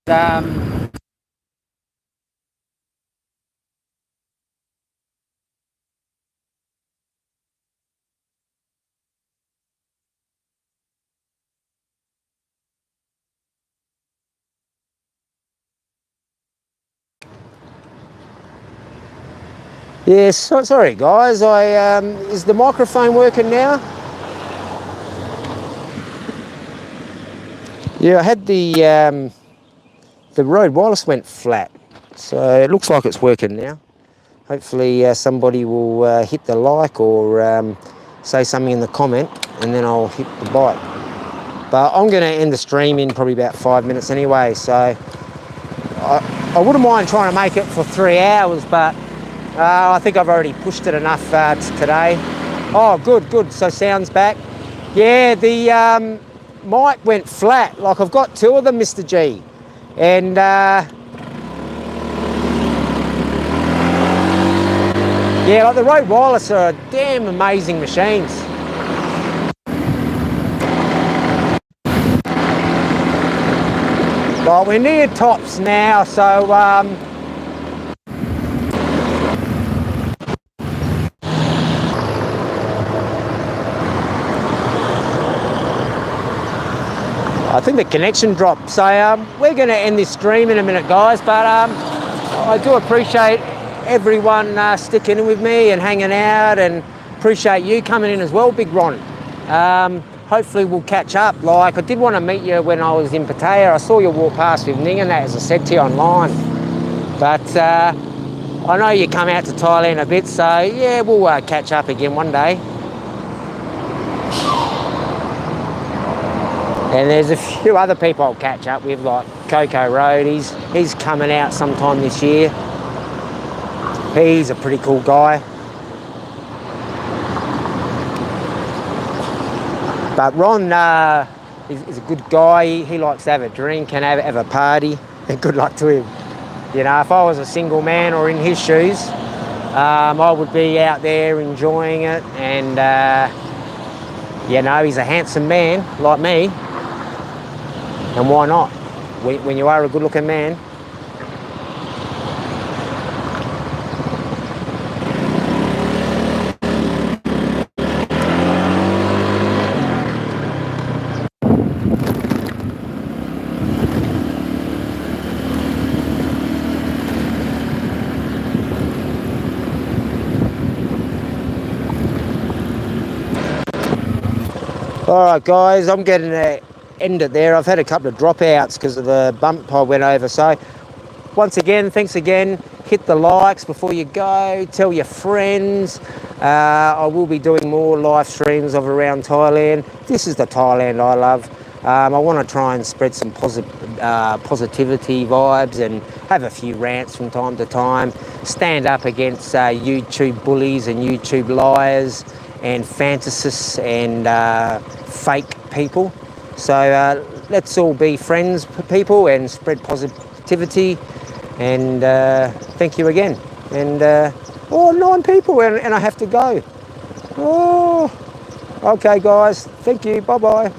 Yes, sorry guys, is the microphone working now? Yeah, I had the road wireless went flat, so it looks like it's working now. Hopefully somebody will hit the like or say something in the comment, and then I'll hit the bite. But I'm going to end the stream in probably about 5 minutes anyway, so I wouldn't mind trying to make it for 3 hours, but I think I've already pushed it enough today. Oh, good. So sound's back. Yeah, the mic went flat. Like, I've got two of them, Mr. G. And yeah, like the Rode Wireless are damn amazing machines. Well, we're near tops now, so I think the connection dropped. So we're going to end this stream in a minute, guys, but I do appreciate everyone sticking in with me and hanging out, and appreciate you coming in as well, Big Ron. Hopefully we'll catch up. Like, I did want to meet you when I was in Pattaya. I saw you walk past with Ning and that, as I said to you online. But I know you come out to Thailand a bit, so yeah, we'll catch up again one day. And there's a few other people I'll catch up with, like Coco Road. He's coming out sometime this year. He's a pretty cool guy. But Ron is a good guy. He likes to have a drink and have a party. And good luck to him. You know, if I was a single man or in his shoes, I would be out there enjoying it. And, you know, he's a handsome man like me. And why not? When you are a good-looking man. All right, guys, I'm getting to end it there. I've had a couple of dropouts because of the bump I went over. So once again, thanks again. Hit the likes before you go. Tell your friends. I will be doing more live streams of around Thailand. This is the Thailand I love. I want to try and spread some positivity vibes and have a few rants from time to time. Stand up against YouTube bullies and YouTube liars and fantasists and fake people. So let's all be friends, people, and spread positivity. And thank you again. And 9 people, and I have to go. Oh, okay, guys. Thank you. Bye-bye.